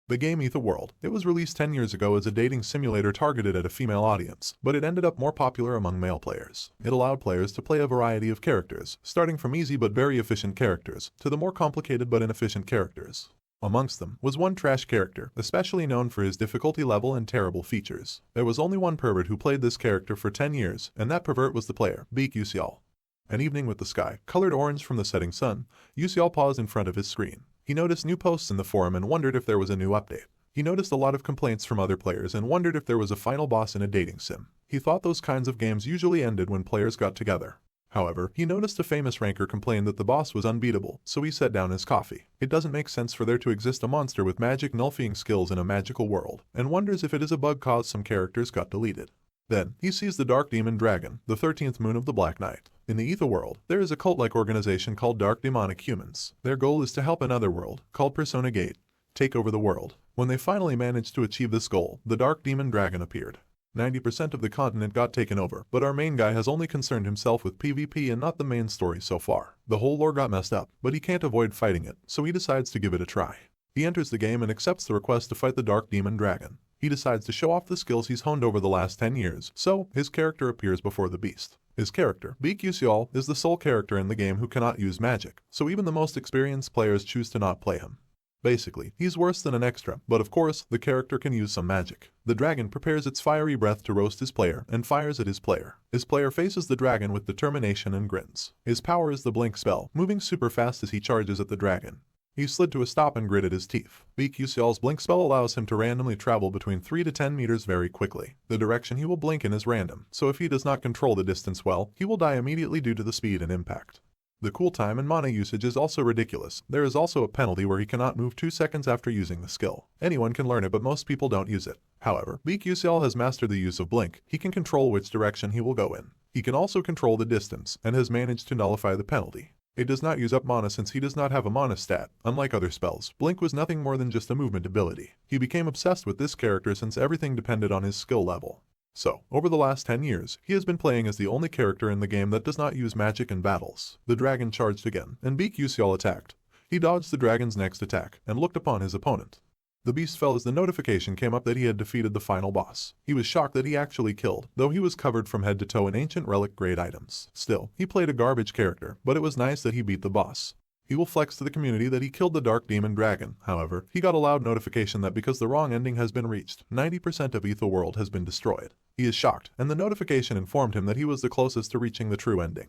The game Ether World. It was released 10 years ago as a dating simulator targeted at a female audience, but it ended up more popular among male players. It allowed players to play a variety of characters, starting from easy but very efficient characters, to the more complicated but inefficient characters. Amongst them was one trash character, especially known for his difficulty level and terrible features. There was only one pervert who played this character for 10 years, and that pervert was the player, Beak Yusial. An evening with the sky, colored orange from the setting sun, Yusial paused in front of his screen. He noticed new posts in the forum and wondered if there was a new update. He noticed a lot of complaints from other players and wondered if there was a final boss in a dating sim. He thought those kinds of games usually ended when players got together. However, he noticed a famous ranker complained that the boss was unbeatable, so he set down his coffee. It doesn't make sense for there to exist a monster with magic nullifying skills in a magical world, and wonders if it is a bug caused some characters got deleted. Then, he sees the Dark Demon Dragon, the 13th moon of the Black Knight. In the Ether World, there is a cult-like organization called Dark Demonic Humans. Their goal is to help another world, called Persona Gate, take over the world. When they finally managed to achieve this goal, the Dark Demon Dragon appeared. 90% of the continent got taken over, but our main guy has only concerned himself with PvP and not the main story so far. The whole lore got messed up, but he can't avoid fighting it, so he decides to give it a try. He enters the game and accepts the request to fight the Dark Demon Dragon. He decides to show off the skills he's honed over the last 10 years, so his character appears before the beast. His character, Beak Yusial, is the sole character in the game who cannot use magic, so even the most experienced players choose to not play him. Basically, he's worse than an extra, but of course, the character can use some magic. The dragon prepares its fiery breath to roast his player and fires at his player. His player faces the dragon with determination and grins. His power is the blink spell, moving super fast as he charges at the dragon. He slid to a stop and gritted his teeth. Beak Yusial's blink spell allows him to randomly travel between 3 to 10 meters very quickly. The direction he will blink in is random, so if he does not control the distance well, he will die immediately due to the speed and impact. The cool time and mana usage is also ridiculous. There is also a penalty where he cannot move 2 seconds after using the skill. Anyone can learn it, but most people don't use it. However, Beak Yusial has mastered the use of blink. He can control which direction he will go in. He can also control the distance, and has managed to nullify the penalty. It does not use up mana since he does not have a mana stat. Unlike other spells, blink was nothing more than just a movement ability. He became obsessed with this character since everything depended on his skill level. So, over the last 10 years, he has been playing as the only character in the game that does not use magic in battles. The dragon charged again, and Beak Yusial attacked. He dodged the dragon's next attack, and looked upon his opponent. The beast fell as the notification came up that he had defeated the final boss. He was shocked that he actually killed, though he was covered from head to toe in ancient relic grade items. Still, he played a garbage character, but it was nice that he beat the boss. He will flex to the community that he killed the Dark Demon Dragon. However, he got a loud notification that because the wrong ending has been reached, 90% of Ether World has been destroyed. He is shocked, and the notification informed him that he was the closest to reaching the true ending.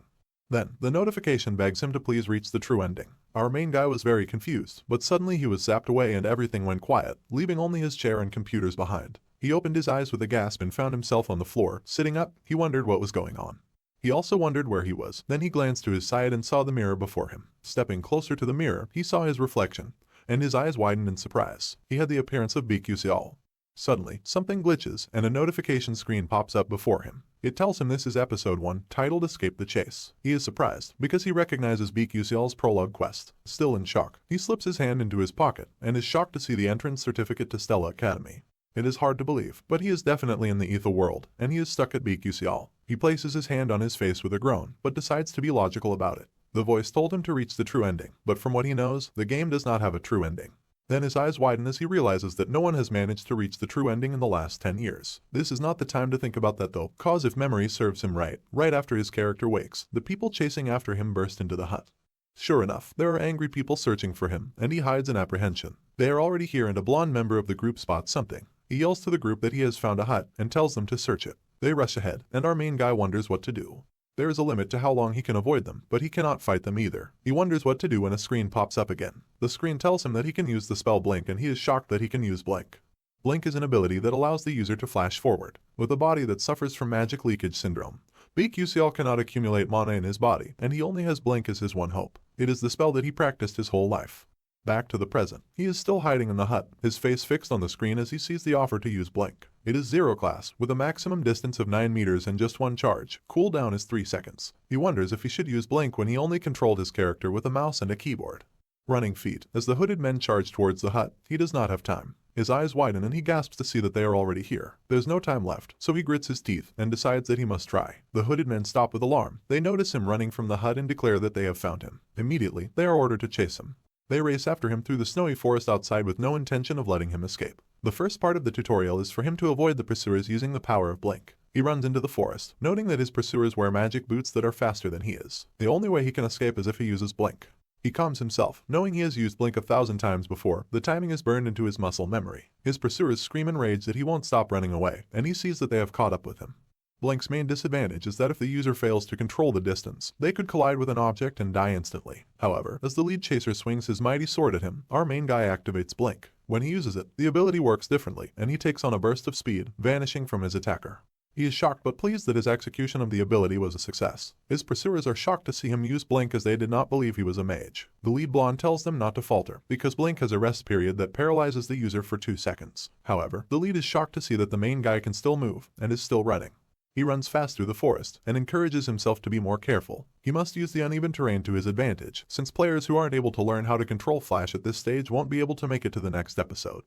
Then, the notification begs him to please reach the true ending. Our main guy was very confused, but suddenly he was zapped away and everything went quiet, leaving only his chair and computers behind. He opened his eyes with a gasp and found himself on the floor. Sitting up, he wondered what was going on. He also wondered where he was. Then he glanced to his side and saw the mirror before him. Stepping closer to the mirror, he saw his reflection, and his eyes widened in surprise. He had the appearance of Beak Yusial. Suddenly, something glitches, and a notification screen pops up before him. It tells him this is episode 1, titled Escape the Chase. He is surprised, because he recognizes Beak Yusial's prologue quest. Still in shock, he slips his hand into his pocket, and is shocked to see the entrance certificate to Stella Academy. It is hard to believe, but he is definitely in the Ether World, and he is stuck at Beak Yusial. He places his hand on his face with a groan, but decides to be logical about it. The voice told him to reach the true ending, but from what he knows, the game does not have a true ending. Then his eyes widen as he realizes that no one has managed to reach the true ending in the last 10 years. This is not the time to think about that though, cause if memory serves him right after his character wakes, the people chasing after him burst into the hut. Sure enough, there are angry people searching for him, and he hides in apprehension. They are already here and a blonde member of the group spots something. He yells to the group that he has found a hut, and tells them to search it. They rush ahead, and our main guy wonders what to do. There is a limit to how long he can avoid them, but he cannot fight them either. He wonders what to do when a screen pops up again. The screen tells him that he can use the spell Blink, and he is shocked that he can use Blink. Blink is an ability that allows the user to flash forward. With a body that suffers from magic leakage syndrome, Beak Yusial cannot accumulate mana in his body, and he only has Blink as his one hope. It is the spell that he practiced his whole life. Back to the present. He is still hiding in the hut, his face fixed on the screen as he sees the offer to use Blink. It is 0 class, with a maximum distance of 9 meters and just 1 charge. Cooldown is 3 seconds. He wonders if he should use Blink when he only controlled his character with a mouse and a keyboard. Running feet. As the hooded men charge towards the hut, he does not have time. His eyes widen and he gasps to see that they are already here. There's no time left, so he grits his teeth and decides that he must try. The hooded men stop with alarm. They notice him running from the hut and declare that they have found him. Immediately, they are ordered to chase him. They race after him through the snowy forest outside with no intention of letting him escape. The first part of the tutorial is for him to avoid the pursuers using the power of blink. He runs into the forest, noting that his pursuers wear magic boots that are faster than he is. The only way he can escape is if he uses blink. He calms himself, knowing he has used blink 1,000 times before. The timing is burned into his muscle memory. His pursuers scream in rage that he won't stop running away, and he sees that they have caught up with him. Blink's main disadvantage is that if the user fails to control the distance, they could collide with an object and die instantly. However, as the lead chaser swings his mighty sword at him, our main guy activates blink. When he uses it, the ability works differently, and he takes on a burst of speed, vanishing from his attacker. He is shocked but pleased that his execution of the ability was a success. His pursuers are shocked to see him use blink as they did not believe he was a mage. The lead blonde tells them not to falter, because blink has a rest period that paralyzes the user for 2 seconds. However, the lead is shocked to see that the main guy can still move, and is still running. He runs fast through the forest, and encourages himself to be more careful. He must use the uneven terrain to his advantage, since players who aren't able to learn how to control Flash at this stage won't be able to make it to the next episode.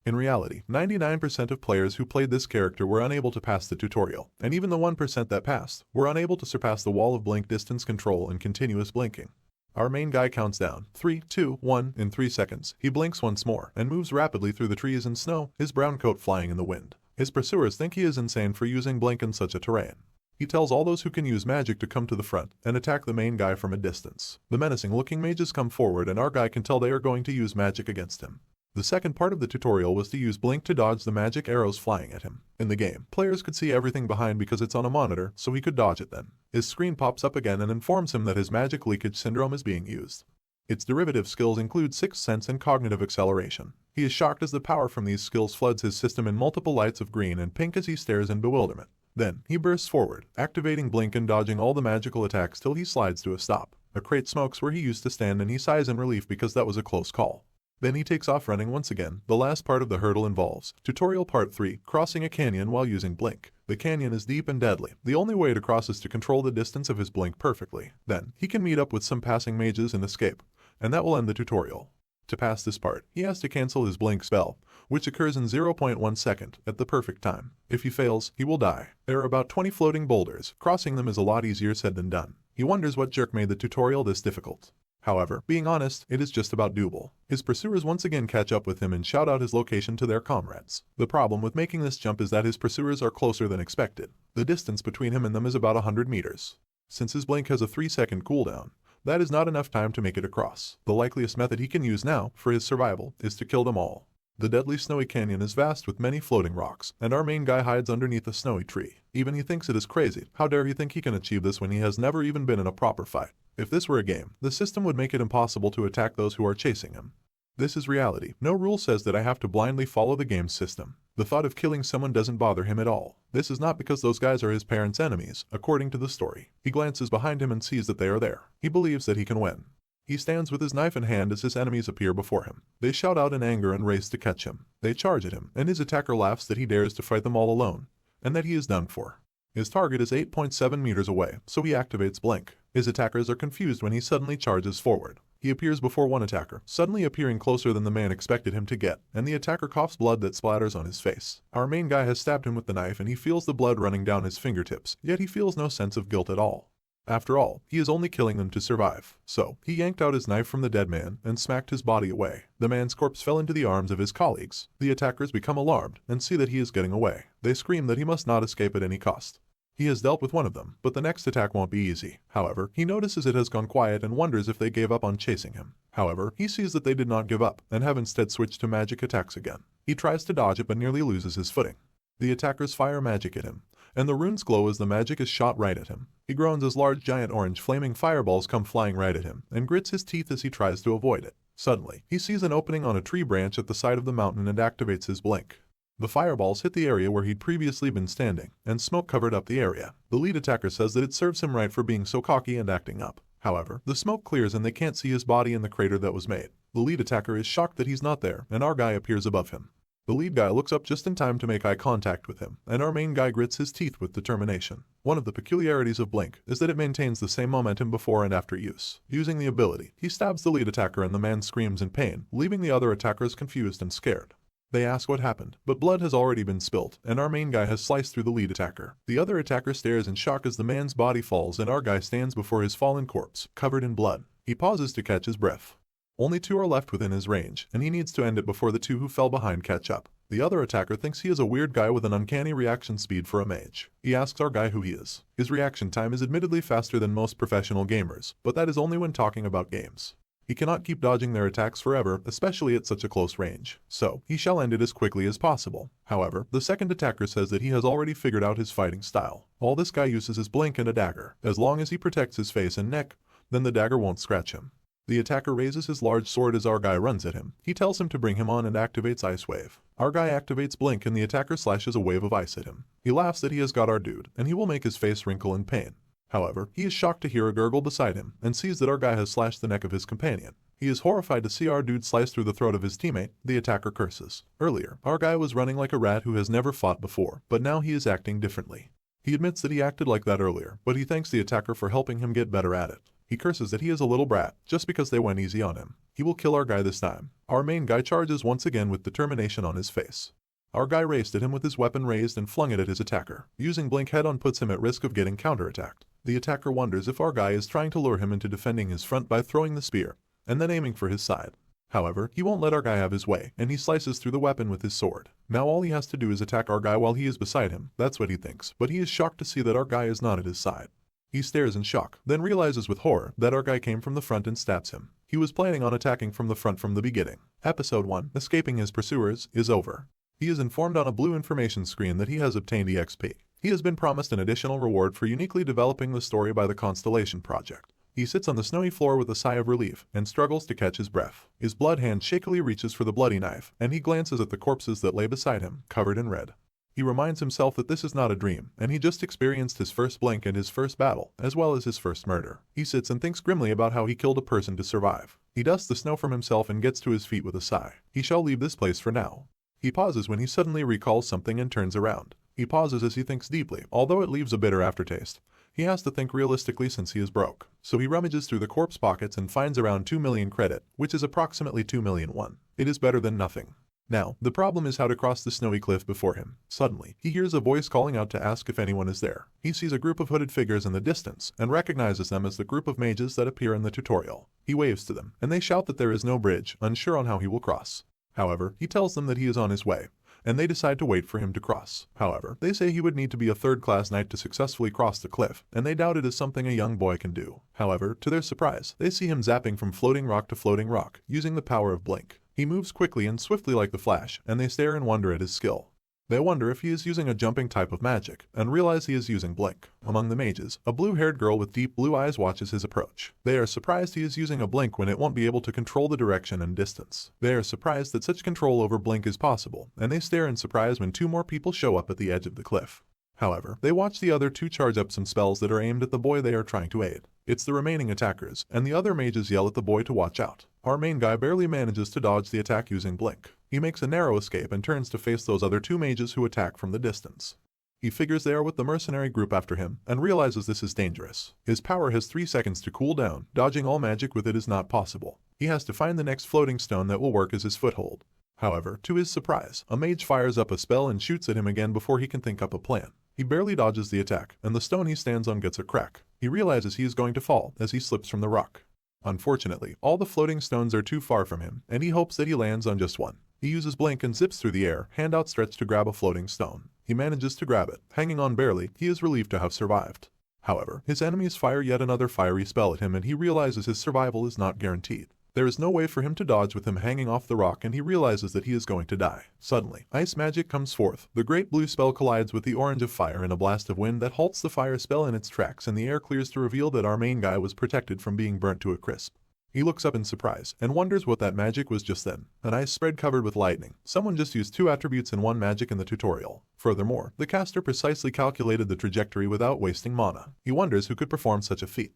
In reality, 99% of players who played this character were unable to pass the tutorial, and even the 1% that passed were unable to surpass the wall of blink distance control and continuous blinking. Our main guy counts down 3, 2, 1 in 3 seconds. He blinks once more and moves rapidly through the trees and snow, his brown coat flying in the wind. His pursuers think he is insane for using blink in such a terrain. He tells all those who can use magic to come to the front and attack the main guy from a distance. The menacing-looking mages come forward and our guy can tell they are going to use magic against him. The second part of the tutorial was to use blink to dodge the magic arrows flying at him. In the game, players could see everything behind because it's on a monitor, so he could dodge it then. His screen pops up again and informs him that his magic leakage syndrome is being used. Its derivative skills include sixth sense and cognitive acceleration. He is shocked as the power from these skills floods his system in multiple lights of green and pink as he stares in bewilderment. Then, he bursts forward, activating blink and dodging all the magical attacks till he slides to a stop. A crate smokes where he used to stand and he sighs in relief because that was a close call. Then he takes off running once again. The last part of the hurdle involves Tutorial Part 3, crossing a canyon while using blink. The canyon is deep and deadly. The only way to cross is to control the distance of his blink perfectly. Then, he can meet up with some passing mages and escape, and that will end the tutorial. To pass this part, he has to cancel his blink spell, which occurs in 0.1 second at the perfect time. If he fails, he will die. There are about 20 floating boulders. Crossing them is a lot easier said than done. He wonders what jerk made the tutorial this difficult. However, being honest, it is just about doable. His pursuers once again catch up with him and shout out his location to their comrades. The problem with making this jump is that his pursuers are closer than expected. The distance between him and them is about 100 meters. Since his blink has a 3-second cooldown, that is not enough time to make it across. The likeliest method he can use now, for his survival, is to kill them all. The deadly snowy canyon is vast with many floating rocks, and our main guy hides underneath a snowy tree. Even he thinks it is crazy. How dare he think he can achieve this when he has never even been in a proper fight? If this were a game, the system would make it impossible to attack those who are chasing him. This is reality. No rule says that I have to blindly follow the game's system. The thought of killing someone doesn't bother him at all. This is not because those guys are his parents' enemies, according to the story. He glances behind him and sees that they are there. He believes that he can win. He stands with his knife in hand as his enemies appear before him. They shout out in anger and race to catch him. They charge at him, and his attacker laughs that he dares to fight them all alone, and that he is done for. His target is 8.7 meters away, so he activates blink. His attackers are confused when he suddenly charges forward. He appears before one attacker, suddenly appearing closer than the man expected him to get, and the attacker coughs blood that splatters on his face. Our main guy has stabbed him with the knife and he feels the blood running down his fingertips, yet he feels no sense of guilt at all. After all, he is only killing them to survive. So, he yanked out his knife from the dead man and smacked his body away. The man's corpse fell into the arms of his colleagues. The attackers become alarmed and see that he is getting away. They scream that he must not escape at any cost. He has dealt with one of them, but the next attack won't be easy. However, he notices it has gone quiet and wonders if they gave up on chasing him. However, he sees that they did not give up and have instead switched to magic attacks again. He tries to dodge it but nearly loses his footing. The attackers fire magic at him, and the runes glow as the magic is shot right at him. He groans as large giant orange flaming fireballs come flying right at him, and grits his teeth as he tries to avoid it. Suddenly, he sees an opening on a tree branch at the side of the mountain and activates his blink. The fireballs hit the area where he'd previously been standing, and smoke covered up the area. The lead attacker says that it serves him right for being so cocky and acting up. However, the smoke clears and they can't see his body in the crater that was made. The lead attacker is shocked that he's not there, and our guy appears above him. The lead guy looks up just in time to make eye contact with him, and our main guy grits his teeth with determination. One of the peculiarities of blink is that it maintains the same momentum before and after use. Using the ability, he stabs the lead attacker and the man screams in pain, leaving the other attackers confused and scared. They ask what happened, but blood has already been spilt, and our main guy has sliced through the lead attacker. The other attacker stares in shock as the man's body falls and our guy stands before his fallen corpse, covered in blood. He pauses to catch his breath. Only 2 are left within his range, and he needs to end it before the 2 who fell behind catch up. The other attacker thinks he is a weird guy with an uncanny reaction speed for a mage. He asks our guy who he is. His reaction time is admittedly faster than most professional gamers, but that is only when talking about games. He cannot keep dodging their attacks forever, especially at such a close range, so he shall end it as quickly as possible. However, the second attacker says that he has already figured out his fighting style. All this guy uses is blink and a dagger. As long as he protects his face and neck, then the dagger won't scratch him. The attacker raises his large sword as our guy runs at him. He tells him to bring him on and activates Ice Wave. Our guy activates Blink and the attacker slashes a wave of ice at him. He laughs that he has got our dude, and he will make his face wrinkle in pain. However, he is shocked to hear a gurgle beside him, and sees that our guy has slashed the neck of his companion. He is horrified to see our dude slice through the throat of his teammate. The attacker curses. Earlier, our guy was running like a rat who has never fought before, but now he is acting differently. He admits that he acted like that earlier, but he thanks the attacker for helping him get better at it. He curses that he is a little brat, just because they went easy on him. He will kill our guy this time. Our main guy charges once again with determination on his face. Our guy raced at him with his weapon raised and flung it at his attacker. Using Blink head-on puts him at risk of getting counterattacked. The attacker wonders if our guy is trying to lure him into defending his front by throwing the spear, and then aiming for his side. However, he won't let our guy have his way, and he slices through the weapon with his sword. Now all he has to do is attack our guy while he is beside him. That's what he thinks, but he is shocked to see that our guy is not at his side. He stares in shock, then realizes with horror that our guy came from the front and stabs him. He was planning on attacking from the front from the beginning. Episode 1, Escaping His Pursuers, is over. He is informed on a blue information screen that he has obtained EXP. He has been promised an additional reward for uniquely developing the story by the Constellation Project. He sits on the snowy floor with a sigh of relief and struggles to catch his breath. His blood hand shakily reaches for the bloody knife, and he glances at the corpses that lay beside him, covered in red. He reminds himself that this is not a dream, and he just experienced his first blink and his first battle, as well as his first murder. He sits and thinks grimly about how he killed a person to survive. He dusts the snow from himself and gets to his feet with a sigh. He shall leave this place for now. He pauses when he suddenly recalls something and turns around. He pauses as he thinks deeply, although it leaves a bitter aftertaste. He has to think realistically since he is broke. So he rummages through the corpse pockets and finds around 2 million credit, which is approximately 2 million won. It is better than nothing. Now, the problem is how to cross the snowy cliff before him. Suddenly, he hears a voice calling out to ask if anyone is there. He sees a group of hooded figures in the distance and recognizes them as the group of mages that appear in the tutorial. He waves to them, and they shout that there is no bridge, unsure on how he will cross. However, he tells them that he is on his way, and they decide to wait for him to cross. However, they say he would need to be a third-class knight to successfully cross the cliff, and they doubt it is something a young boy can do. However, to their surprise, they see him zapping from floating rock to floating rock, using the power of Blink. He moves quickly and swiftly like the Flash, and they stare in wonder at his skill. They wonder if he is using a jumping type of magic, and realize he is using Blink. Among the mages, a blue-haired girl with deep blue eyes watches his approach. They are surprised he is using a Blink when it won't be able to control the direction and distance. They are surprised that such control over Blink is possible, and they stare in surprise when 2 more people show up at the edge of the cliff. However, they watch the other 2 charge up some spells that are aimed at the boy they are trying to aid. It's the remaining attackers, and the other mages yell at the boy to watch out. Our main guy barely manages to dodge the attack using Blink. He makes a narrow escape and turns to face those other 2 mages who attack from the distance. He figures they are with the mercenary group after him, and realizes this is dangerous. His power has 3 seconds to cool down. Dodging all magic with it is not possible. He has to find the next floating stone that will work as his foothold. However, to his surprise, a mage fires up a spell and shoots at him again before he can think up a plan. He barely dodges the attack, and the stone he stands on gets a crack. He realizes he is going to fall as he slips from the rock. Unfortunately, all the floating stones are too far from him, and he hopes that he lands on just one. He uses Blink and zips through the air, hand outstretched to grab a floating stone. He manages to grab it. Hanging on barely, he is relieved to have survived. However, his enemies fire yet another fiery spell at him, and he realizes his survival is not guaranteed. There is no way for him to dodge with him hanging off the rock, and he realizes that he is going to die. Suddenly, ice magic comes forth. The great blue spell collides with the orange of fire in a blast of wind that halts the fire spell in its tracks, and the air clears to reveal that our main guy was protected from being burnt to a crisp. He looks up in surprise and wonders what that magic was just then. An ice spread covered with lightning. Someone just used 2 attributes and 1 magic in the tutorial. Furthermore, the caster precisely calculated the trajectory without wasting mana. He wonders who could perform such a feat.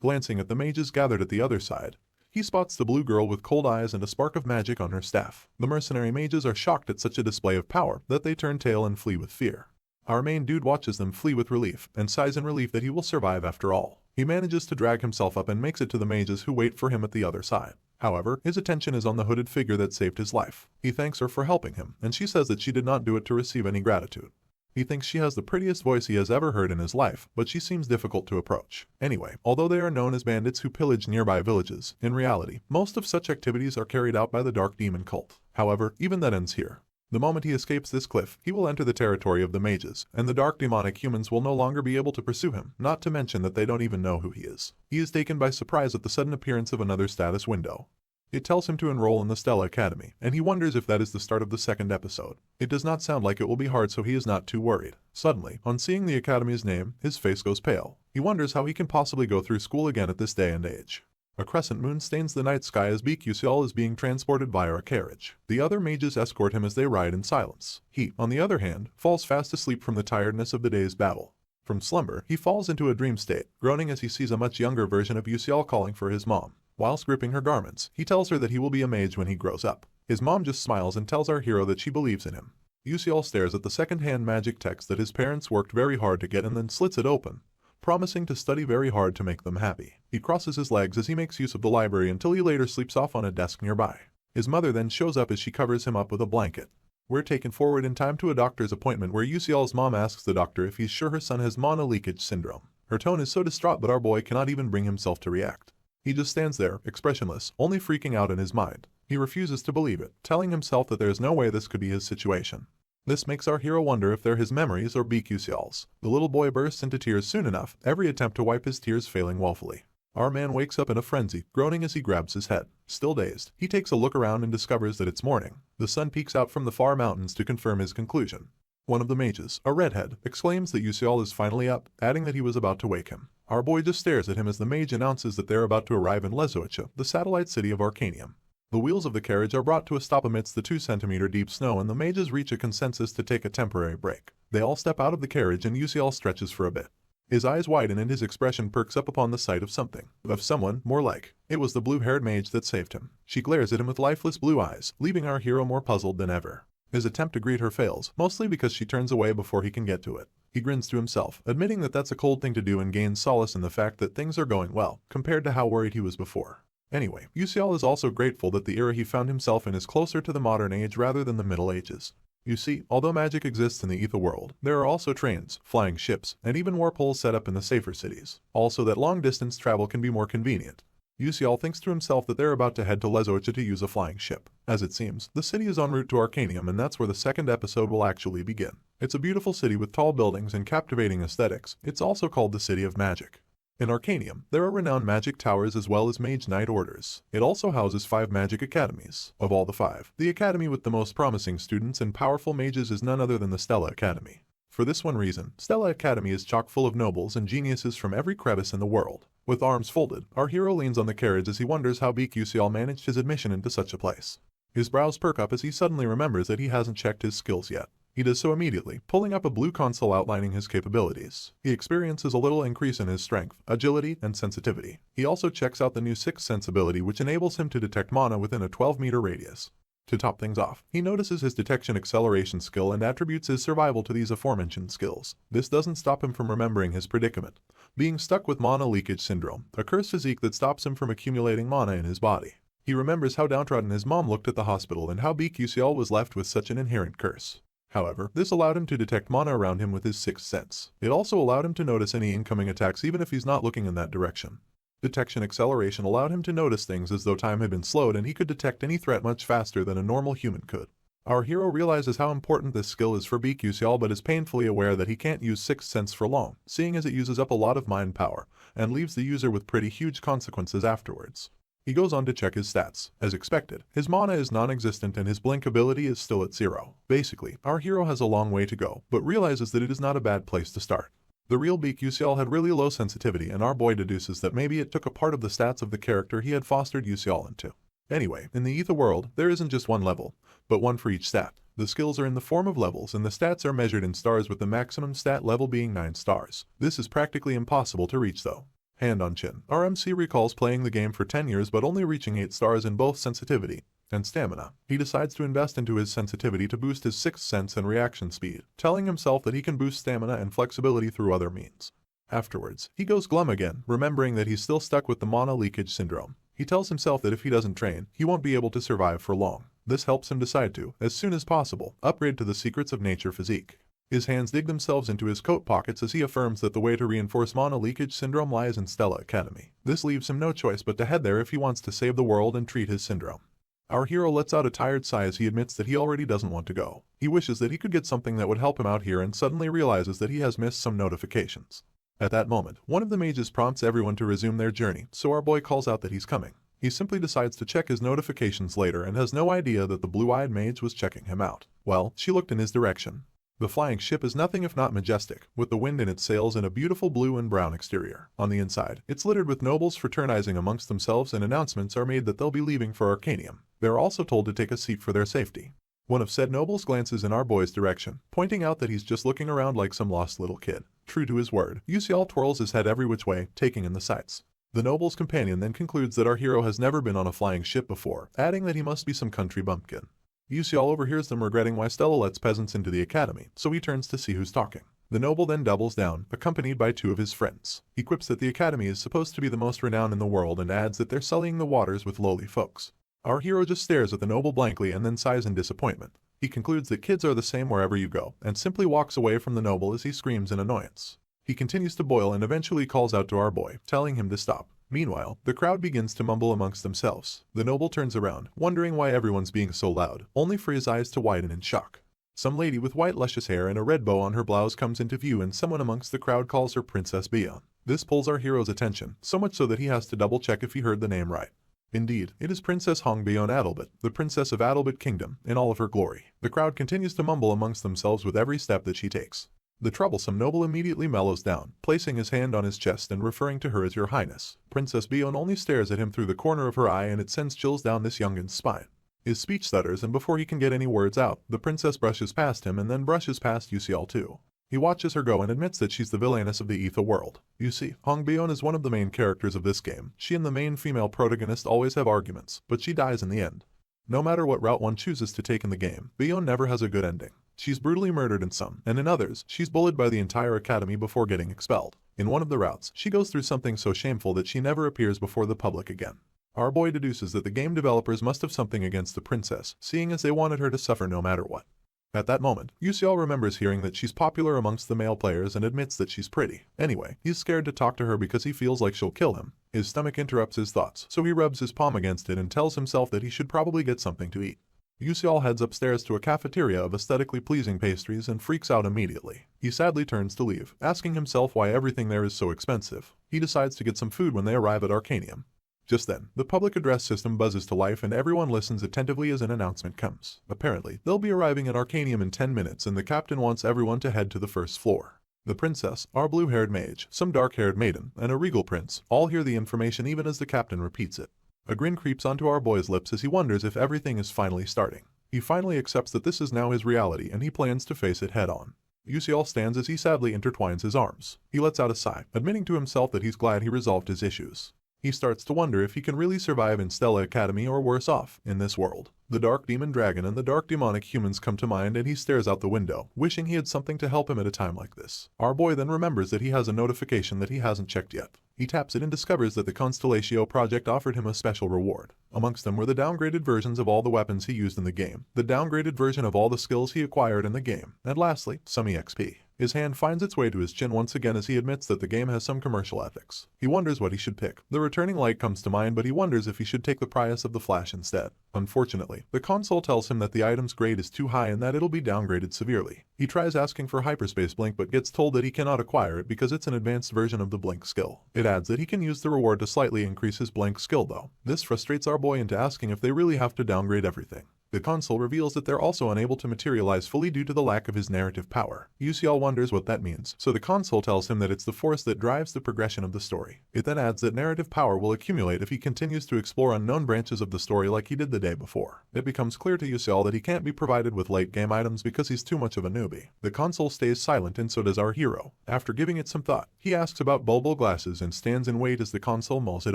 Glancing at the mages gathered at the other side, he spots the blue girl with cold eyes and a spark of magic on her staff. The mercenary mages are shocked at such a display of power that they turn tail and flee with fear. Our main dude watches them flee with relief and sighs in relief that he will survive after all. He manages to drag himself up and makes it to the mages who wait for him at the other side. However, his attention is on the hooded figure that saved his life. He thanks her for helping him, and she says that she did not do it to receive any gratitude. He thinks she has the prettiest voice he has ever heard in his life, but she seems difficult to approach. Anyway, although they are known as bandits who pillage nearby villages, in reality, most of such activities are carried out by the Dark Demon cult. However, even that ends here. The moment he escapes this cliff, he will enter the territory of the mages, and the dark demonic humans will no longer be able to pursue him, not to mention that they don't even know who he is. He is taken by surprise at the sudden appearance of another status window. It tells him to enroll in the Stella Academy, and he wonders if that is the start of the second episode. It does not sound like it will be hard, so he is not too worried. Suddenly, on seeing the academy's name, his face goes pale. He wonders how he can possibly go through school again at this day and age. A crescent moon stains the night sky as BQCL is being transported via a carriage. The other mages escort him as they ride in silence. He, on the other hand, falls fast asleep from the tiredness of the day's battle. From slumber, he falls into a dream state, groaning as he sees a much younger version of UCL calling for his mom. Whilst gripping her garments, he tells her that he will be a mage when he grows up. His mom just smiles and tells our hero that she believes in him. UCL stares at the second-hand magic text that his parents worked very hard to get and then slits it open, promising to study very hard to make them happy. He crosses his legs as he makes use of the library until he later sleeps off on a desk nearby. His mother then shows up as she covers him up with a blanket. We're taken forward in time to a doctor's appointment where UCL's mom asks the doctor if he's sure her son has mana leakage syndrome. Her tone is so distraught but our boy cannot even bring himself to react. He just stands there, expressionless, only freaking out in his mind. He refuses to believe it, telling himself that there is no way this could be his situation. This makes our hero wonder if they're his memories or BQCL's. The little boy bursts into tears soon enough, every attempt to wipe his tears failing woefully. Our man wakes up in a frenzy, groaning as he grabs his head. Still dazed, he takes a look around and discovers that it's morning. The sun peeks out from the far mountains to confirm his conclusion. One of the mages, a redhead, exclaims that UCL is finally up, adding that he was about to wake him. Our boy just stares at him as the mage announces that they're about to arrive in Lezoicha, the satellite city of Arcanium. The wheels of the carriage are brought to a stop amidst the 2-centimeter deep snow and the mages reach a consensus to take a temporary break. They all step out of the carriage and UCL stretches for a bit. His eyes widen and his expression perks up upon the sight of something. Of someone, more like. It was the blue-haired mage that saved him. She glares at him with lifeless blue eyes, leaving our hero more puzzled than ever. His attempt to greet her fails, mostly because she turns away before he can get to it. He grins to himself, admitting that that's a cold thing to do and gains solace in the fact that things are going well, compared to how worried he was before. Anyway, UCL is also grateful that the era he found himself in is closer to the modern age rather than the Middle Ages. You see, although magic exists in the ether world, there are also trains, flying ships, and even warp holes set up in the safer cities. Also that long-distance travel can be more convenient. UCL thinks to himself that they're about to head to Lezoicha to use a flying ship. As it seems, the city is en route to Arcanium and that's where the second episode will actually begin. It's a beautiful city with tall buildings and captivating aesthetics. It's also called the City of Magic. In Arcanium, there are renowned magic towers as well as mage knight orders. It also houses 5 magic academies. Of all the 5, the academy with the most promising students and powerful mages is none other than the Stella Academy. For this one reason, Stella Academy is chock full of nobles and geniuses from every crevice in the world. With arms folded, our hero leans on the carriage as he wonders how BQCL managed his admission into such a place. His brows perk up as he suddenly remembers that he hasn't checked his skills yet. He does so immediately, pulling up a blue console outlining his capabilities. He experiences a little increase in his strength, agility, and sensitivity. He also checks out the new 6th sense ability which enables him to detect mana within a 12-meter radius. To top things off, he notices his detection acceleration skill and attributes his survival to these aforementioned skills. This doesn't stop him from remembering his predicament, being stuck with mana leakage syndrome, a cursed physique that stops him from accumulating mana in his body. He remembers how downtrodden his mom looked at the hospital and how BQCL was left with such an inherent curse. However, this allowed him to detect mana around him with his 6th sense. It also allowed him to notice any incoming attacks even if he's not looking in that direction. Detection acceleration allowed him to notice things as though time had been slowed and he could detect any threat much faster than a normal human could. Our hero realizes how important this skill is for BQCL but is painfully aware that he can't use 6th sense for long, seeing as it uses up a lot of mind power, and leaves the user with pretty huge consequences afterwards. He goes on to check his stats. As expected, his mana is non-existent and his blink ability is still at 0. Basically, our hero has a long way to go, but realizes that it is not a bad place to start. The real BQCL had really low sensitivity and our boy deduces that maybe it took a part of the stats of the character he had fostered UCL into. Anyway, in the ether world, there isn't just one level, but one for each stat. The skills are in the form of levels and the stats are measured in stars with the maximum stat level being 9 stars. This is practically impossible to reach though. Hand on chin, our MC recalls playing the game for 10 years but only reaching 8 stars in both sensitivity and stamina. He decides to invest into his sensitivity to boost his 6th sense and reaction speed, telling himself that he can boost stamina and flexibility through other means. Afterwards, he goes glum again, remembering that he's still stuck with the mana leakage syndrome. He tells himself that if he doesn't train, he won't be able to survive for long. This helps him decide to, as soon as possible, upgrade to the Secrets of Nature physique. His hands dig themselves into his coat pockets as he affirms that the way to reinforce mana leakage syndrome lies in Stella Academy. This leaves him no choice but to head there if he wants to save the world and treat his syndrome. Our hero lets out a tired sigh as he admits that he already doesn't want to go. He wishes that he could get something that would help him out here and suddenly realizes that he has missed some notifications. At that moment, one of the mages prompts everyone to resume their journey, so our boy calls out that he's coming. He simply decides to check his notifications later and has no idea that the blue-eyed mage was checking him out. Well, she looked in his direction. The flying ship is nothing if not majestic, with the wind in its sails and a beautiful blue and brown exterior. On the inside, it's littered with nobles fraternizing amongst themselves, and announcements are made that they'll be leaving for Arcanium. They're also told to take a seat for their safety. One of said nobles glances in our boy's direction, pointing out that he's just looking around like some lost little kid. True to his word, Yusial twirls his head every which way, taking in the sights. The noble's companion then concludes that our hero has never been on a flying ship before, adding that he must be some country bumpkin. Yusial overhears them regretting why Stella lets peasants into the academy, so he turns to see who's talking. The noble then doubles down, accompanied by two of his friends. He quips that the academy is supposed to be the most renowned in the world and adds that they're sullying the waters with lowly folks. Our hero just stares at the noble blankly and then sighs in disappointment. He concludes that kids are the same wherever you go, and simply walks away from the noble as he screams in annoyance. He continues to boil and eventually calls out to our boy, telling him to stop. Meanwhile, the crowd begins to mumble amongst themselves. The noble turns around, wondering why everyone's being so loud, only for his eyes to widen in shock. Some lady with white luscious hair and a red bow on her blouse comes into view, and someone amongst the crowd calls her Princess Bion. This pulls our hero's attention, so much so that he has to double check if he heard the name right. Indeed, it is Princess Hongbion Adalbert, the Princess of Adalbert Kingdom, in all of her glory. The crowd continues to mumble amongst themselves with every step that she takes. The troublesome noble immediately mellows down, placing his hand on his chest and referring to her as Your Highness. Princess Bion only stares at him through the corner of her eye, and it sends chills down this youngin's spine. His speech stutters, and before he can get any words out, the princess brushes past him and then brushes past Yusial too. He watches her go and admits that she's the villainess of the Ether world. You see, Hongbion is one of the main characters of this game. She and the main female protagonist always have arguments, but she dies in the end. No matter what route one chooses to take in the game, Bion never has a good ending. She's brutally murdered in some, and in others, she's bullied by the entire academy before getting expelled. In one of the routes, she goes through something so shameful that she never appears before the public again. Our boy deduces that the game developers must have something against the princess, seeing as they wanted her to suffer no matter what. At that moment, Yusial remembers hearing that she's popular amongst the male players and admits that she's pretty. Anyway, he's scared to talk to her because he feels like she'll kill him. His stomach interrupts his thoughts, so he rubs his palm against it and tells himself that he should probably get something to eat. Yusial heads upstairs to a cafeteria of aesthetically pleasing pastries and freaks out immediately. He sadly turns to leave, asking himself why everything there is so expensive. He decides to get some food when they arrive at Arcanium. Just then, the public address system buzzes to life and everyone listens attentively as an announcement comes. Apparently, they'll be arriving at Arcanium in 10 minutes and the captain wants everyone to head to the first floor. The princess, our blue-haired mage, some dark-haired maiden, and a regal prince all hear the information even as the captain repeats it. A grin creeps onto our boy's lips as he wonders if everything is finally starting. He finally accepts that this is now his reality and he plans to face it head-on. Yusial stands as he sadly intertwines his arms. He lets out a sigh, admitting to himself that he's glad he resolved his issues. He starts to wonder if he can really survive in Stella Academy or worse off, in this world. The dark demon dragon and the dark demonic humans come to mind and he stares out the window, wishing he had something to help him at a time like this. Our boy then remembers that he has a notification that he hasn't checked yet. He taps it and discovers that the Constellatio project offered him a special reward. Amongst them were the downgraded versions of all the weapons he used in the game, the downgraded version of all the skills he acquired in the game, and lastly, some EXP. His hand finds its way to his chin once again as he admits that the game has some commercial ethics. He wonders what he should pick. The returning light comes to mind, but he wonders if he should take the price of the flash instead. Unfortunately, the console tells him that the item's grade is too high and that it'll be downgraded severely. He tries asking for hyperspace blink but gets told that he cannot acquire it because it's an advanced version of the blink skill. It adds that he can use the reward to slightly increase his blink skill though. This frustrates our boy into asking if they really have to downgrade everything. The console reveals that they're also unable to materialize fully due to the lack of his narrative power. Yusial wonders what that means, so the console tells him that it's the force that drives the progression of the story. It then adds that narrative power will accumulate if he continues to explore unknown branches of the story like he did the day before. It becomes clear to Yusial that he can't be provided with late game items because he's too much of a newbie. The console stays silent and so does our hero. After giving it some thought, he asks about bulbul glasses and stands in wait as the console mulls it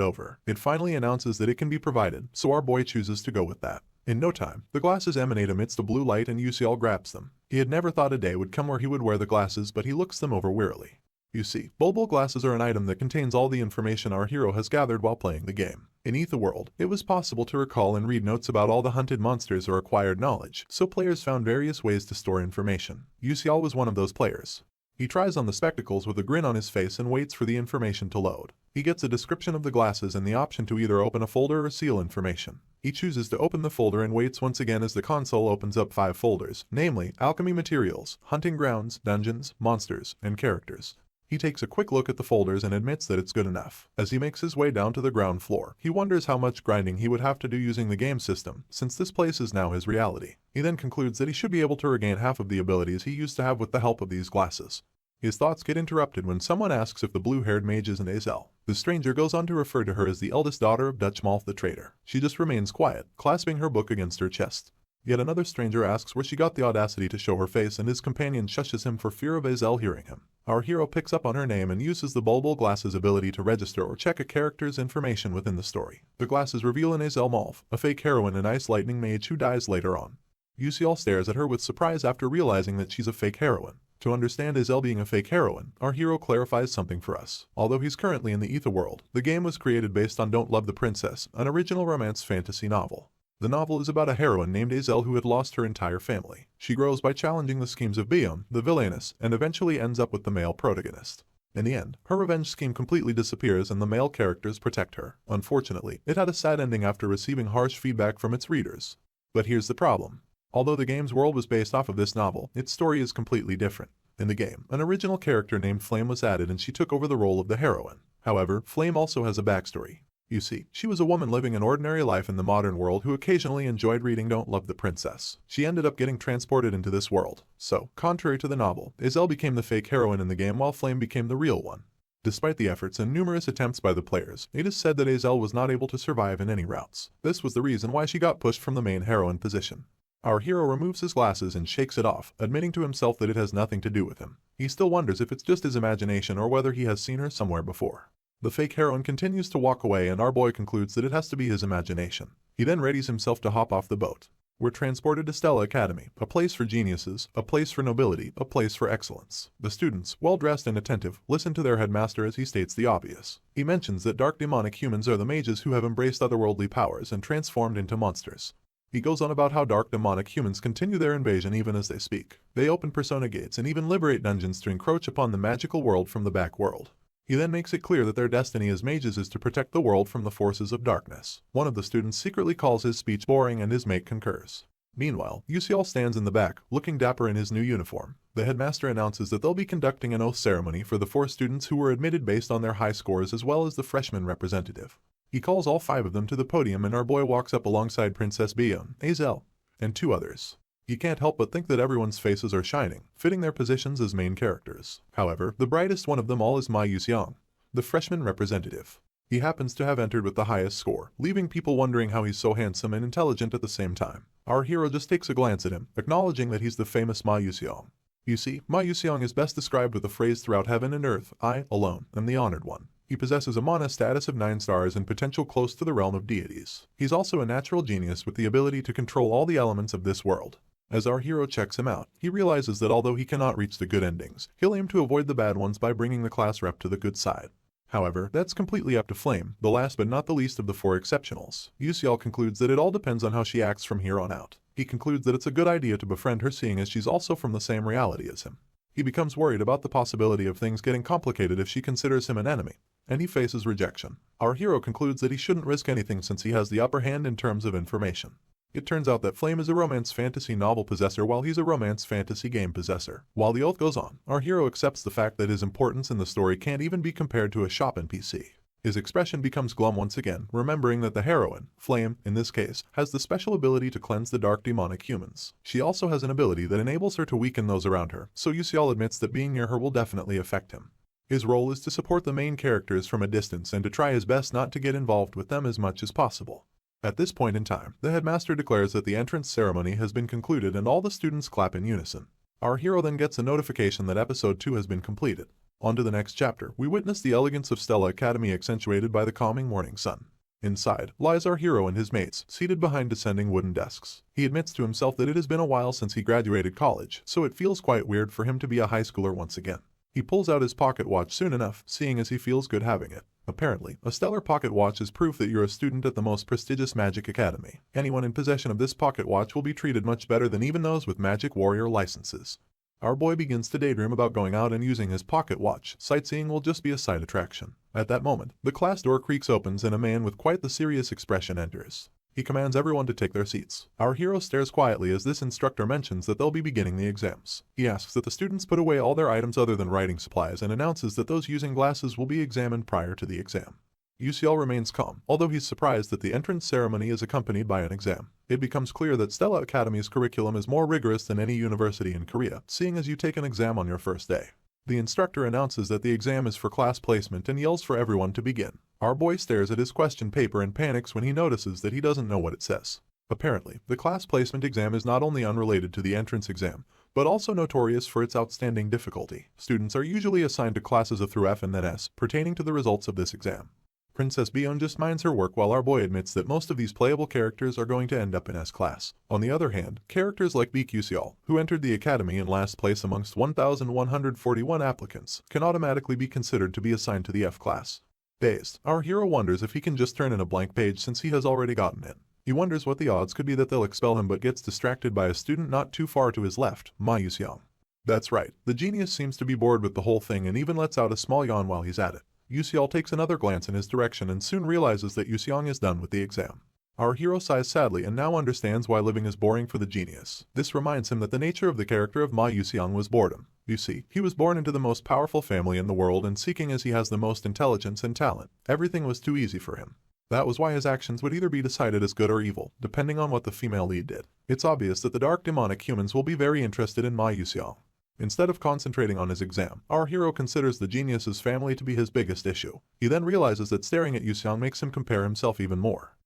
over. It finally announces that it can be provided, so our boy chooses to go with that. In no time, the glasses emanate amidst the blue light and Yusial grabs them. He had never thought a day would come where he would wear the glasses, but he looks them over wearily. You see, bulbul glasses are an item that contains all the information our hero has gathered while playing the game. In Etherworld, it was possible to recall and read notes about all the hunted monsters or acquired knowledge, so players found various ways to store information. Yusial was one of those players. He tries on the spectacles with a grin on his face and waits for the information to load. He gets a description of the glasses and the option to either open a folder or seal information. He chooses to open the folder and waits once again as the console opens up 5 folders, namely, alchemy materials, hunting grounds, dungeons, monsters, and characters. He takes a quick look at the folders and admits that it's good enough. As he makes his way down to the ground floor, he wonders how much grinding he would have to do using the game system, since this place is now his reality. He then concludes that he should be able to regain half of the abilities he used to have with the help of these glasses. His thoughts get interrupted when someone asks if the blue-haired mage is an Azel. The stranger goes on to refer to her as the eldest daughter of Dutch Malf the traitor. She just remains quiet, clasping her book against her chest. Yet another stranger asks where she got the audacity to show her face, and his companion shushes him for fear of Azel hearing him. Our hero picks up on her name and uses the bulbul glasses ability to register or check a character's information within the story. The glasses reveal an Azel Malf, a fake heroine and ice lightning mage who dies later on. Yusial stares at her with surprise after realizing that she's a fake heroine. To understand Azel being a fake heroine, our hero clarifies something for us. Although he's currently in the Ether world, the game was created based on Don't Love the Princess, an original romance fantasy novel. The novel is about a heroine named Azel who had lost her entire family. She grows by challenging the schemes of Bion, the villainess, and eventually ends up with the male protagonist. In the end, her revenge scheme completely disappears and the male characters protect her. Unfortunately, it had a sad ending after receiving harsh feedback from its readers. But here's the problem. Although the game's world was based off of this novel, its story is completely different. In the game, an original character named Flame was added and she took over the role of the heroine. However, Flame also has a backstory. You see, she was a woman living an ordinary life in the modern world who occasionally enjoyed reading Don't Love the Princess. She ended up getting transported into this world. So, contrary to the novel, Azel became the fake heroine in the game while Flame became the real one. Despite the efforts and numerous attempts by the players, it is said that Azel was not able to survive in any routes. This was the reason why she got pushed from the main heroine position. Our hero removes his glasses and shakes it off, admitting to himself that it has nothing to do with him. He still wonders if it's just his imagination or whether he has seen her somewhere before. The fake heroine continues to walk away and our boy concludes that it has to be his imagination. He then readies himself to hop off the boat. We're transported to Stella Academy, a place for geniuses, a place for nobility, a place for excellence. The students, well-dressed and attentive, listen to their headmaster as he states the obvious. He mentions that dark demonic humans are the mages who have embraced otherworldly powers and transformed into monsters. He goes on about how dark demonic humans continue their invasion even as they speak. They open persona gates and even liberate dungeons to encroach upon the magical world from the back world. He then makes it clear that their destiny as mages is to protect the world from the forces of darkness. One of the students secretly calls his speech boring and his mate concurs. Meanwhile, Yusial stands in the back, looking dapper in his new uniform. The headmaster announces that they'll be conducting an oath ceremony for the 4 students who were admitted based on their high scores as well as the freshman representative. He calls all 5 of them to the podium and our boy walks up alongside Princess Bion, Azel, and 2 others. He can't help but think that everyone's faces are shining, fitting their positions as main characters. However, the brightest one of them all is Ma Yuxiang, the freshman representative. He happens to have entered with the highest score, leaving people wondering how he's so handsome and intelligent at the same time. Our hero just takes a glance at him, acknowledging that he's the famous Ma Yuxiang. You see, Ma Yuxiang is best described with the phrase throughout heaven and earth, I, alone, am the honored one. He possesses a mana status of 9 stars and potential close to the realm of deities. He's also a natural genius with the ability to control all the elements of this world. As our hero checks him out, he realizes that although he cannot reach the good endings, he'll aim to avoid the bad ones by bringing the class rep to the good side. However, that's completely up to Flame, the last but not the least of the 4 exceptionals. Yusial concludes that it all depends on how she acts from here on out. He concludes that it's a good idea to befriend her seeing as she's also from the same reality as him. He becomes worried about the possibility of things getting complicated if she considers him an enemy, and he faces rejection. Our hero concludes that he shouldn't risk anything since he has the upper hand in terms of information. It turns out that Flame is a romance fantasy novel possessor while he's a romance fantasy game possessor. While the oath goes on, our hero accepts the fact that his importance in the story can't even be compared to a shop NPC. His expression becomes glum once again, remembering that the heroine, Flame, in this case, has the special ability to cleanse the dark demonic humans. She also has an ability that enables her to weaken those around her, so Yusial admits that being near her will definitely affect him. His role is to support the main characters from a distance and to try his best not to get involved with them as much as possible. At this point in time, the headmaster declares that the entrance ceremony has been concluded and all the students clap in unison. Our hero then gets a notification that episode 2 has been completed. On to the next chapter, we witness the elegance of Stella Academy accentuated by the calming morning sun. Inside lies our hero and his mates, seated behind descending wooden desks. He admits to himself that it has been a while since he graduated college, so it feels quite weird for him to be a high schooler once again. He pulls out his pocket watch soon enough, seeing as he feels good having it. Apparently, a stellar pocket watch is proof that you're a student at the most prestigious magic academy. Anyone in possession of this pocket watch will be treated much better than even those with magic warrior licenses. Our boy begins to daydream about going out and using his pocket watch. Sightseeing will just be a side attraction. At that moment, the class door creaks opens and a man with quite the serious expression enters. He commands everyone to take their seats. Our hero stares quietly as this instructor mentions that they'll be beginning the exams. He asks that the students put away all their items other than writing supplies and announces that those using glasses will be examined prior to the exam. UCL remains calm, although he's surprised that the entrance ceremony is accompanied by an exam. It becomes clear that Stella Academy's curriculum is more rigorous than any university in Korea, seeing as you take an exam on your first day. The instructor announces that the exam is for class placement and yells for everyone to begin. Our boy stares at his question paper and panics when he notices that he doesn't know what it says. Apparently, the class placement exam is not only unrelated to the entrance exam, but also notorious for its outstanding difficulty. Students are usually assigned to classes of through F and then S, pertaining to the results of this exam. Princess Bion just minds her work while our boy admits that most of these playable characters are going to end up in S class. On the other hand, characters like Baek Yuseol, who entered the academy in last place amongst 1,141 applicants, can automatically be considered to be assigned to the F class. Dazed, our hero wonders if he can just turn in a blank page since he has already gotten in. He wonders what the odds could be that they'll expel him but gets distracted by a student not too far to his left, Ma Yuseong. That's right, the genius seems to be bored with the whole thing and even lets out a small yawn while he's at it. Yuseol takes another glance in his direction and soon realizes that Yuseong is done with the exam. Our hero sighs sadly and now understands why living is boring for the genius. This reminds him that the nature of the character of Ma Yuseong was boredom. You see, he was born into the most powerful family in the world and seeking as he has the most intelligence and talent, everything was too easy for him. That was why his actions would either be decided as good or evil, depending on what the female lead did. It's obvious that the dark demonic humans will be very interested in Ma Yuseong. Instead of concentrating on his exam, our hero considers the genius's family to be his biggest issue. He then realizes that staring at Yuseong makes him compare himself even more.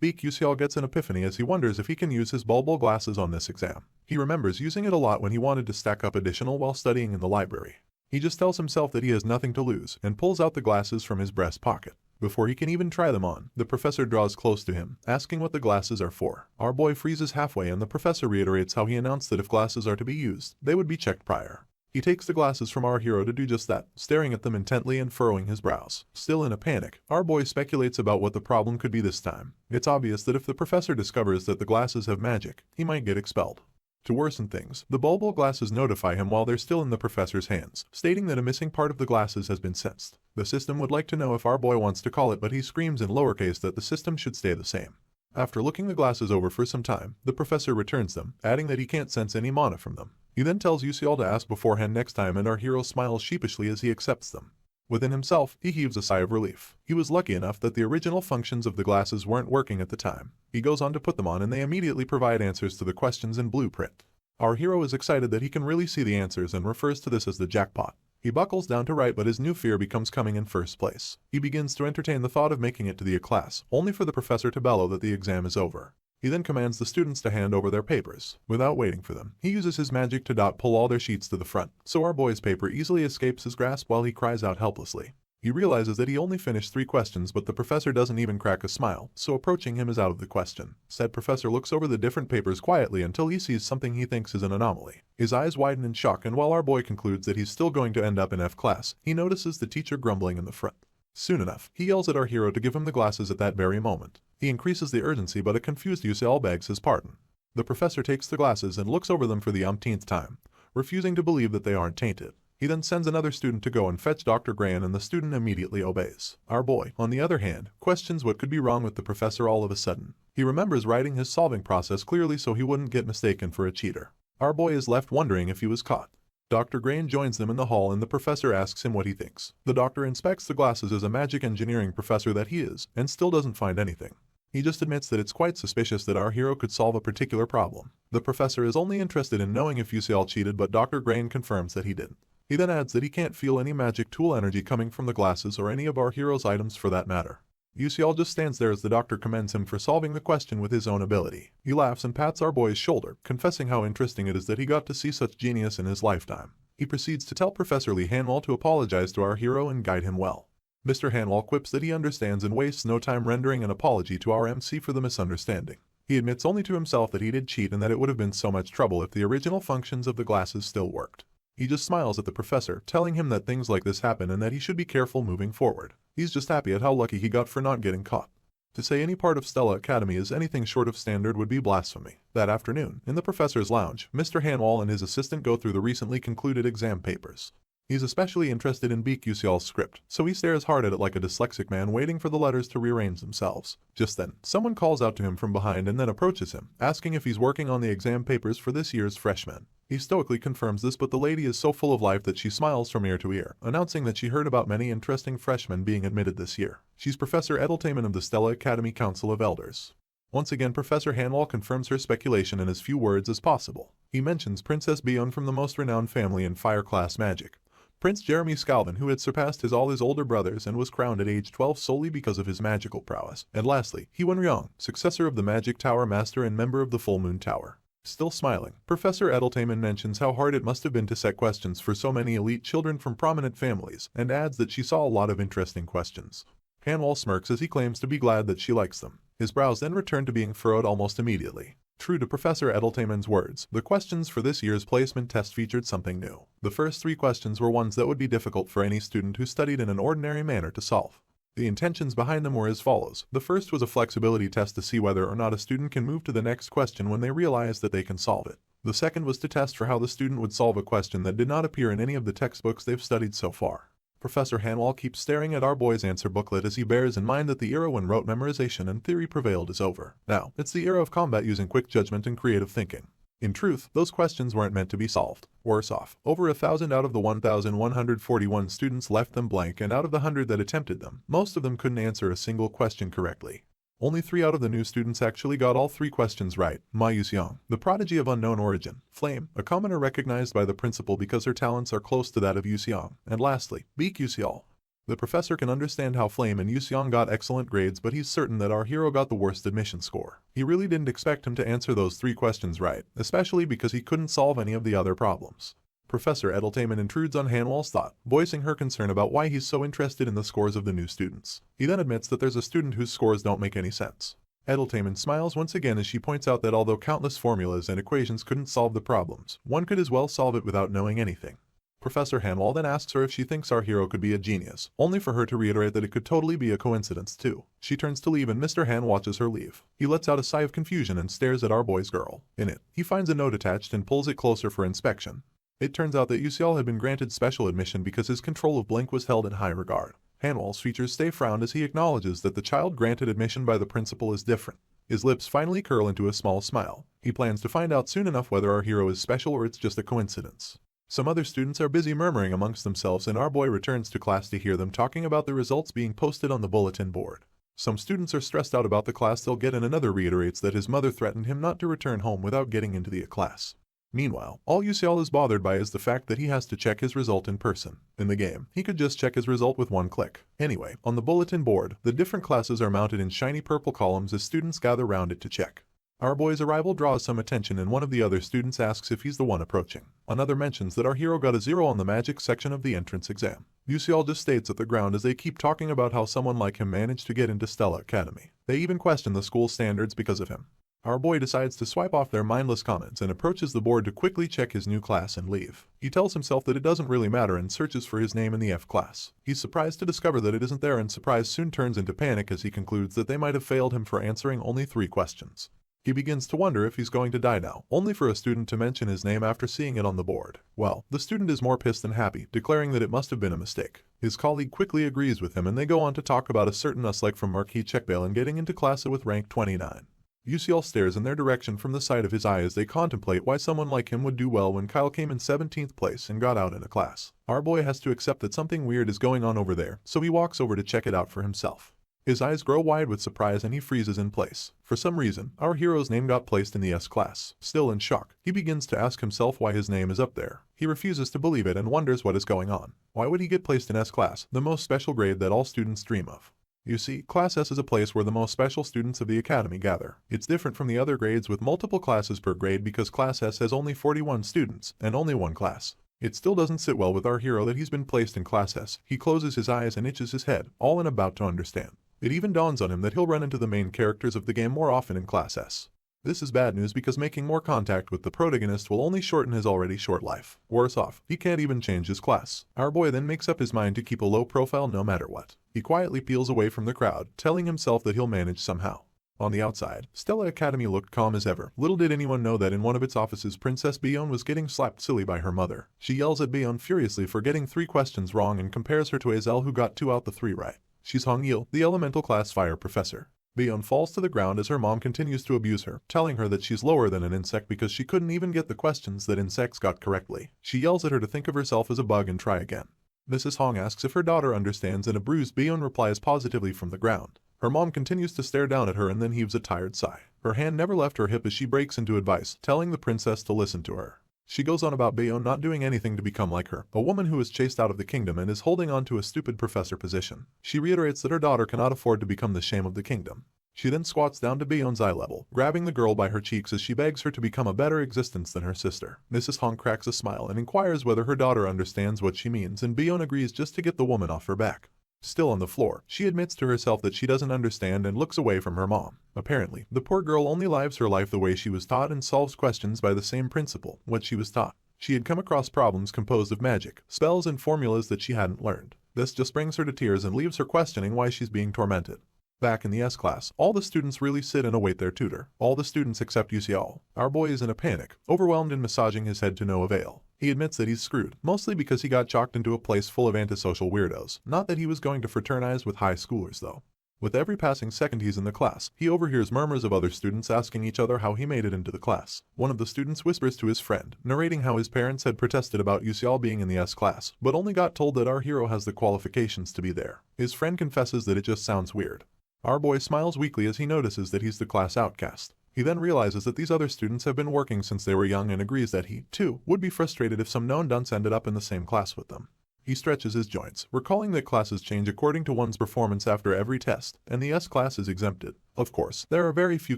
Baek Yuseol gets an epiphany as he wonders if he can use his bulbul glasses on this exam. He remembers using it a lot when he wanted to stack up additional while studying in the library. He just tells himself that he has nothing to lose and pulls out the glasses from his breast pocket. Before he can even try them on, the professor draws close to him, asking what the glasses are for. Our boy freezes halfway and the professor reiterates how he announced that if glasses are to be used, they would be checked prior. He takes the glasses from our hero to do just that, staring at them intently and furrowing his brows. Still in a panic, our boy speculates about what the problem could be this time. It's obvious that if the professor discovers that the glasses have magic, he might get expelled. To worsen things, the bulbul glasses notify him while they're still in the professor's hands, stating that a missing part of the glasses has been sensed. The system would like to know if our boy wants to call it, but he screams in lowercase that the system should stay the same. After looking the glasses over for some time, the professor returns them, adding that he can't sense any mana from them. He then tells Yuseol to ask beforehand next time and our hero smiles sheepishly as he accepts them. Within himself, he heaves a sigh of relief. He was lucky enough that the original functions of the glasses weren't working at the time. He goes on to put them on and they immediately provide answers to the questions in blueprint. Our hero is excited that he can really see the answers and refers to this as the jackpot. He buckles down to write but his new fear becomes coming in first place. He begins to entertain the thought of making it to the class, only for the professor to bellow that the exam is over. He then commands the students to hand over their papers. Without waiting for them, he uses his magic to pull all their sheets to the front, so our boy's paper easily escapes his grasp while he cries out helplessly. He realizes that he only finished 3 questions but the professor doesn't even crack a smile, so approaching him is out of the question. Said professor looks over the different papers quietly until he sees something he thinks is an anomaly. His eyes widen in shock and while our boy concludes that he's still going to end up in F class, he notices the teacher grumbling in the front. Soon enough, he yells at our hero to give him the glasses at that very moment. He increases the urgency but a confused Yuseol begs his pardon. The professor takes the glasses and looks over them for the umpteenth time, refusing to believe that they aren't tainted. He then sends another student to go and fetch Dr. Gran and the student immediately obeys. Our boy, on the other hand, questions what could be wrong with the professor all of a sudden. He remembers writing his solving process clearly so he wouldn't get mistaken for a cheater. Our boy is left wondering if he was caught. Dr. Gran joins them in the hall and the professor asks him what he thinks. The doctor inspects the glasses as a magic engineering professor that he is, and still doesn't find anything. He just admits that it's quite suspicious that our hero could solve a particular problem. The professor is only interested in knowing if Yuseol cheated but Dr. Gran confirms that he didn't. He then adds that he can't feel any magic tool energy coming from the glasses or any of our hero's items for that matter. Yuseol just stands there as the doctor commends him for solving the question with his own ability. He laughs and pats our boy's shoulder, confessing how interesting it is that he got to see such genius in his lifetime. He proceeds to tell Professor Lee Hanwell to apologize to our hero and guide him well. Mr. Hanwell quips that he understands and wastes no time rendering an apology to our MC for the misunderstanding. He admits only to himself that he did cheat and that it would have been so much trouble if the original functions of the glasses still worked. He just smiles at the professor, telling him that things like this happen and that he should be careful moving forward. He's just happy at how lucky he got for not getting caught. To say any part of Stella Academy is anything short of standard would be blasphemy. That afternoon, in the professor's lounge, Mr. Hanwall and his assistant go through the recently concluded exam papers. He's especially interested in Beak Yusial's script, so he stares hard at it like a dyslexic man waiting for the letters to rearrange themselves. Just then, someone calls out to him from behind and then approaches him, asking if he's working on the exam papers for this year's freshmen. He stoically confirms this, but the lady is so full of life that she smiles from ear to ear, announcing that she heard about many interesting freshmen being admitted this year. She's Professor Edeltamen of the Stella Academy Council of Elders. Once again, Professor Hanwall confirms her speculation in as few words as possible. He mentions Princess Bion from the most renowned family in fire class magic, Prince Jeremy Scalvin, who had surpassed all his older brothers and was crowned at age 12 solely because of his magical prowess. And lastly, Hewan Ryong, successor of the Magic Tower Master and member of the Full Moon Tower. Still smiling, Professor Edeltamen mentions how hard it must have been to set questions for so many elite children from prominent families, and adds that she saw a lot of interesting questions. Hanwall smirks as he claims to be glad that she likes them. His brows then return to being furrowed almost immediately. True to Professor Edeltamen's words, the questions for this year's placement test featured something new. The first 3 questions were ones that would be difficult for any student who studied in an ordinary manner to solve. The intentions behind them were as follows. The first was a flexibility test to see whether or not a student can move to the next question when they realize that they can solve it. The second was to test for how the student would solve a question that did not appear in any of the textbooks they've studied so far. Professor Hanwall keeps staring at our boy's answer booklet as he bears in mind that the era when rote memorization and theory prevailed is over. Now, it's the era of combat using quick judgment and creative thinking. In truth, those questions weren't meant to be solved. Worse off, over 1,000 out of the 1,141 students left them blank, and out of the 100 that attempted them, most of them couldn't answer a single question correctly. Only 3 out of the new students actually got all 3 questions right. Ma Yuxiang, the prodigy of unknown origin; Flame, a commoner recognized by the principal because her talents are close to that of Yuxiang; and lastly, Beak Yusial. The professor can understand how Flame and Yuxiang got excellent grades, but he's certain that our hero got the worst admission score. He really didn't expect him to answer those 3 questions right, especially because he couldn't solve any of the other problems. Professor Edeltamen intrudes on Hanwall's thought, voicing her concern about why he's so interested in the scores of the new students. He then admits that there's a student whose scores don't make any sense. Edeltamen smiles once again as she points out that although countless formulas and equations couldn't solve the problems, one could as well solve it without knowing anything. Professor Hanwall then asks her if she thinks our hero could be a genius, only for her to reiterate that it could totally be a coincidence too. She turns to leave and Mr. Han watches her leave. He lets out a sigh of confusion and stares at our boy's girl. In it, he finds a note attached and pulls it closer for inspection. It turns out that Yusial had been granted special admission because his control of Blink was held in high regard. Hanwall's features stay frowned as he acknowledges that the child granted admission by the principal is different. His lips finally curl into a small smile. He plans to find out soon enough whether our hero is special or it's just a coincidence. Some other students are busy murmuring amongst themselves, and our boy returns to class to hear them talking about the results being posted on the bulletin board. Some students are stressed out about the class they'll get, and another reiterates that his mother threatened him not to return home without getting into the class. Meanwhile, all Yusial is bothered by is the fact that he has to check his result in person. In the game, he could just check his result with one click. Anyway, on the bulletin board, the different classes are mounted in shiny purple columns as students gather round it to check. Our boy's arrival draws some attention, and one of the other students asks if he's the one approaching. Another mentions that our hero got a 0 on the magic section of the entrance exam. Yusial just states at the ground as they keep talking about how someone like him managed to get into Stella Academy. They even question the school standards because of him. Our boy decides to swipe off their mindless comments and approaches the board to quickly check his new class and leave. He tells himself that it doesn't really matter and searches for his name in the F class. He's surprised to discover that it isn't there, and surprise soon turns into panic as he concludes that they might have failed him for answering only 3 questions. He begins to wonder if he's going to die now, only for a student to mention his name after seeing it on the board. Well, the student is more pissed than happy, declaring that it must have been a mistake. His colleague quickly agrees with him, and they go on to talk about a certain Uslike from Marquis Checkbale and getting into class with rank 29. Yusial stares in their direction from the side of his eye as they contemplate why someone like him would do well when Kyle came in 17th place and got out in a class. Our boy has to accept that something weird is going on over there, so he walks over to check it out for himself. His eyes grow wide with surprise and he freezes in place. For some reason, our hero's name got placed in the S class. Still in shock, he begins to ask himself why his name is up there. He refuses to believe it and wonders what is going on. Why would he get placed in S class, the most special grade that all students dream of? You see, Class S is a place where the most special students of the academy gather. It's different from the other grades with multiple classes per grade because Class S has only 41 students, and only one class. It still doesn't sit well with our hero that he's been placed in Class S. He closes his eyes and itches his head, all in about to understand. It even dawns on him that he'll run into the main characters of the game more often in Class S. This is bad news because making more contact with the protagonist will only shorten his already short life. Worse off, he can't even change his class. Our boy then makes up his mind to keep a low profile no matter what. He quietly peels away from the crowd, telling himself that he'll manage somehow. On the outside, Stella Academy looked calm as ever. Little did anyone know that in one of its offices Princess Bion was getting slapped silly by her mother. She yells at Bion furiously for getting 3 questions wrong and compares her to Azel who got 2 out the 3 right. She's Hong-il, the elemental class fire professor. Bion falls to the ground as her mom continues to abuse her, telling her that she's lower than an insect because she couldn't even get the questions that insects got correctly. She yells at her to think of herself as a bug and try again. Mrs. Hong asks if her daughter understands and a bruised Bion replies positively from the ground. Her mom continues to stare down at her and then heaves a tired sigh. Her hand never left her hip as she breaks into advice, telling the princess to listen to her. She goes on about Bion not doing anything to become like her, a woman who is chased out of the kingdom and is holding on to a stupid professor position. She reiterates that her daughter cannot afford to become the shame of the kingdom. She then squats down to Bion's eye level, grabbing the girl by her cheeks as she begs her to become a better existence than her sister. Mrs. Hong cracks a smile and inquires whether her daughter understands what she means, and Bion agrees just to get the woman off her back. Still on the floor, she admits to herself that she doesn't understand and looks away from her mom. Apparently, the poor girl only lives her life the way she was taught and solves questions by the same principle, what she was taught. She had come across problems composed of magic, spells and formulas that she hadn't learned. This just brings her to tears and leaves her questioning why she's being tormented. Back in the S class, all the students really sit and await their tutor. All the students except Yahello. Our boy is in a panic, overwhelmed and massaging his head to no avail. He admits that he's screwed, mostly because he got chalked into a place full of antisocial weirdos. Not that he was going to fraternize with high schoolers though. With every passing second he's in the class, he overhears murmurs of other students asking each other how he made it into the class. One of the students whispers to his friend, narrating how his parents had protested about Yahello being in the S class, but only got told that our hero has the qualifications to be there. His friend confesses that it just sounds weird. Our boy smiles weakly as he notices that he's the class outcast. He then realizes that these other students have been working since they were young and agrees that he, too, would be frustrated if some known dunce ended up in the same class with them. He stretches his joints, recalling that classes change according to one's performance after every test, and the S class is exempted. Of course, there are very few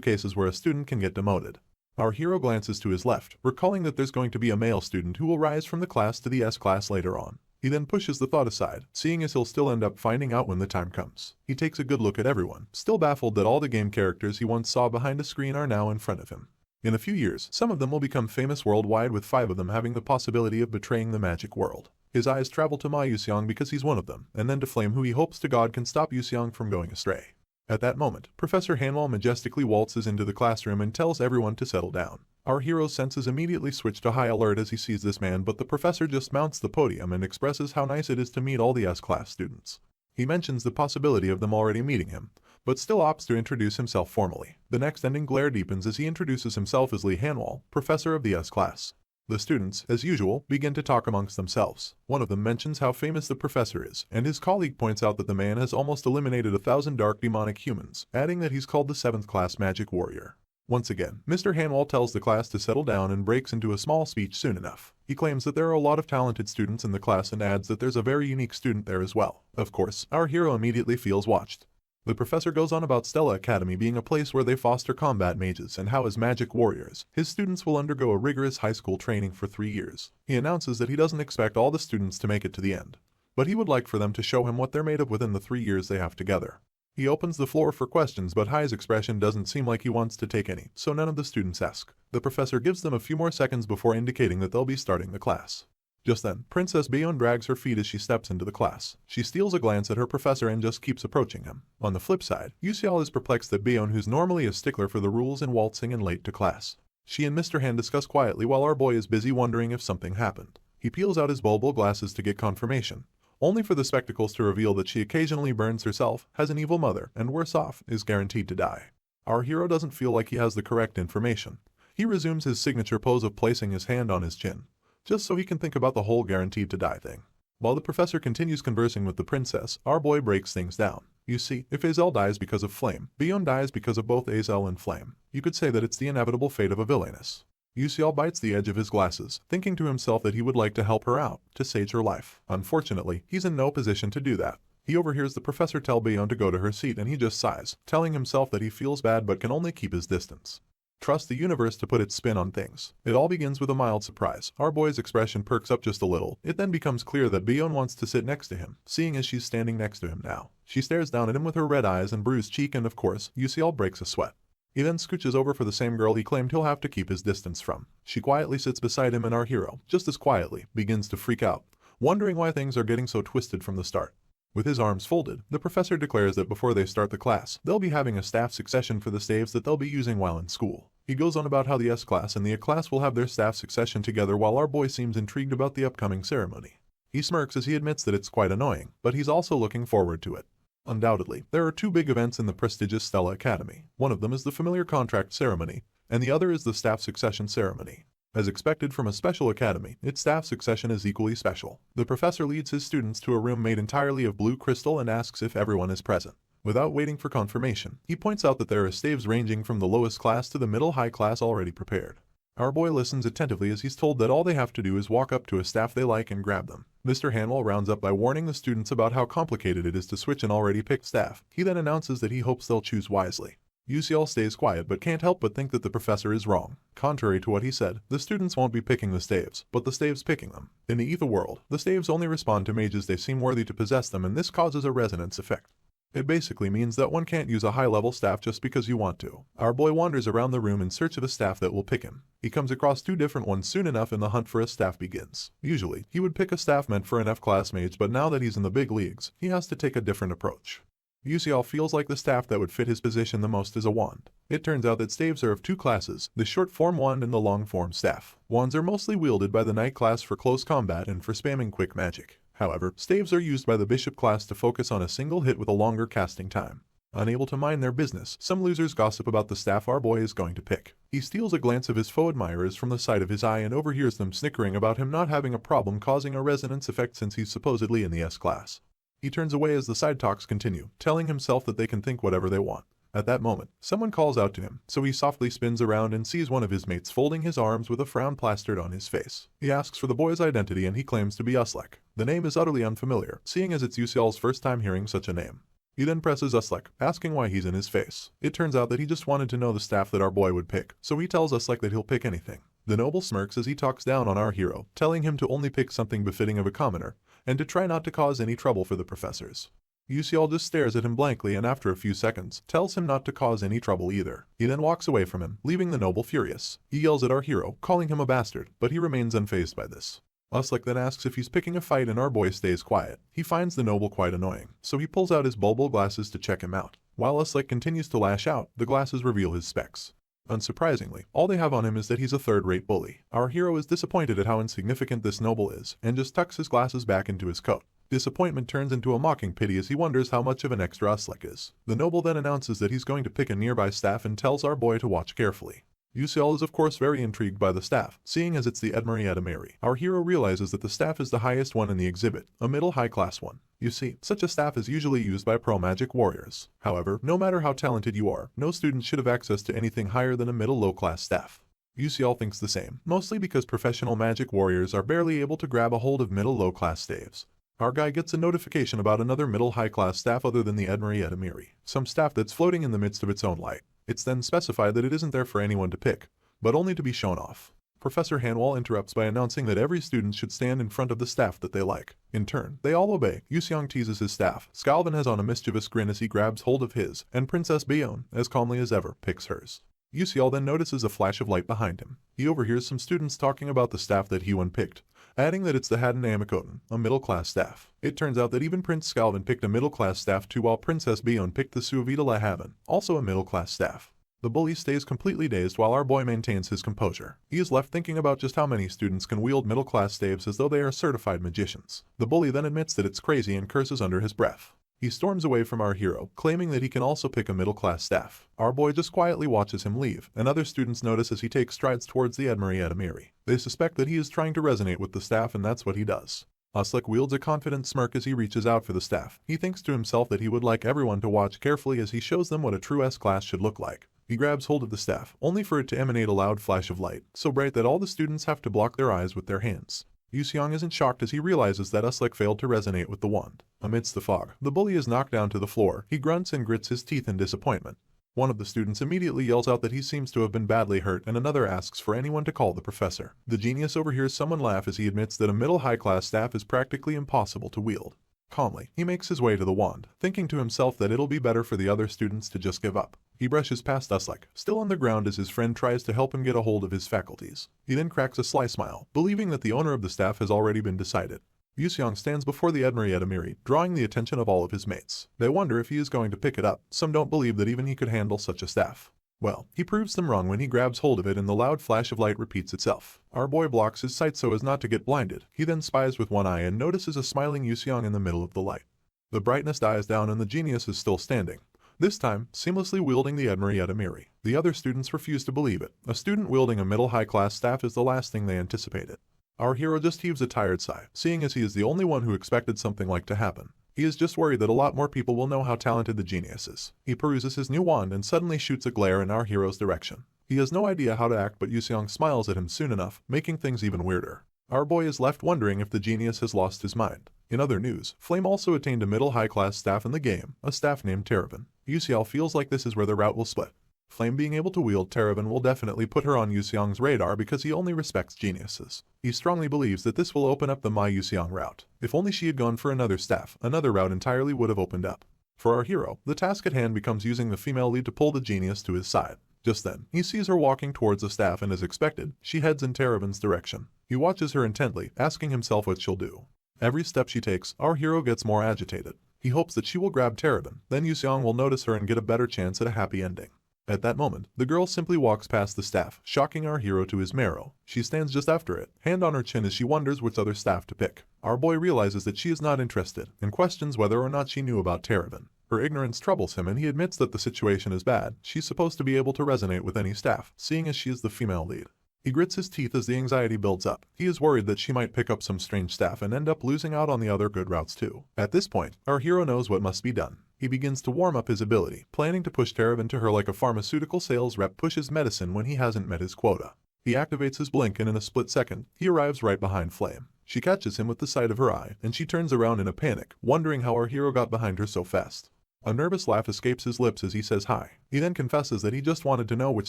cases where a student can get demoted. Our hero glances to his left, recalling that there's going to be a male student who will rise from the class to the S class later on. He then pushes the thought aside, seeing as he'll still end up finding out when the time comes. He takes a good look at everyone, still baffled that all the game characters he once saw behind a screen are now in front of him. In a few years, some of them will become famous worldwide, with 5 of them having the possibility of betraying the magic world. His eyes travel to Ma Yuxiang because he's one of them, and then to Flame, who he hopes to God can stop Yuxiang from going astray. At that moment, Professor Hanwha majestically waltzes into the classroom and tells everyone to settle down. Our hero's senses immediately switch to high alert as he sees this man, but the professor just mounts the podium and expresses how nice it is to meet all the S-class students. He mentions the possibility of them already meeting him, but still opts to introduce himself formally. The next ending glare deepens as he introduces himself as Li Hanwha, professor of the S-class. The students, as usual, begin to talk amongst themselves. One of them mentions how famous the professor is, and his colleague points out that the man has almost eliminated 1,000 dark demonic humans, adding that he's called the 7th class magic warrior. Once again, Mr. Hanwha tells the class to settle down and breaks into a small speech soon enough. He claims that there are a lot of talented students in the class and adds that there's a very unique student there as well. Of course, our hero immediately feels watched. The professor goes on about Stella Academy being a place where they foster combat mages and how as magic warriors, his students will undergo a rigorous high school training for 3 years. He announces that he doesn't expect all the students to make it to the end, but he would like for them to show him what they're made of within the 3 years they have together. He opens the floor for questions, but Hai's expression doesn't seem like he wants to take any, so none of the students ask. The professor gives them a few more seconds before indicating that they'll be starting the class. Just then, Princess Bion drags her feet as she steps into the class. She steals a glance at her professor and just keeps approaching him. On the flip side, Yuxiao is perplexed that Bion, who's normally a stickler for the rules and waltzing and late to class. She and Mr. Han discuss quietly while our boy is busy wondering if something happened. He peels out his bulbul glasses to get confirmation, only for the spectacles to reveal that she occasionally burns herself, has an evil mother, and worse off, is guaranteed to die. Our hero doesn't feel like he has the correct information. He resumes his signature pose of placing his hand on his chin, just so he can think about the whole guaranteed to die thing. While the professor continues conversing with the princess, our boy breaks things down. You see, if Azel dies because of Flame, Bion dies because of both Azel and Flame. You could say that it's the inevitable fate of a villainess. Yuxiao bites the edge of his glasses, thinking to himself that he would like to help her out, to save her life. Unfortunately, he's in no position to do that. He overhears the professor tell Bion to go to her seat and he just sighs, telling himself that he feels bad but can only keep his distance. Trust the universe to put its spin on things. It all begins with a mild surprise. Our boy's expression perks up just a little. It then becomes clear that Bion wants to sit next to him, seeing as she's standing next to him now. She stares down at him with her red eyes and bruised cheek, and of course, Yuxiao breaks a sweat. He then scooches over for the same girl he claimed he'll have to keep his distance from. She quietly sits beside him and our hero, just as quietly, begins to freak out, wondering why things are getting so twisted from the start. With his arms folded, the professor declares that before they start the class, they'll be having a staff succession for the staves that they'll be using while in school. He goes on about how the S-class and the A-class will have their staff succession together while our boy seems intrigued about the upcoming ceremony. He smirks as he admits that it's quite annoying, but he's also looking forward to it. Undoubtedly, there are two big events in the prestigious Stella Academy. One of them is the familiar contract ceremony, and the other is the staff succession ceremony. As expected from a special academy, its staff succession is equally special. The professor leads his students to a room made entirely of blue crystal and asks if everyone is present. Without waiting for confirmation, he points out that there are staves ranging from the lowest class to the middle-high class already prepared. Our boy listens attentively as he's told that all they have to do is walk up to a staff they like and grab them. Mr. Hanwell rounds up by warning the students about how complicated it is to switch an already picked staff. He then announces that he hopes they'll choose wisely. UCL stays quiet but can't help but think that the professor is wrong. Contrary to what he said, the students won't be picking the staves, but the staves picking them. In the ether world, the staves only respond to mages they seem worthy to possess them, and this causes a resonance effect. It basically means that one can't use a high-level staff just because you want to. Our boy wanders around the room in search of a staff that will pick him. He comes across two different ones soon enough and the hunt for a staff begins. Usually, he would pick a staff meant for an F-class mage, but now that he's in the big leagues, he has to take a different approach. UCL feels like the staff that would fit his position the most is a wand. It turns out that staves are of two classes, the short-form wand and the long-form staff. Wands are mostly wielded by the knight class for close combat and for spamming quick magic. However, staves are used by the bishop class to focus on a single hit with a longer casting time. Unable to mind their business, some losers gossip about the staff our boy is going to pick. He steals a glance of his foe admirers from the side of his eye and overhears them snickering about him not having a problem causing a resonance effect since he's supposedly in the S-class. He turns away as the side talks continue, telling himself that they can think whatever they want. At that moment, someone calls out to him, so he softly spins around and sees one of his mates folding his arms with a frown plastered on his face. He asks for the boy's identity and he claims to be Uslek. The name is utterly unfamiliar, seeing as it's UCL's first time hearing such a name. He then presses Uslek, asking why he's in his face. It turns out that he just wanted to know the staff that our boy would pick, so he tells Uslek that he'll pick anything. The noble smirks as he talks down on our hero, telling him to only pick something befitting of a commoner, and to try not to cause any trouble for the professors. UCL just stares at him blankly and after a few seconds, tells him not to cause any trouble either. He then walks away from him, leaving the noble furious. He yells at our hero, calling him a bastard, but he remains unfazed by this. Uslek then asks if he's picking a fight and our boy stays quiet. He finds the noble quite annoying, so he pulls out his bulbul glasses to check him out. While Uslek continues to lash out, the glasses reveal his specs. Unsurprisingly, all they have on him is that he's a third-rate bully. Our hero is disappointed at how insignificant this noble is, and just tucks his glasses back into his coat. Disappointment turns into a mocking pity as he wonders how much of an extra Uslek is. The noble then announces that he's going to pick a nearby staff and tells our boy to watch carefully. UCL is of course very intrigued by the staff, seeing as it's the Edmary. Our hero realizes that the staff is the highest one in the exhibit, a middle-high class one. You see, such a staff is usually used by pro-magic warriors. However, no matter how talented you are, no student should have access to anything higher than a middle-low class staff. UCL thinks the same, mostly because professional magic warriors are barely able to grab a hold of middle-low class staves. Our guy gets a notification about another middle-high class staff other than the Edmary, some staff that's floating in the midst of its own light. It's then specified that it isn't there for anyone to pick, but only to be shown off. Professor Hanwell interrupts by announcing that every student should stand in front of the staff that they like. In turn, they all obey. Yuseong teases his staff. Scalvin has on a mischievous grin as he grabs hold of his, and Princess Bayonne, as calmly as ever, picks hers. UCL then notices a flash of light behind him. He overhears some students talking about the staff that Hyun picked, adding that it's the Haddon Amakoten, a middle-class staff. It turns out that even Prince Scalvin picked a middle-class staff too, while Princess Bayonne picked the Suavita Lahaven, also a middle-class staff. The bully stays completely dazed while our boy maintains his composure. He is left thinking about just how many students can wield middle-class staves as though they are certified magicians. The bully then admits that it's crazy and curses under his breath. He storms away from our hero, claiming that he can also pick a middle-class staff. Our boy just quietly watches him leave, and other students notice as he takes strides towards the Edmary. They suspect that he is trying to resonate with the staff, and that's what he does. Uslek wields a confident smirk as he reaches out for the staff. He thinks to himself that he would like everyone to watch carefully as he shows them what a true S-class should look like. He grabs hold of the staff, only for it to emanate a loud flash of light, so bright that all the students have to block their eyes with their hands. Yuseong isn't shocked as he realizes that Uslek failed to resonate with the wand. Amidst the fog, the bully is knocked down to the floor. He grunts and grits his teeth in disappointment. One of the students immediately yells out that he seems to have been badly hurt, and another asks for anyone to call the professor. The genius overhears someone laugh as he admits that a middle-high class staff is practically impossible to wield. Calmly, he makes his way to the wand, thinking to himself that it'll be better for the other students to just give up. He brushes past us like, still on the ground as his friend tries to help him get a hold of his faculties. He then cracks a sly smile, believing that the owner of the staff has already been decided. Yuseong stands before the Edmari, drawing the attention of all of his mates. They wonder if he is going to pick it up. Some don't believe that even he could handle such a staff. Well, he proves them wrong when he grabs hold of it and the loud flash of light repeats itself. Our boy blocks his sight so as not to get blinded. He then spies with one eye and notices a smiling Yuseong in the middle of the light. The brightness dies down and the genius is still standing. This time, seamlessly wielding the Edmari. The other students refuse to believe it. A student wielding a middle high-class staff is the last thing they anticipated. Our hero just heaves a tired sigh, seeing as he is the only one who expected something like to happen. He is just worried that a lot more people will know how talented the genius is. He peruses his new wand and suddenly shoots a glare in our hero's direction. He has no idea how to act, but Yuseong smiles at him soon enough, making things even weirder. Our boy is left wondering if the genius has lost his mind. In other news, Flame also attained a middle high-class staff in the game, a staff named Terravan. Yuseong feels like this is where the route will split. Flame being able to wield Terravan will definitely put her on Yuseong's radar because he only respects geniuses. He strongly believes that this will open up the My Yuseong route. If only she had gone for another staff, another route entirely would have opened up. For our hero, the task at hand becomes using the female lead to pull the genius to his side. Just then, he sees her walking towards the staff and as expected, she heads in Terravan's direction. He watches her intently, asking himself what she'll do. Every step she takes, our hero gets more agitated. He hopes that she will grab Terravan, then Yuseong will notice her and get a better chance at a happy ending. At that moment, the girl simply walks past the staff, shocking our hero to his marrow. She stands just after it, hand on her chin as she wonders which other staff to pick. Our boy realizes that she is not interested, and questions whether or not she knew about Terravan. Her ignorance troubles him and he admits that the situation is bad. She's supposed to be able to resonate with any staff, seeing as she is the female lead. He grits his teeth as the anxiety builds up. He is worried that she might pick up some strange staff and end up losing out on the other good routes too. At this point, our hero knows what must be done. He begins to warm up his ability, planning to push Terravan to her like a pharmaceutical sales rep pushes medicine when he hasn't met his quota. He activates his blink and in a split second, he arrives right behind Flame. She catches him with the side of her eye, and she turns around in a panic, wondering how our hero got behind her so fast. A nervous laugh escapes his lips as he says hi. He then confesses that he just wanted to know which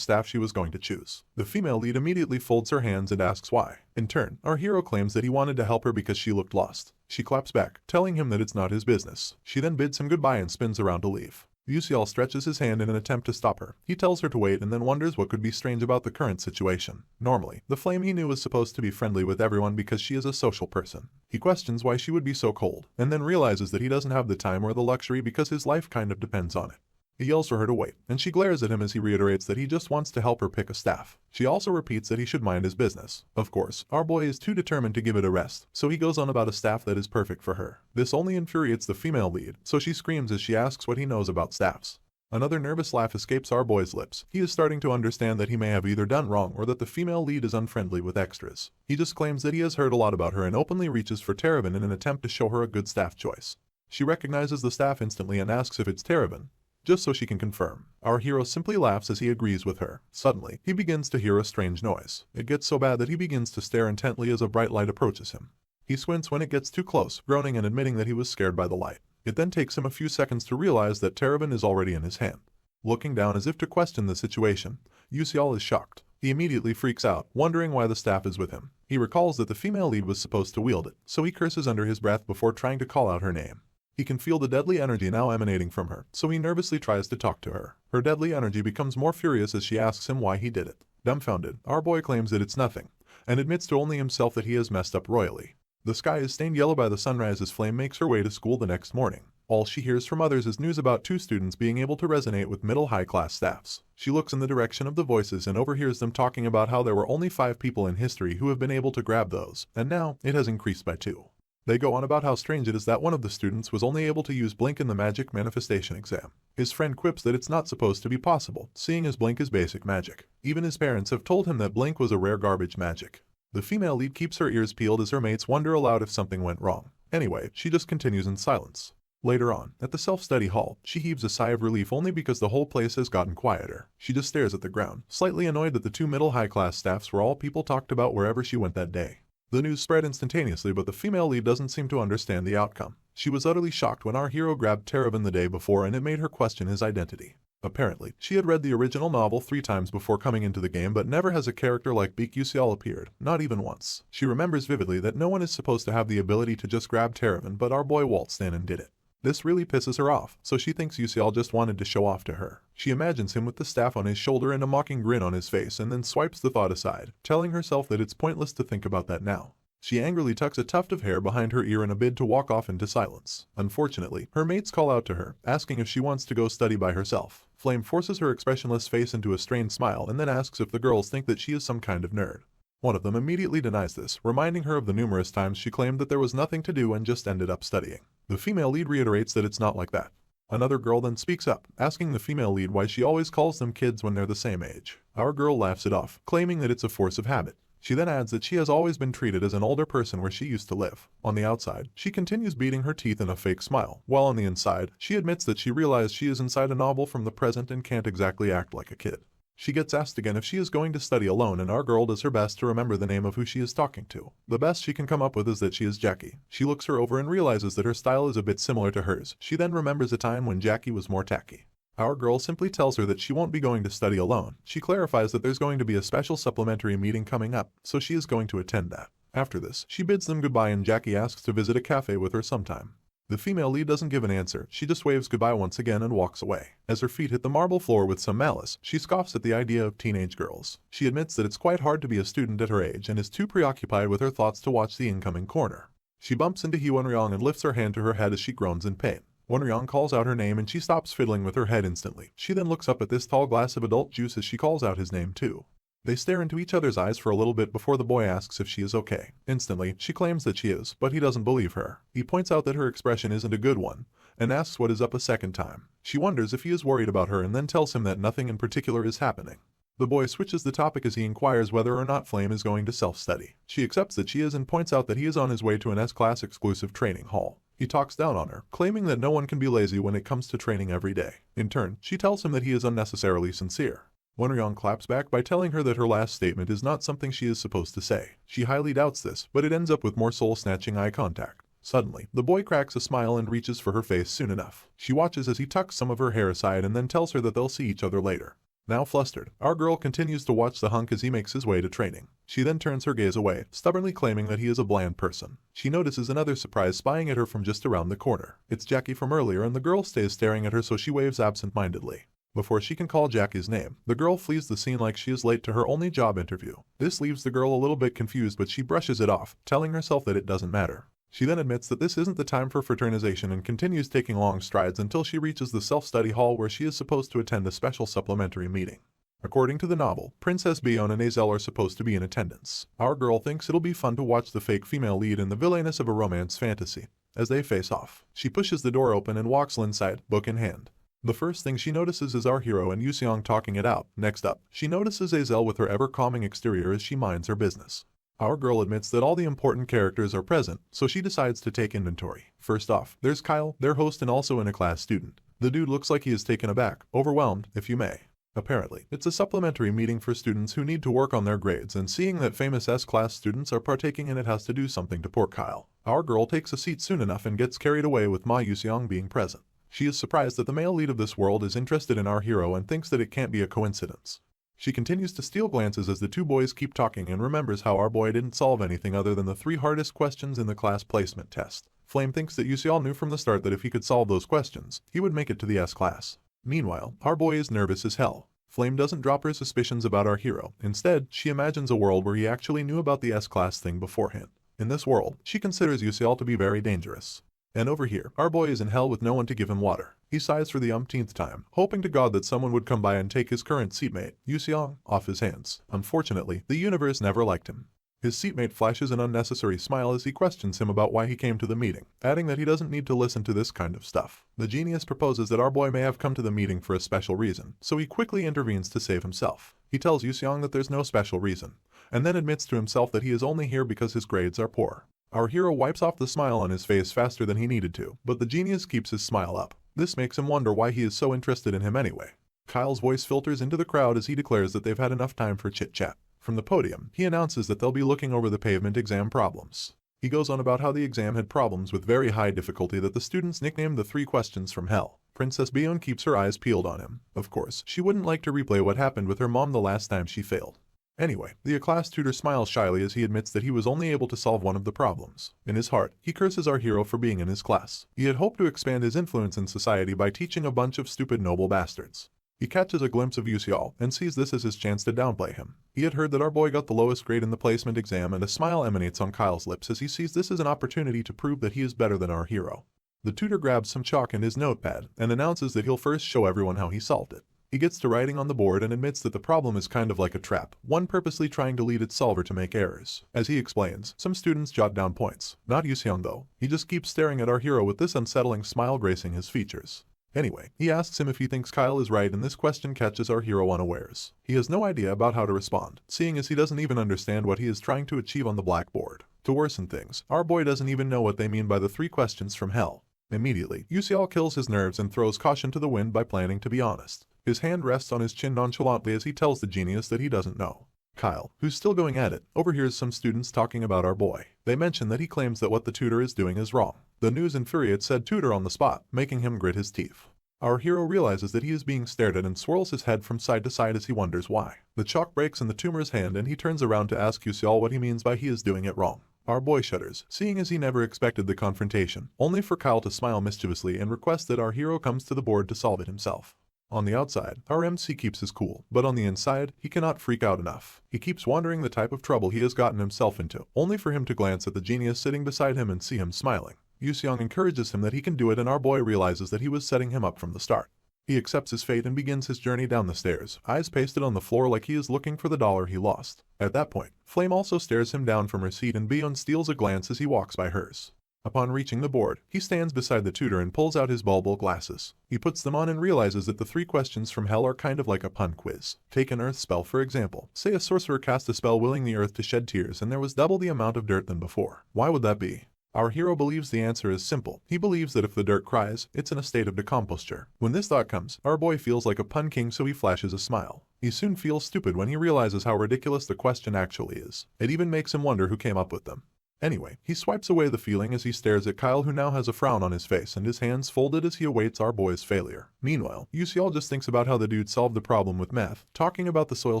staff she was going to choose. The female lead immediately folds her hands and asks why. In turn, our hero claims that he wanted to help her because she looked lost. She claps back, telling him that it's not his business. She then bids him goodbye and spins around to leave. Yuseong stretches his hand in an attempt to stop her. He tells her to wait and then wonders what could be strange about the current situation. Normally, the Flame he knew was supposed to be friendly with everyone because she is a social person. He questions why she would be so cold, and then realizes that he doesn't have the time or the luxury because his life kind of depends on it. He yells for her to wait, and she glares at him as he reiterates that he just wants to help her pick a staff. She also repeats that he should mind his business. Of course, our boy is too determined to give it a rest, so he goes on about a staff that is perfect for her. This only infuriates the female lead, so she screams as she asks what he knows about staffs. Another nervous laugh escapes our boy's lips. He is starting to understand that he may have either done wrong or that the female lead is unfriendly with extras. He just claims that he has heard a lot about her and openly reaches for Terravan in an attempt to show her a good staff choice. She recognizes the staff instantly and asks if it's Terravan, just so she can confirm. Our hero simply laughs as he agrees with her. Suddenly, he begins to hear a strange noise. It gets so bad that he begins to stare intently as a bright light approaches him. He squints when it gets too close, groaning and admitting that he was scared by the light. It then takes him a few seconds to realize that Terravan is already in his hand. Looking down as if to question the situation, Yuseong is shocked. He immediately freaks out, wondering why the staff is with him. He recalls that the female lead was supposed to wield it, so he curses under his breath before trying to call out her name. He can feel the deadly energy now emanating from her, so he nervously tries to talk to her. Her deadly energy becomes more furious as she asks him why he did it. Dumbfounded, our boy claims that it's nothing, and admits to only himself that he has messed up royally. The sky is stained yellow by the sunrise as Flame makes her way to school the next morning. All she hears from others is news about 2 students being able to resonate with middle-high-class staffs. She looks in the direction of the voices and overhears them talking about how there were only 5 people in history who have been able to grab those, and now it has increased by 2. They go on about how strange it is that one of the students was only able to use Blink in the magic manifestation exam. His friend quips that it's not supposed to be possible, seeing as Blink is basic magic. Even his parents have told him that Blink was a rare garbage magic. The female lead keeps her ears peeled as her mates wonder aloud if something went wrong. Anyway, she just continues in silence. Later on, at the self-study hall, she heaves a sigh of relief only because the whole place has gotten quieter. She just stares at the ground, slightly annoyed that the 2 middle-high-class staffs were all people talked about wherever she went that day. The news spread instantaneously, but the female lead doesn't seem to understand the outcome. She was utterly shocked when our hero grabbed Terravan the day before and it made her question his identity. Apparently, she had read the original novel 3 times before coming into the game, but never has a character like Baek Yuseol appeared, not even once. She remembers vividly that no one is supposed to have the ability to just grab Terravan, but our boy waltzed in and did it. This really pisses her off, so she thinks Yusial just wanted to show off to her. She imagines him with the staff on his shoulder and a mocking grin on his face and then swipes the thought aside, telling herself that it's pointless to think about that now. She angrily tucks a tuft of hair behind her ear in a bid to walk off into silence. Unfortunately, her mates call out to her, asking if she wants to go study by herself. Flame forces her expressionless face into a strained smile and then asks if the girls think that she is some kind of nerd. One of them immediately denies this, reminding her of the numerous times she claimed that there was nothing to do and just ended up studying. The female lead reiterates that it's not like that. Another girl then speaks up, asking the female lead why she always calls them kids when they're the same age. Our girl laughs it off, claiming that it's a force of habit. She then adds that she has always been treated as an older person where she used to live. On the outside, she continues beating her teeth in a fake smile, while on the inside, she admits that she realized she is inside a novel from the present and can't exactly act like a kid. She gets asked again if she is going to study alone, and our girl does her best to remember the name of who she is talking to. The best she can come up with is that she is Jackie. She looks her over and realizes that her style is a bit similar to hers. She then remembers a time when Jackie was more tacky. Our girl simply tells her that she won't be going to study alone. She clarifies that there's going to be a special supplementary meeting coming up, so she is going to attend that. After this, she bids them goodbye and Jackie asks to visit a cafe with her sometime. The female lead doesn't give an answer, she just waves goodbye once again and walks away. As her feet hit the marble floor with some malice, she scoffs at the idea of teenage girls. She admits that it's quite hard to be a student at her age and is too preoccupied with her thoughts to watch the incoming corner. She bumps into Wonryong and lifts her hand to her head as she groans in pain. Wonryong calls out her name and she stops fiddling with her head instantly. She then looks up at this tall glass of adult juice as she calls out his name too. They stare into each other's eyes for a little bit before the boy asks if she is okay. Instantly, she claims that she is, but he doesn't believe her. He points out that her expression isn't a good one, and asks what is up a second time. She wonders if he is worried about her and then tells him that nothing in particular is happening. The boy switches the topic as he inquires whether or not Flame is going to self-study. She accepts that she is and points out that he is on his way to an S-Class exclusive training hall. He talks down on her, claiming that no one can be lazy when it comes to training every day. In turn, she tells him that he is unnecessarily sincere. Wonryong claps back by telling her that her last statement is not something she is supposed to say. She highly doubts this, but it ends up with more soul-snatching eye contact. Suddenly, the boy cracks a smile and reaches for her face soon enough. She watches as he tucks some of her hair aside and then tells her that they'll see each other later. Now flustered, our girl continues to watch the hunk as he makes his way to training. She then turns her gaze away, stubbornly claiming that he is a bland person. She notices another surprise spying at her from just around the corner. It's Jackie from earlier and the girl stays staring at her, so she waves absent-mindedly. Before she can call Jackie's name, the girl flees the scene like she is late to her only job interview. This leaves the girl a little bit confused, but she brushes it off, telling herself that it doesn't matter. She then admits that this isn't the time for fraternization and continues taking long strides until she reaches the self-study hall where she is supposed to attend a special supplementary meeting. According to the novel, Princess Bion and Azel are supposed to be in attendance. Our girl thinks it'll be fun to watch the fake female lead in the villainess of a romance fantasy. As they face off, she pushes the door open and walks inside, book in hand. The first thing she notices is our hero and Yuseong talking it out. Next up, she notices Azel with her ever-calming exterior as she minds her business. Our girl admits that all the important characters are present, so she decides to take inventory. First off, there's Kyle, their host and also a class student. The dude looks like he is taken aback, overwhelmed, if you may. Apparently, it's a supplementary meeting for students who need to work on their grades, and seeing that famous S-Class students are partaking in it has to do something to poor Kyle. Our girl takes a seat soon enough and gets carried away with Ma Yuseong being present. She is surprised that the male lead of this world is interested in our hero and thinks that it can't be a coincidence. She continues to steal glances as the two boys keep talking and remembers how our boy didn't solve anything other than the 3 hardest questions in the class placement test. Flame thinks that Yuseong knew from the start that if he could solve those questions, he would make it to the S-Class. Meanwhile, our boy is nervous as hell. Flame doesn't drop her suspicions about our hero. Instead, she imagines a world where he actually knew about the S-Class thing beforehand. In this world, she considers Yuseong to be very dangerous. And over here, our boy is in hell with no one to give him water. He sighs for the umpteenth time, hoping to God that someone would come by and take his current seatmate, Yuseong, off his hands. Unfortunately, the universe never liked him. His seatmate flashes an unnecessary smile as he questions him about why he came to the meeting, adding that he doesn't need to listen to this kind of stuff. The genius proposes that our boy may have come to the meeting for a special reason, so he quickly intervenes to save himself. He tells Yuseong that there's no special reason, and then admits to himself that he is only here because his grades are poor. Our hero wipes off the smile on his face faster than he needed to, but the genius keeps his smile up. This makes him wonder why he is so interested in him anyway. Kyle's voice filters into the crowd as he declares that they've had enough time for chit-chat. From the podium, he announces that they'll be looking over the pavement exam problems. He goes on about how the exam had problems with very high difficulty that the students nicknamed the 3 questions from hell. Princess Bion keeps her eyes peeled on him. Of course, she wouldn't like to replay what happened with her mom the last time she failed. Anyway, the class tutor smiles shyly as he admits that he was only able to solve one of the problems. In his heart, he curses our hero for being in his class. He had hoped to expand his influence in society by teaching a bunch of stupid noble bastards. He catches a glimpse of Yusial and sees this as his chance to downplay him. He had heard that our boy got the lowest grade in the placement exam, and a smile emanates on Kyle's lips as he sees this as an opportunity to prove that he is better than our hero. The tutor grabs some chalk and his notepad and announces that he'll first show everyone how he solved it. He gets to writing on the board and admits that the problem is kind of like a trap, one purposely trying to lead its solver to make errors. As he explains, some students jot down points. Not Yuseong though. He just keeps staring at our hero with this unsettling smile gracing his features. Anyway, he asks him if he thinks Kyle is right, and this question catches our hero unawares. He has no idea about how to respond, seeing as he doesn't even understand what he is trying to achieve on the blackboard. To worsen things, our boy doesn't even know what they mean by the 3 questions from hell. Immediately, Yuseong kills his nerves and throws caution to the wind by planning to be honest. His hand rests on his chin nonchalantly as he tells the genius that he doesn't know. Kyle, who's still going at it, overhears some students talking about our boy. They mention that he claims that what the tutor is doing is wrong. The news infuriates said tutor on the spot, making him grit his teeth. Our hero realizes that he is being stared at and swirls his head from side to side as he wonders why. The chalk breaks in the tumor's hand and he turns around to ask Yuseong what he means by he is doing it wrong. Our boy shudders, seeing as he never expected the confrontation, only for Kyle to smile mischievously and request that our hero comes to the board to solve it himself. On the outside, our MC keeps his cool, but on the inside, he cannot freak out enough. He keeps wondering the type of trouble he has gotten himself into, only for him to glance at the genius sitting beside him and see him smiling. Yuseong encourages him that he can do it, and our boy realizes that he was setting him up from the start. He accepts his fate and begins his journey down the stairs, eyes pasted on the floor like he is looking for the dollar he lost. At that point, Flame also stares him down from her seat and Beyond steals a glance as he walks by hers. Upon reaching the board, he stands beside the tutor and pulls out his bulbul glasses. He puts them on and realizes that the 3 questions from hell are kind of like a pun quiz. Take an earth spell for example. Say a sorcerer cast a spell willing the earth to shed tears and there was double the amount of dirt than before. Why would that be? Our hero believes the answer is simple. He believes that if the dirt cries, it's in a state of decomposture. When this thought comes, our boy feels like a pun king, so he flashes a smile. He soon feels stupid when he realizes how ridiculous the question actually is. It even makes him wonder who came up with them. Anyway, he swipes away the feeling as he stares at Kyle, who now has a frown on his face and his hands folded as he awaits our boy's failure. Meanwhile, Yuseong just thinks about how the dude solved the problem with math, talking about the soil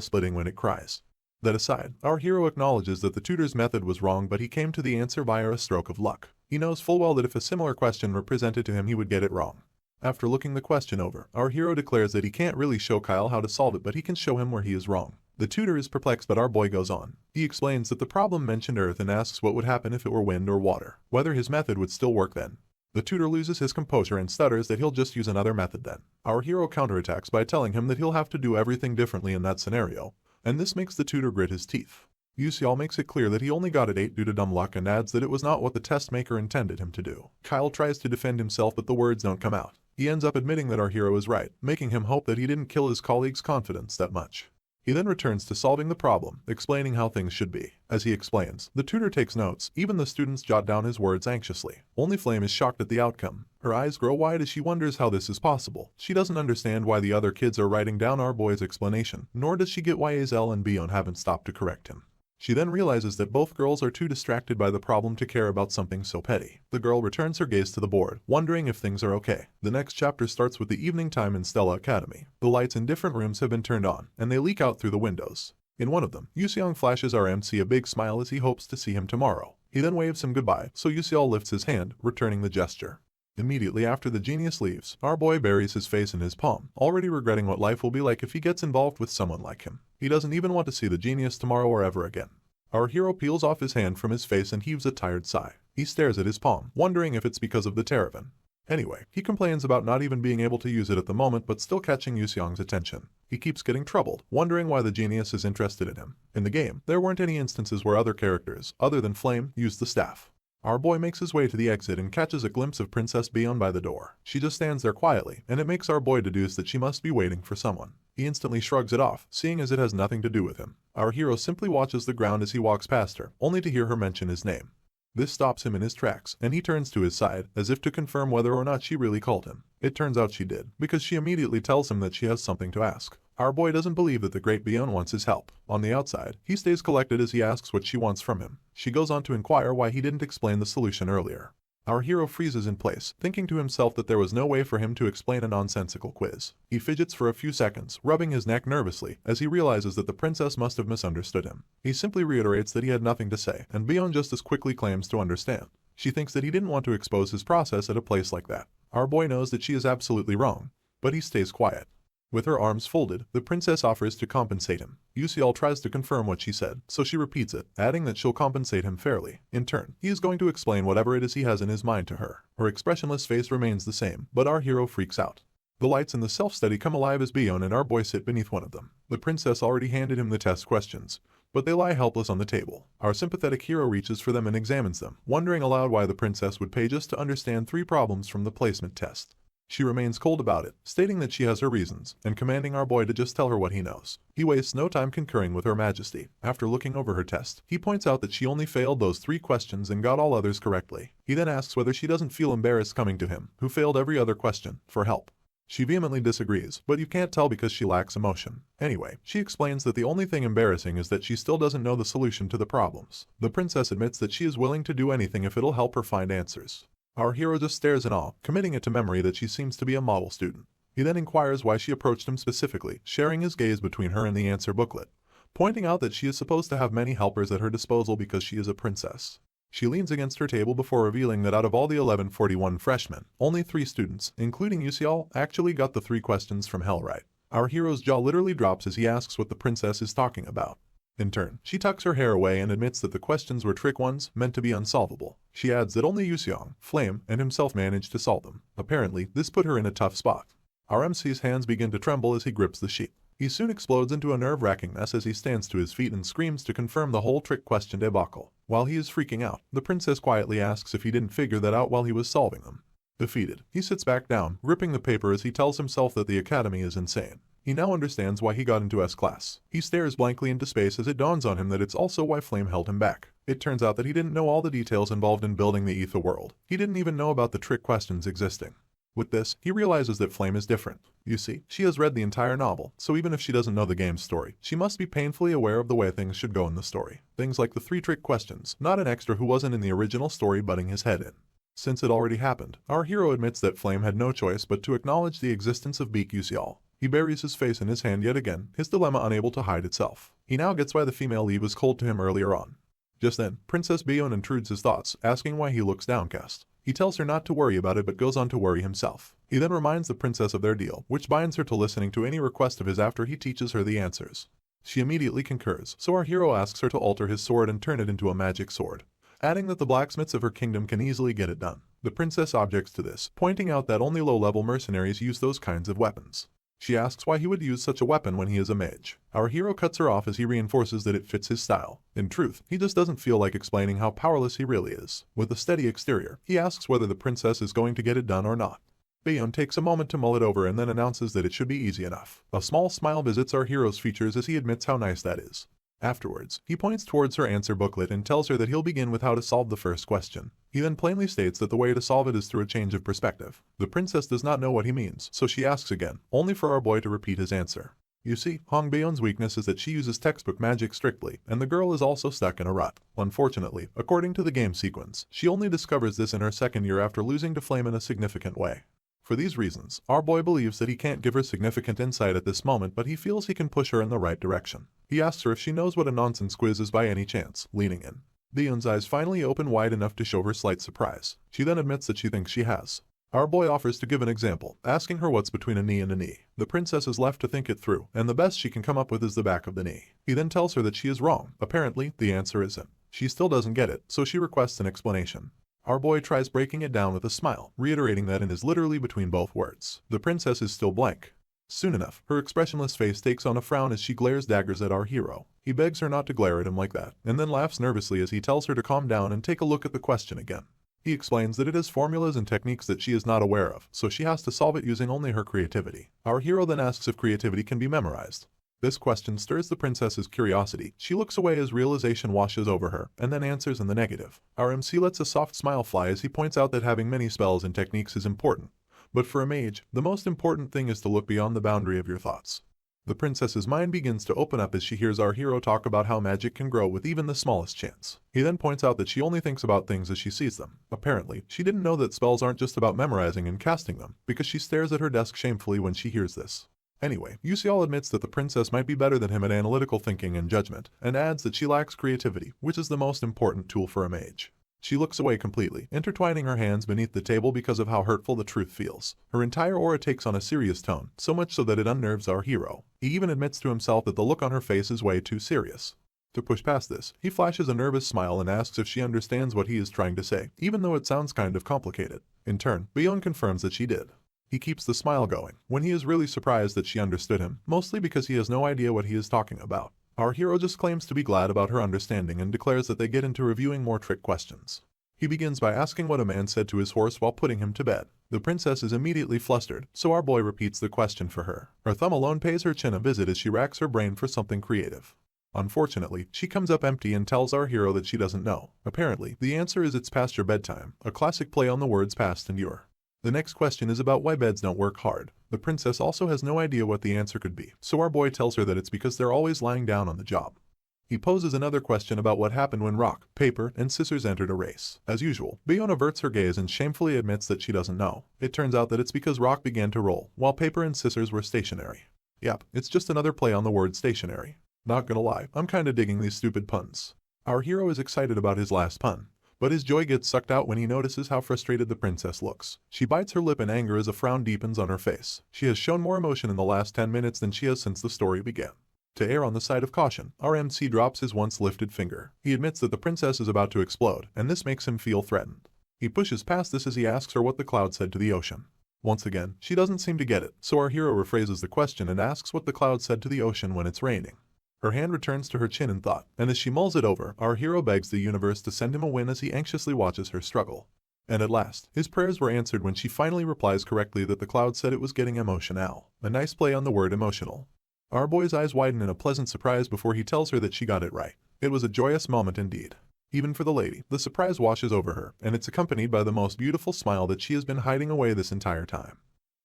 splitting when it cries. That aside, our hero acknowledges that the tutor's method was wrong, but he came to the answer via a stroke of luck. He knows full well that if a similar question were presented to him he would get it wrong. After looking the question over, our hero declares that he can't really show Kyle how to solve it, but he can show him where he is wrong. The tutor is perplexed, but our boy goes on. He explains that the problem mentioned earth and asks what would happen if it were wind or water, whether his method would still work then. The tutor loses his composure and stutters that he'll just use another method then. Our hero counterattacks by telling him that he'll have to do everything differently in that scenario, and this makes the tutor grit his teeth. Yuseong makes it clear that he only got it 8 due to dumb luck and adds that it was not what the test maker intended him to do. Kyle tries to defend himself, but the words don't come out. He ends up admitting that our hero is right, making him hope that he didn't kill his colleague's confidence that much. He then returns to solving the problem, explaining how things should be. As he explains, the tutor takes notes. Even the students jot down his words anxiously. Only Flame is shocked at the outcome. Her eyes grow wide as she wonders how this is possible. She doesn't understand why the other kids are writing down our boy's explanation, nor does she get why Azel and Bion haven't stopped to correct him. She then realizes that both girls are too distracted by the problem to care about something so petty. The girl returns her gaze to the board, wondering if things are okay. The next chapter starts with the evening time in Stella Academy. The lights in different rooms have been turned on, and they leak out through the windows. In one of them, Yuseong flashes our MC a big smile as he hopes to see him tomorrow. He then waves him goodbye, so Yuseong lifts his hand, returning the gesture. Immediately after the genius leaves, our boy buries his face in his palm, already regretting what life will be like if he gets involved with someone like him. He doesn't even want to see the genius tomorrow or ever again. Our hero peels off his hand from his face and heaves a tired sigh. He stares at his palm, wondering if it's because of the Terravan. Anyway, he complains about not even being able to use it at the moment, but still catching Yuseong's attention. He keeps getting troubled, wondering why the genius is interested in him. In the game, there weren't any instances where other characters, other than Flame, used the staff. Our boy makes his way to the exit and catches a glimpse of Princess Bion by the door. She just stands there quietly, and it makes our boy deduce that she must be waiting for someone. He instantly shrugs it off, seeing as it has nothing to do with him. Our hero simply watches the ground as he walks past her, only to hear her mention his name. This stops him in his tracks, and he turns to his side, as if to confirm whether or not she really called him. It turns out she did, because she immediately tells him that she has something to ask. Our boy doesn't believe that the great Bion wants his help. On the outside, he stays collected as he asks what she wants from him. She goes on to inquire why he didn't explain the solution earlier. Our hero freezes in place, thinking to himself that there was no way for him to explain a nonsensical quiz. He fidgets for a few seconds, rubbing his neck nervously, as he realizes that the princess must have misunderstood him. He simply reiterates that he had nothing to say, and Bion just as quickly claims to understand. She thinks that he didn't want to expose his process at a place like that. Our boy knows that she is absolutely wrong, but he stays quiet. With her arms folded, the princess offers to compensate him. Yusial tries to confirm what she said, so she repeats it, adding that she'll compensate him fairly. In turn, he is going to explain whatever it is he has in his mind to her. Her expressionless face remains the same, but our hero freaks out. The lights in the self-study come alive as Bion and our boy sit beneath one of them. The princess already handed him the test questions, but they lie helpless on the table. Our sympathetic hero reaches for them and examines them, wondering aloud why the princess would pay just to understand 3 problems from the placement test. She remains cold about it, stating that she has her reasons, and commanding our boy to just tell her what he knows. He wastes no time concurring with her majesty. After looking over her test, he points out that she only failed those 3 questions and got all others correctly. He then asks whether she doesn't feel embarrassed coming to him, who failed every other question, for help. She vehemently disagrees, but you can't tell because she lacks emotion. Anyway, she explains that the only thing embarrassing is that she still doesn't know the solution to the problems. The princess admits that she is willing to do anything if it'll help her find answers. Our hero just stares in awe, committing it to memory that she seems to be a model student. He then inquires why she approached him specifically, sharing his gaze between her and the answer booklet, pointing out that she is supposed to have many helpers at her disposal because she is a princess. She leans against her table before revealing that out of all the 1141 freshmen, only 3 students, including Yusial, actually got the 3 questions from hell right. Our hero's jaw literally drops as he asks what the princess is talking about. In turn, she tucks her hair away and admits that the questions were trick ones, meant to be unsolvable. She adds that only Yusiang, Flame, and himself managed to solve them. Apparently, this put her in a tough spot. Our MC's hands begin to tremble as he grips the sheet. He soon explodes into a nerve-wracking mess as he stands to his feet and screams to confirm the whole trick question debacle. While he is freaking out, the princess quietly asks if he didn't figure that out while he was solving them. Defeated, he sits back down, gripping the paper as he tells himself that the academy is insane. He now understands why he got into S-class. He stares blankly into space as it dawns on him that it's also why Flame held him back. It turns out that he didn't know all the details involved in building the Ether world. He didn't even know about the trick questions existing. With this, he realizes that Flame is different. You see, she has read the entire novel, so even if she doesn't know the game's story, she must be painfully aware of the way things should go in the story. Things like the 3 trick questions, not an extra who wasn't in the original story butting his head in. Since it already happened, our hero admits that Flame had no choice but to acknowledge the existence of Beak Yusial. He buries his face in his hand yet again, his dilemma unable to hide itself. He now gets why the female lead was cold to him earlier on. Just then, Princess Bion intrudes his thoughts, asking why he looks downcast. He tells her not to worry about it but goes on to worry himself. He then reminds the princess of their deal, which binds her to listening to any request of his after he teaches her the answers. She immediately concurs, so our hero asks her to alter his sword and turn it into a magic sword, adding that the blacksmiths of her kingdom can easily get it done. The princess objects to this, pointing out that only low-level mercenaries use those kinds of weapons. She asks why he would use such a weapon when he is a mage. Our hero cuts her off as he reinforces that it fits his style. In truth, he just doesn't feel like explaining how powerless he really is. With a steady exterior, he asks whether the princess is going to get it done or not. Bion takes a moment to mull it over and then announces that it should be easy enough. A small smile visits our hero's features as he admits how nice that is. Afterwards, he points towards her answer booklet and tells her that he'll begin with how to solve the first question. He then plainly states that the way to solve it is through a change of perspective. The princess does not know what he means, so she asks again, only for our boy to repeat his answer. You see, Hong Bion's weakness is that she uses textbook magic strictly, and the girl is also stuck in a rut. Unfortunately, according to the game sequence, she only discovers this in her 2nd year after losing to Flame in a significant way. For these reasons, our boy believes that he can't give her significant insight at this moment, but he feels he can push her in the right direction. He asks her if she knows what a nonsense quiz is by any chance, leaning in. Bion's eyes finally open wide enough to show her slight surprise. She then admits that she thinks she has. Our boy offers to give an example, asking her what's between a knee and a knee. The princess is left to think it through, and the best she can come up with is the back of the knee. He then tells her that she is wrong. Apparently, the answer isn't. She still doesn't get it, so she requests an explanation. Our boy tries breaking it down with a smile, reiterating that it is literally between both words. The princess is still blank. Soon enough, her expressionless face takes on a frown as she glares daggers at our hero. He begs her not to glare at him like that, and then laughs nervously as he tells her to calm down and take a look at the question again. He explains that it is formulas and techniques that she is not aware of, so she has to solve it using only her creativity. Our hero then asks if creativity can be memorized. This question stirs the princess's curiosity. She looks away as realization washes over her, and then answers in the negative. Our MC lets a soft smile fly as he points out that having many spells and techniques is important. But for a mage, the most important thing is to look beyond the boundary of your thoughts. The princess's mind begins to open up as she hears our hero talk about how magic can grow with even the smallest chance. He then points out that she only thinks about things as she sees them. Apparently, she didn't know that spells aren't just about memorizing and casting them, because she stares at her desk shamefully when she hears this. Anyway, Yusial admits that the princess might be better than him at analytical thinking and judgment, and adds that she lacks creativity, which is the most important tool for a mage. She looks away completely, intertwining her hands beneath the table because of how hurtful the truth feels. Her entire aura takes on a serious tone, so much so that it unnerves our hero. He even admits to himself that the look on her face is way too serious. To push past this, he flashes a nervous smile and asks if she understands what he is trying to say, even though it sounds kind of complicated. In turn, Beyond confirms that she did. He keeps the smile going, when he is really surprised that she understood him, mostly because he has no idea what he is talking about. Our hero just claims to be glad about her understanding and declares that they get into reviewing more trick questions. He begins by asking what a man said to his horse while putting him to bed. The princess is immediately flustered, so our boy repeats the question for her. Her thumb alone pays her chin a visit as she racks her brain for something creative. Unfortunately, she comes up empty and tells our hero that she doesn't know. Apparently, the answer is it's past your bedtime, a classic play on the words past and your. The next question is about why beds don't work hard. The princess also has no idea what the answer could be, so our boy tells her that it's because they're always lying down on the job. He poses another question about what happened when rock, paper, and scissors entered a race. As usual, Beyond averts her gaze and shamefully admits that she doesn't know. It turns out that it's because rock began to roll, while paper and scissors were stationary. Yep, it's just another play on the word stationary. Not gonna lie, I'm kinda digging these stupid puns. Our hero is excited about his last pun, but his joy gets sucked out when he notices how frustrated the princess looks. She bites her lip in anger as a frown deepens on her face. She has shown more emotion in the last 10 minutes than she has since the story began. To err on the side of caution, our MC drops his once lifted finger. He admits that the princess is about to explode, and this makes him feel threatened. He pushes past this as he asks her what the cloud said to the ocean. Once again, she doesn't seem to get it, so our hero rephrases the question and asks what the cloud said to the ocean when it's raining. Her hand returns to her chin in thought, and as she mulls it over, our hero begs the universe to send him a win as he anxiously watches her struggle. And at last, his prayers were answered when she finally replies correctly that the cloud said it was getting emotional. A nice play on the word emotional. Our boy's eyes widen in a pleasant surprise before he tells her that she got it right. It was a joyous moment indeed. Even for the lady, the surprise washes over her, and it's accompanied by the most beautiful smile that she has been hiding away this entire time.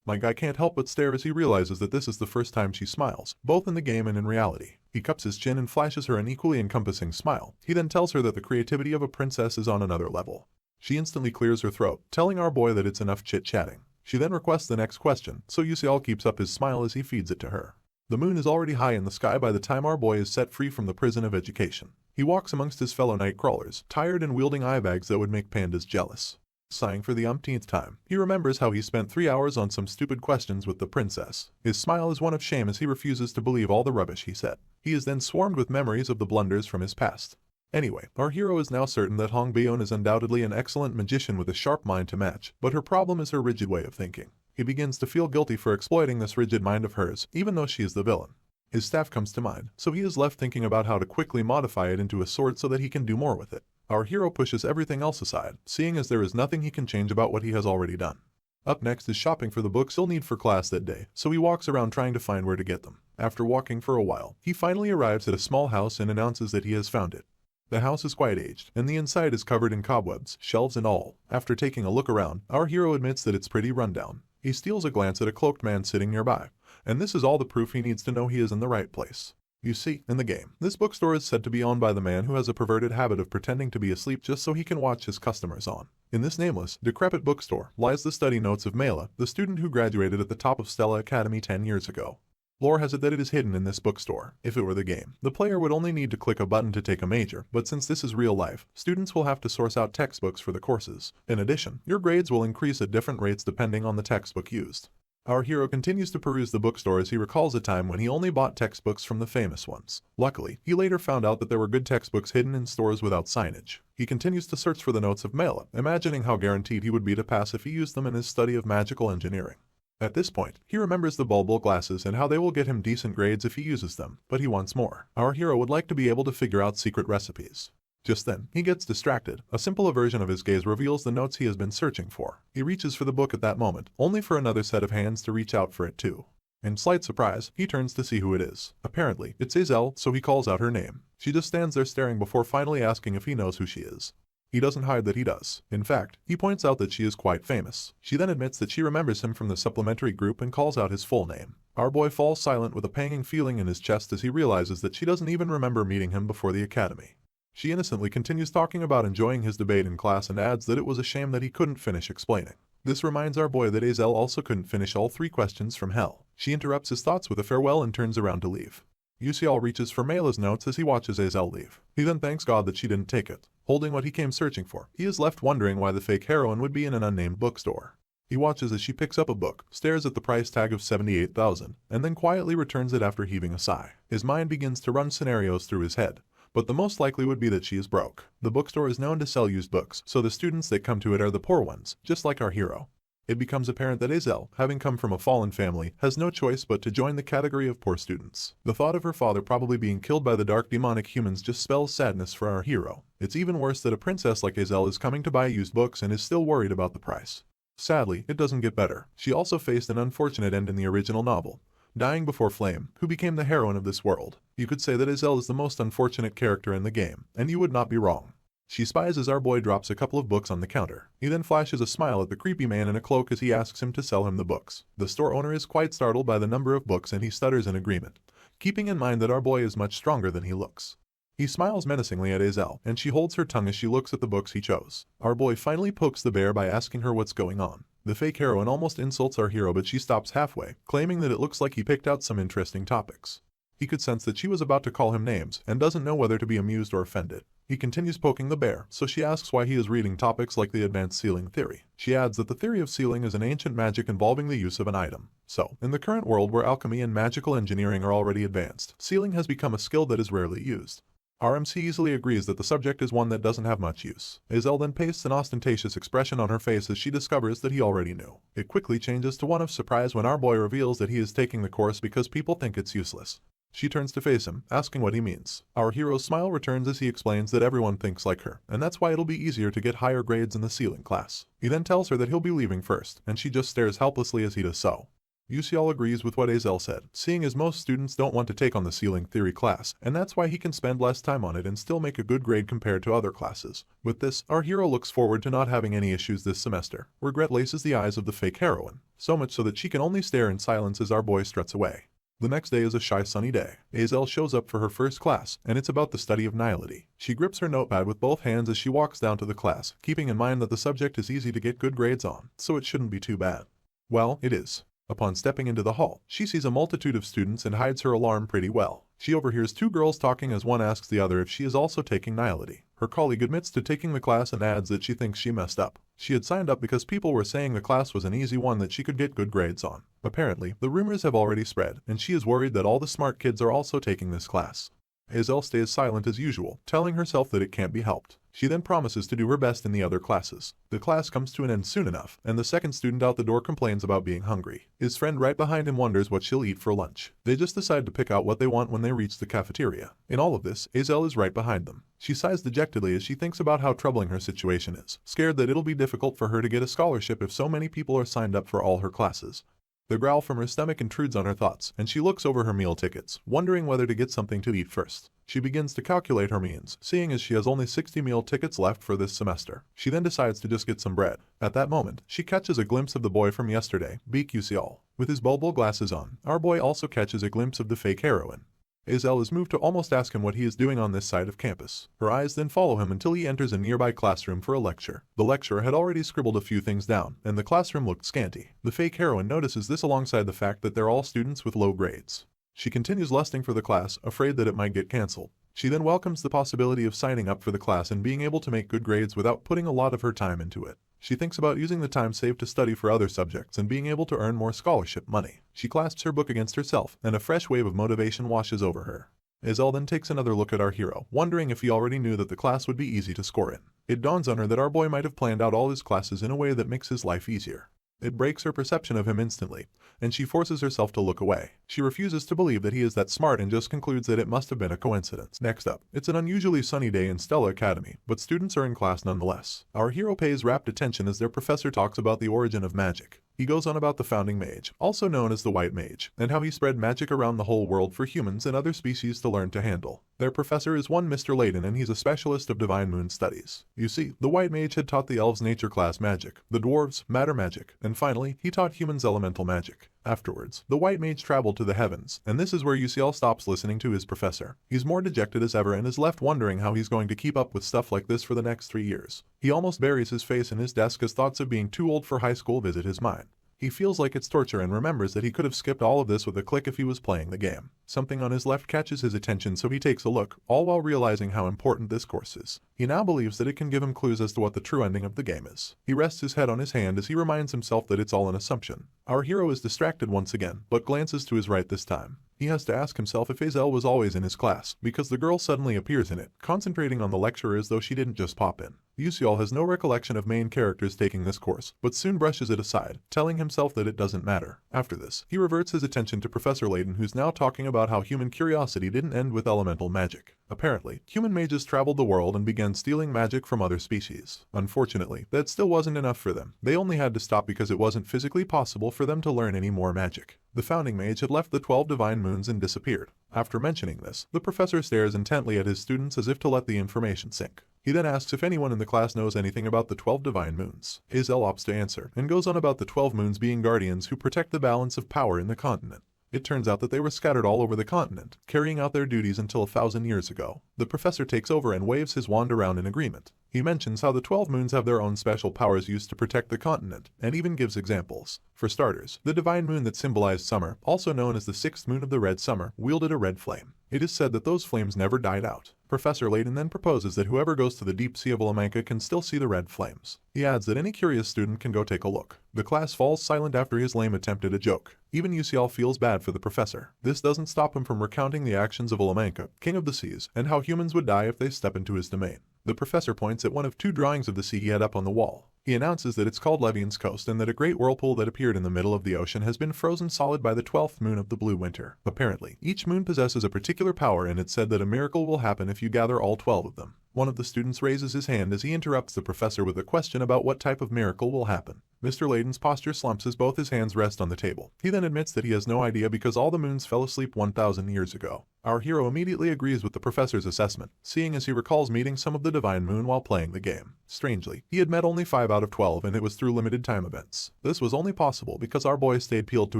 My guy can't help but stare as he realizes that this is the first time she smiles, both in the game and in reality. He cups his chin and flashes her an equally encompassing smile. He then tells her that the creativity of a princess is on another level. She instantly clears her throat, telling our boy that it's enough chit-chatting. She then requests the next question, so Yusial keeps up his smile as he feeds it to her. The moon is already high in the sky by the time our boy is set free from the prison of education. He walks amongst his fellow night crawlers, tired and wielding eye bags that would make pandas jealous. Sighing for the umpteenth time, he remembers how he spent 3 hours on some stupid questions with the princess. His smile is one of shame as he refuses to believe all the rubbish he said. He is then swarmed with memories of the blunders from his past. Anyway, our hero is now certain that Hong Bayon is undoubtedly an excellent magician with a sharp mind to match, but her problem is her rigid way of thinking. He begins to feel guilty for exploiting this rigid mind of hers, even though she is the villain. His staff comes to mind, so he is left thinking about how to quickly modify it into a sword so that he can do more with it. Our hero pushes everything else aside, seeing as there is nothing he can change about what he has already done. Up next is shopping for the books he'll need for class that day, so he walks around trying to find where to get them. After walking for a while, he finally arrives at a small house and announces that he has found it. The house is quite aged, and the inside is covered in cobwebs, shelves and all. After taking a look around, our hero admits that it's pretty rundown. He steals a glance at a cloaked man sitting nearby, and this is all the proof he needs to know he is in the right place. You see, in the game, this bookstore is said to be owned by the man who has a perverted habit of pretending to be asleep just so he can watch his customers on. In this nameless, decrepit bookstore lies the study notes of Mela, the student who graduated at the top of Stella Academy 10 years ago. Lore has it that it is hidden in this bookstore. If it were the game, the player would only need to click a button to take a major, but since this is real life, students will have to source out textbooks for the courses. In addition, your grades will increase at different rates depending on the textbook used. Our hero continues to peruse the bookstore as he recalls a time when he only bought textbooks from the famous ones. Luckily, he later found out that there were good textbooks hidden in stores without signage. He continues to search for the notes of Mela, imagining how guaranteed he would be to pass if he used them in his study of magical engineering. At this point, he remembers the bulbul glasses and how they will get him decent grades if he uses them, but he wants more. Our hero would like to be able to figure out secret recipes. Just then, he gets distracted. A simple aversion of his gaze reveals the notes he has been searching for. He reaches for the book at that moment, only for another set of hands to reach out for it too. In slight surprise, he turns to see who it is. Apparently, it's Azel, so he calls out her name. She just stands there staring before finally asking if he knows who she is. He doesn't hide that he does. In fact, he points out that she is quite famous. She then admits that she remembers him from the supplementary group and calls out his full name. Our boy falls silent with a panging feeling in his chest as he realizes that she doesn't even remember meeting him before the academy. She innocently continues talking about enjoying his debate in class and adds that it was a shame that he couldn't finish explaining. This reminds our boy that Azel also couldn't finish all 3 questions from hell. She interrupts his thoughts with a farewell and turns around to leave. Yusial reaches for Mela's notes as he watches Azel leave. He then thanks God that she didn't take it. Holding what he came searching for, he is left wondering why the fake heroine would be in an unnamed bookstore. He watches as she picks up a book, stares at the price tag of 78,000, and then quietly returns it after heaving a sigh. His mind begins to run scenarios through his head, but the most likely would be that she is broke. The bookstore is known to sell used books, so the students that come to it are the poor ones, just like our hero. It becomes apparent that Azel, having come from a fallen family, has no choice but to join the category of poor students. The thought of her father probably being killed by the dark demonic humans just spells sadness for our hero. It's even worse that a princess like Azel is coming to buy used books and is still worried about the price. Sadly, it doesn't get better. She also faced an unfortunate end in the original novel, dying before Flame, who became the heroine of this world. You could say that Azel is the most unfortunate character in the game, and you would not be wrong. She spies as our boy drops a couple of books on the counter. He then flashes a smile at the creepy man in a cloak as he asks him to sell him the books. The store owner is quite startled by the number of books and he stutters in agreement, keeping in mind that our boy is much stronger than he looks. He smiles menacingly at Azel, and she holds her tongue as she looks at the books he chose. Our boy finally pokes the bear by asking her what's going on. The fake heroine almost insults our hero, but she stops halfway, claiming that it looks like he picked out some interesting topics. He could sense that she was about to call him names and doesn't know whether to be amused or offended. He continues poking the bear, so she asks why he is reading topics like the advanced sealing theory. She adds that the theory of sealing is an ancient magic involving the use of an item. So, in the current world where alchemy and magical engineering are already advanced, sealing has become a skill that is rarely used. RMC easily agrees that the subject is one that doesn't have much use. Azel then pastes an ostentatious expression on her face as she discovers that he already knew. It quickly changes to one of surprise when our boy reveals that he is taking the course because people think it's useless. She turns to face him, asking what he means. Our hero's smile returns as he explains that everyone thinks like her, and that's why it'll be easier to get higher grades in the sealing class. He then tells her that he'll be leaving first, and she just stares helplessly as he does so. Yusial agrees with what Azel said, seeing as most students don't want to take on the sealing theory class, and that's why he can spend less time on it and still make a good grade compared to other classes. With this, our hero looks forward to not having any issues this semester. Regret laces the eyes of the fake heroine, so much so that she can only stare in silence as our boy struts away. The next day is a shy sunny day. Azel shows up for her first class, and it's about the study of nihility. She grips her notepad with both hands as she walks down to the class, keeping in mind that the subject is easy to get good grades on, so it shouldn't be too bad. Well, it is. Upon stepping into the hall, she sees a multitude of students and hides her alarm pretty well. She overhears 2 girls talking as one asks the other if she is also taking nihility. Her colleague admits to taking the class and adds that she thinks she messed up. She had signed up because people were saying the class was an easy one that she could get good grades on. Apparently, the rumors have already spread, and she is worried that all the smart kids are also taking this class. Azel stays silent as usual, telling herself that it can't be helped. She then promises to do her best in the other classes. The class comes to an end soon enough, and the second student out the door complains about being hungry. His friend right behind him wonders what she'll eat for lunch. They just decide to pick out what they want when they reach the cafeteria. In all of this, Azel is right behind them. She sighs dejectedly as she thinks about how troubling her situation is, scared that it'll be difficult for her to get a scholarship if so many people are signed up for all her classes. The growl from her stomach intrudes on her thoughts, and she looks over her meal tickets, wondering whether to get something to eat first. She begins to calculate her means, seeing as she has only 60 meal tickets left for this semester. She then decides to just get some bread. At that moment, she catches a glimpse of the boy from yesterday, Beak Yusial. With his bulbul glasses on, our boy also catches a glimpse of the fake heroine. Azel is moved to almost ask him what he is doing on this side of campus. Her eyes then follow him until he enters a nearby classroom for a lecture. The lecturer had already scribbled a few things down, and the classroom looked scanty. The fake heroine notices this alongside the fact that they're all students with low grades. She continues lusting for the class, afraid that it might get cancelled. She then welcomes the possibility of signing up for the class and being able to make good grades without putting a lot of her time into it. She thinks about using the time saved to study for other subjects and being able to earn more scholarship money. She clasps her book against herself, and a fresh wave of motivation washes over her. Azel then takes another look at our hero, wondering if he already knew that the class would be easy to score in. It dawns on her that our boy might have planned out all his classes in a way that makes his life easier. It breaks her perception of him instantly, and she forces herself to look away. She refuses to believe that he is that smart and just concludes that it must have been a coincidence. Next up, it's an unusually sunny day in Stella Academy, but students are in class nonetheless. Our hero pays rapt attention as their professor talks about the origin of magic. He goes on about the founding mage, also known as the White Mage, and how he spread magic around the whole world for humans and other species to learn to handle. Their professor is one Mr. Layden, and he's a specialist of divine moon studies. You see, the White Mage had taught the elves nature class magic, the dwarves matter magic, and finally, he taught humans elemental magic. Afterwards, the White Mage traveled to the heavens, and this is where UCL stops listening to his professor. He's more dejected as ever and is left wondering how he's going to keep up with stuff like this for the next 3 years. He almost buries his face in his desk as thoughts of being too old for high school visit his mind. He feels like it's torture and remembers that he could have skipped all of this with a click if he was playing the game. Something on his left catches his attention, so he takes a look, all while realizing how important this course is. He now believes that it can give him clues as to what the true ending of the game is. He rests his head on his hand as he reminds himself that it's all an assumption. Our hero is distracted once again, but glances to his right this time. He has to ask himself if Hazel was always in his class, because the girl suddenly appears in it, concentrating on the lecturer as though she didn't just pop in. UCL has no recollection of main characters taking this course, but soon brushes it aside, telling himself that it doesn't matter. After this, he reverts his attention to Professor Layden, who's now talking about how human curiosity didn't end with elemental magic. Apparently, human mages traveled the world and began stealing magic from other species. Unfortunately, that still wasn't enough for them. They only had to stop because it wasn't physically possible for them to learn any more magic. The founding mage had left the 12 divine moons and disappeared. After mentioning this, the professor stares intently at his students as if to let the information sink. He then asks if anyone in the class knows anything about the 12 divine moons. Hazel opts to answer, and goes on about the 12 moons being guardians who protect the balance of power in the continent. It turns out that they were scattered all over the continent, carrying out their duties until 1,000 years ago. The professor takes over and waves his wand around in agreement. He mentions how the 12 moons have their own special powers used to protect the continent, and even gives examples. For starters, the divine moon that symbolized summer, also known as the 6th moon of the red summer, wielded a red flame. It is said that those flames never died out. Professor Layden then proposes that whoever goes to the deep sea of Alamanca can still see the red flames. He adds that any curious student can go take a look. The class falls silent after his lame attempt at a joke. Even UCL feels bad for the professor. This doesn't stop him from recounting the actions of Alamanca, king of the seas, and how humans would die if they step into his domain. The professor points at one of 2 drawings of the sea he had up on the wall. He announces that it's called Levian's Coast and that a great whirlpool that appeared in the middle of the ocean has been frozen solid by the 12th moon of the blue winter. Apparently, each moon possesses a particular power, and it's said that a miracle will happen if you gather all 12 of them. One of the students raises his hand as he interrupts the professor with a question about what type of miracle will happen. Mr. Layden's posture slumps as both his hands rest on the table. He then admits that he has no idea because all the moons fell asleep 1,000 years ago. Our hero immediately agrees with the professor's assessment, seeing as he recalls meeting some of the divine moon while playing the game. Strangely, he had met only 5 out of 12, and it was through limited time events. This was only possible because our boy stayed peeled to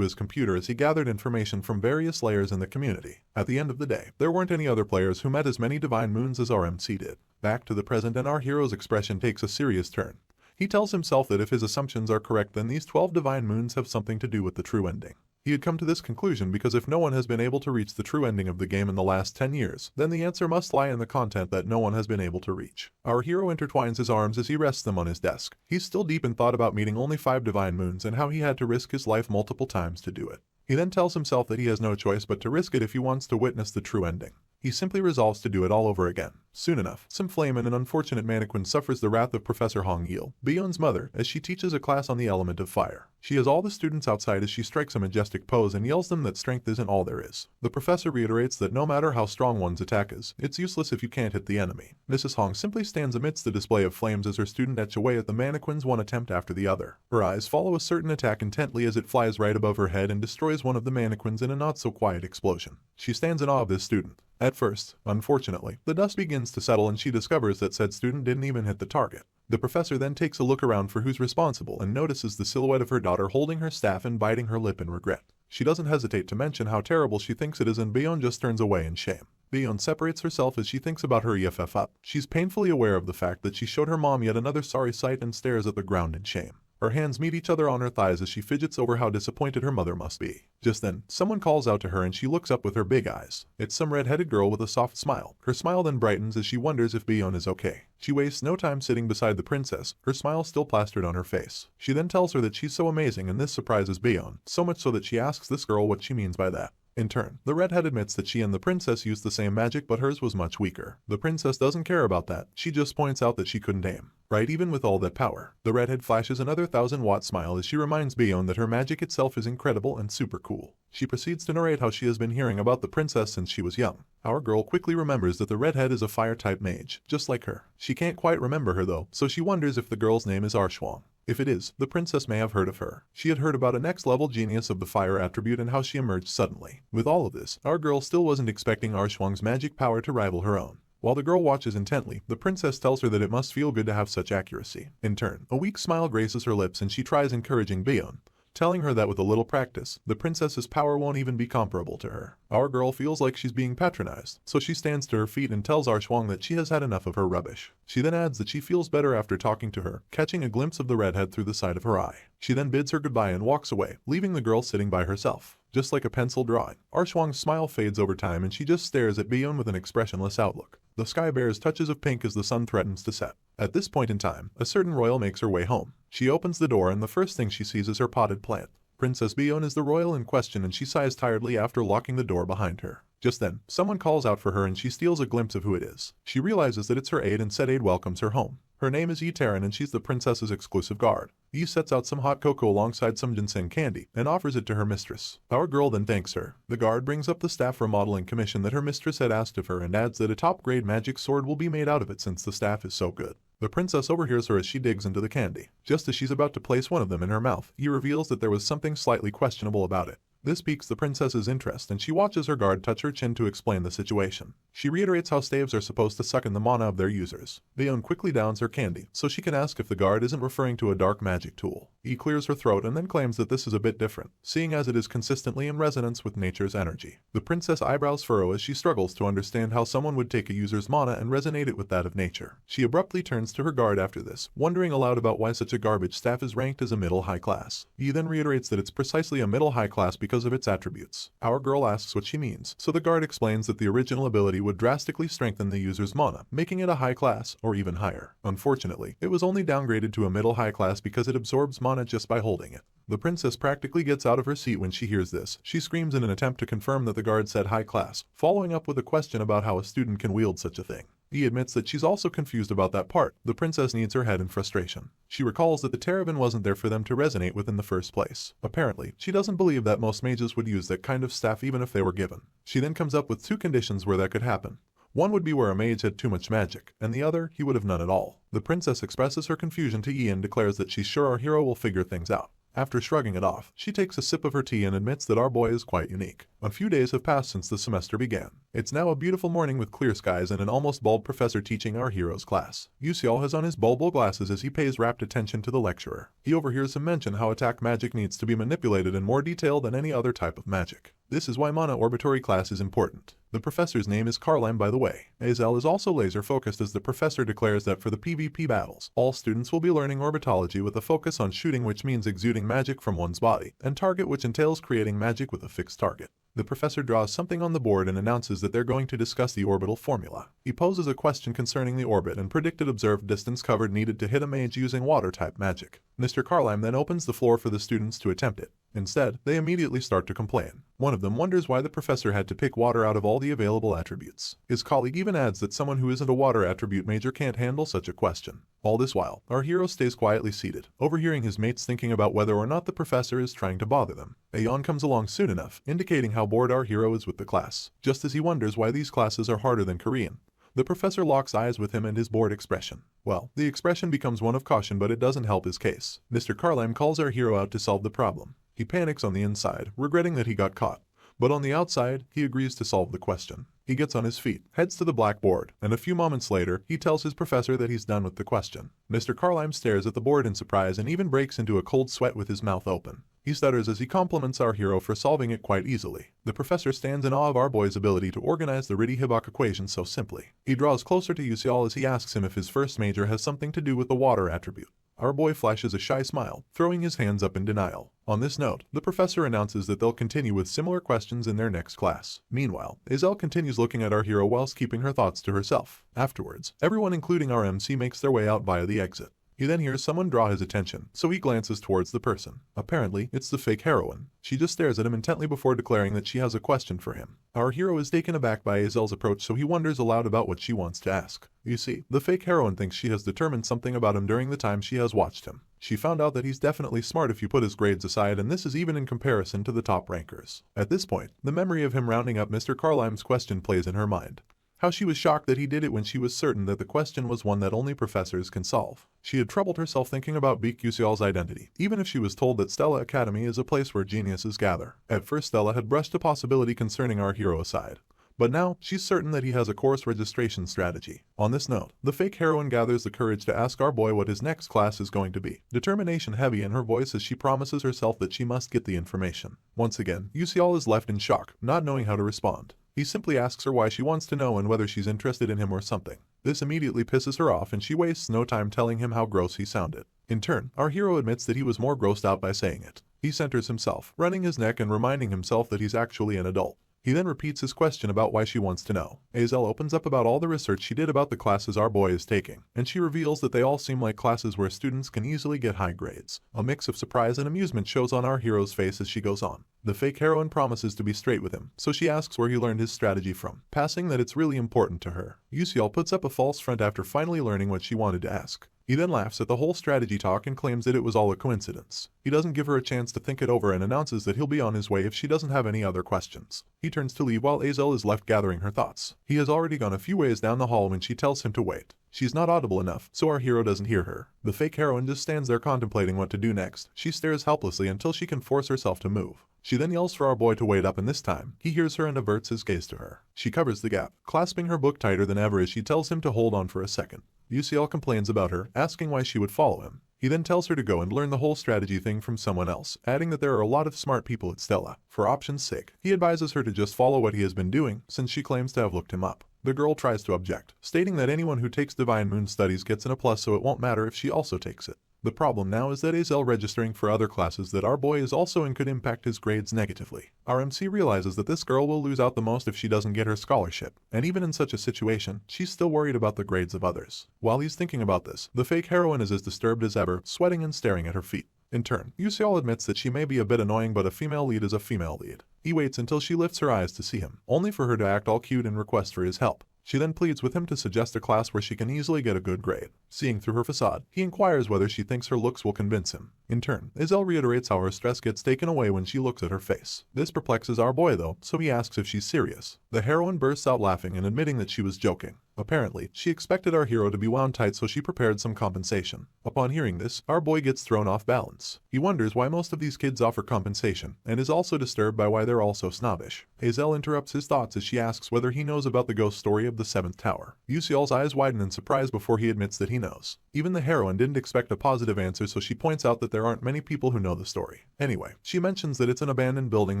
his computer as he gathered information from various layers in the community. At the end of the day, there weren't any other players who met as many divine moons as our MC did. Back to the present, and our hero's expression takes a serious turn. He tells himself that if his assumptions are correct, then these 12 divine moons have something to do with the true ending. He had come to this conclusion because if no one has been able to reach the true ending of the game in the last 10 years, then the answer must lie in the content that no one has been able to reach. Our hero intertwines his arms as he rests them on his desk. He's still deep in thought about meeting only 5 divine moons and how he had to risk his life multiple times to do it. He then tells himself that he has no choice but to risk it if he wants to witness the true ending. He simply resolves to do it all over again. Soon enough, some flame and an unfortunate mannequin suffers the wrath of Professor Hong Yil, Bion's mother, as she teaches a class on the element of fire. She has all the students outside as she strikes a majestic pose and yells them that strength isn't all there is. The professor reiterates that no matter how strong one's attack is, it's useless if you can't hit the enemy. Mrs. Hong simply stands amidst the display of flames as her student etch away at the mannequins one attempt after the other. Her eyes follow a certain attack intently as it flies right above her head and destroys one of the mannequins in a not-so-quiet explosion. She stands in awe of this student. At first, unfortunately, the dust begins to settle and she discovers that said student didn't even hit the target. The professor then takes a look around for who's responsible and notices the silhouette of her daughter holding her staff and biting her lip in regret. She doesn't hesitate to mention how terrible she thinks it is, and Bion just turns away in shame. Bion separates herself as she thinks about her EFF up. She's painfully aware of the fact that she showed her mom yet another sorry sight and stares at the ground in shame. Her hands meet each other on her thighs as she fidgets over how disappointed her mother must be. Just then, someone calls out to her and she looks up with her big eyes. It's some red-headed girl with a soft smile. Her smile then brightens as she wonders if Bion is okay. She wastes no time sitting beside the princess, her smile still plastered on her face. She then tells her that she's so amazing, and this surprises Bion, so much so that she asks this girl what she means by that. In turn, the redhead admits that she and the princess used the same magic, but hers was much weaker. The princess doesn't care about that. She just points out that she couldn't aim. Right, even with all that power. The redhead flashes another 1,000-watt smile as she reminds Bion that her magic itself is incredible and super cool. She proceeds to narrate how she has been hearing about the princess since she was young. Our girl quickly remembers that the redhead is a fire-type mage, just like her. She can't quite remember her though, so she wonders if the girl's name is Arshwang. If it is, the princess may have heard of her. She had heard about a next-level genius of the fire attribute and how she emerged suddenly. With all of this, our girl still wasn't expecting Arshwang's magic power to rival her own. While the girl watches intently, the princess tells her that it must feel good to have such accuracy. In turn, a weak smile graces her lips and she tries encouraging Bayon, telling her that with a little practice, the princess's power won't even be comparable to her. Our girl feels like she's being patronized, so she stands to her feet and tells Arshwang that she has had enough of her rubbish. She then adds that she feels better after talking to her, catching a glimpse of the redhead through the side of her eye. She then bids her goodbye and walks away, leaving the girl sitting by herself. Just like a pencil drawing, Arshwang's smile fades over time and she just stares at Bayon with an expressionless outlook. The sky bears touches of pink as the sun threatens to set. At this point in time, a certain royal makes her way home. She opens the door and the first thing she sees is her potted plant. Princess Bayon is the royal in question and she sighs tiredly after locking the door behind her. Just then, someone calls out for her and she steals a glimpse of who it is. She realizes that it's her aide and said aide welcomes her home. Her name is Yi Taran and she's the princess's exclusive guard. Yi sets out some hot cocoa alongside some ginseng candy and offers it to her mistress. Our girl then thanks her. The guard brings up the staff remodeling commission that her mistress had asked of her and adds that a top-grade magic sword will be made out of it since the staff is so good. The princess overhears her as she digs into the candy. Just as she's about to place one of them in her mouth, Yi reveals that there was something slightly questionable about it. This piques the princess's interest and she watches her guard touch her chin to explain the situation. She reiterates how staves are supposed to suck in the mana of their users. Bayon quickly downs her candy, so she can ask if the guard isn't referring to a dark magic tool. Yi clears her throat and then claims that this is a bit different, seeing as it is consistently in resonance with nature's energy. The princess eyebrows furrow as she struggles to understand how someone would take a user's mana and resonate it with that of nature. She abruptly turns to her guard after this, wondering aloud about why such a garbage staff is ranked as a middle-high class. Yi then reiterates that it's precisely a middle-high class because of its attributes. Our girl asks what she means, so the guard explains that the original ability would drastically strengthen the user's mana, making it a high class or even higher. Unfortunately, it was only downgraded to a middle-high class because it absorbs mana just by holding it. The princess practically gets out of her seat when she hears this. She screams in an attempt to confirm that the guard said high class, following up with a question about how a student can wield such a thing. He admits that she's also confused about that part. The princess needs her head in frustration. She recalls that the Terravan wasn't there for them to resonate with in the first place. Apparently, she doesn't believe that most mages would use that kind of staff even if they were given. She then comes up with two conditions where that could happen. One would be where a mage had too much magic, and the other, he would have none at all. The princess expresses her confusion to Yi and declares that she's sure our hero will figure things out. After shrugging it off, she takes a sip of her tea and admits that our boy is quite unique. A few days have passed since the semester began. It's now a beautiful morning with clear skies and an almost bald professor teaching our hero's class. Yuseol has on his bulbul glasses as he pays rapt attention to the lecturer. He overhears him mention how attack magic needs to be manipulated in more detail than any other type of magic. This is why mana orbitory class is important. The professor's name is Karlam, by the way. Azel is also laser-focused as the professor declares that for the PvP battles, all students will be learning orbitology with a focus on shooting, which means exuding magic from one's body, and target, which entails creating magic with a fixed target. The professor draws something on the board and announces that they're going to discuss the orbital formula. He poses a question concerning the orbit and predicted observed distance covered needed to hit a mage using water-type magic. Mr. Karlam then opens the floor for the students to attempt it. Instead, they immediately start to complain. One of them wonders why the professor had to pick water out of all the available attributes. His colleague even adds that someone who isn't a water attribute major can't handle such a question. All this while, our hero stays quietly seated, overhearing his mates thinking about whether or not the professor is trying to bother them. A yawn comes along soon enough, indicating how bored our hero is with the class. Just as he wonders why these classes are harder than Korean, the professor locks eyes with him and his bored expression. Well, the expression becomes one of caution, but it doesn't help his case. Mr. Karlam calls our hero out to solve the problem. He panics on the inside, regretting that he got caught. But on the outside, he agrees to solve the question. He gets on his feet, heads to the blackboard, and a few moments later, he tells his professor that he's done with the question. Mr. Karlam stares at the board in surprise and even breaks into a cold sweat with his mouth open. He stutters as he compliments our hero for solving it quite easily. The professor stands in awe of our boy's ability to organize the Ritty-Hibok equation so simply. He draws closer to Yuseol as he asks him if his first major has something to do with the water attribute. Our boy flashes a shy smile, throwing his hands up in denial. On this note, the professor announces that they'll continue with similar questions in their next class. Meanwhile, Azel continues looking at our hero whilst keeping her thoughts to herself. Afterwards, everyone including our MC makes their way out via the exit. He then hears someone draw his attention, so he glances towards the person. Apparently, it's the fake heroine. She just stares at him intently before declaring that she has a question for him. Our hero is taken aback by Azel's approach, so he wonders aloud about what she wants to ask. You see, the fake heroine thinks she has determined something about him during the time she has watched him. She found out that he's definitely smart if you put his grades aside, and this is even in comparison to the top rankers. At this point, the memory of him rounding up Mr. Karlam's question plays in her mind. how she was shocked that he did it when she was certain that the question was one that only professors can solve. She had troubled herself thinking about Baekhyuseol's identity, even if she was told that Stella Academy is a place where geniuses gather. At first Stella had brushed a possibility concerning our hero aside, but now she's certain that he has a course registration strategy. On this note, the fake heroine gathers the courage to ask our boy what his next class is going to be, determination heavy in her voice as she promises herself that she must get the information. Once again, Yuseol is left in shock, not knowing how to respond. He simply asks her why she wants to know and whether she's interested in him or something. This immediately pisses her off and she wastes no time telling him how gross he sounded. In turn, our hero admits that he was more grossed out by saying it. He centers himself, running his neck and reminding himself that he's actually an adult. He then repeats his question about why she wants to know. Azel opens up about all the research she did about the classes our boy is taking, and she reveals that they all seem like classes where students can easily get high grades. A mix of surprise and amusement shows on our hero's face as she goes on. The fake heroine promises to be straight with him, so she asks where he learned his strategy from, passing that it's really important to her. Yuseol puts up a false front after finally learning what she wanted to ask. He then laughs at the whole strategy talk and claims that it was all a coincidence. He doesn't give her a chance to think it over and announces that he'll be on his way if she doesn't have any other questions. He turns to leave while Azel is left gathering her thoughts. He has already gone a few ways down the hall when she tells him to wait. She's not audible enough, so our hero doesn't hear her. The fake heroine just stands there contemplating what to do next. She stares helplessly until she can force herself to move. She then yells for our boy to wait up, and this time, he hears her and averts his gaze to her. She covers the gap, clasping her book tighter than ever as she tells him to hold on for a second. Yuseol complains about her, asking why she would follow him. He then tells her to go and learn the whole strategy thing from someone else, adding that there are a lot of smart people at Stella. For option's sake, he advises her to just follow what he has been doing, since she claims to have looked him up. The girl tries to object, stating that anyone who takes Divine Moon Studies gets an A+, so it won't matter if she also takes it. The problem now is that Azel registering for other classes that our boy is also in could impact his grades negatively. Our MC realizes that this girl will lose out the most if she doesn't get her scholarship, and even in such a situation, she's still worried about the grades of others. While he's thinking about this, the fake heroine is as disturbed as ever, sweating and staring at her feet. In turn, Yuseol admits that she may be a bit annoying, but a female lead is a female lead. He waits until she lifts her eyes to see him, only for her to act all cute and request for his help. She then pleads with him to suggest a class where she can easily get a good grade. Seeing through her facade, he inquires whether she thinks her looks will convince him. In turn, Azel reiterates how her stress gets taken away when she looks at her face. This perplexes our boy though, so he asks if she's serious. The heroine bursts out laughing and admitting that she was joking. Apparently, she expected our hero to be wound tight, so she prepared some compensation. Upon hearing this, our boy gets thrown off balance. He wonders why most of these kids offer compensation, and is also disturbed by why they're all so snobbish. Azel interrupts his thoughts as she asks whether he knows about the ghost story of the 7th Tower. Yuseol's eyes widen in surprise before he admits that he knows. Even the heroine didn't expect a positive answer, so she points out that there aren't many people who know the story. Anyway, she mentions that it's an abandoned building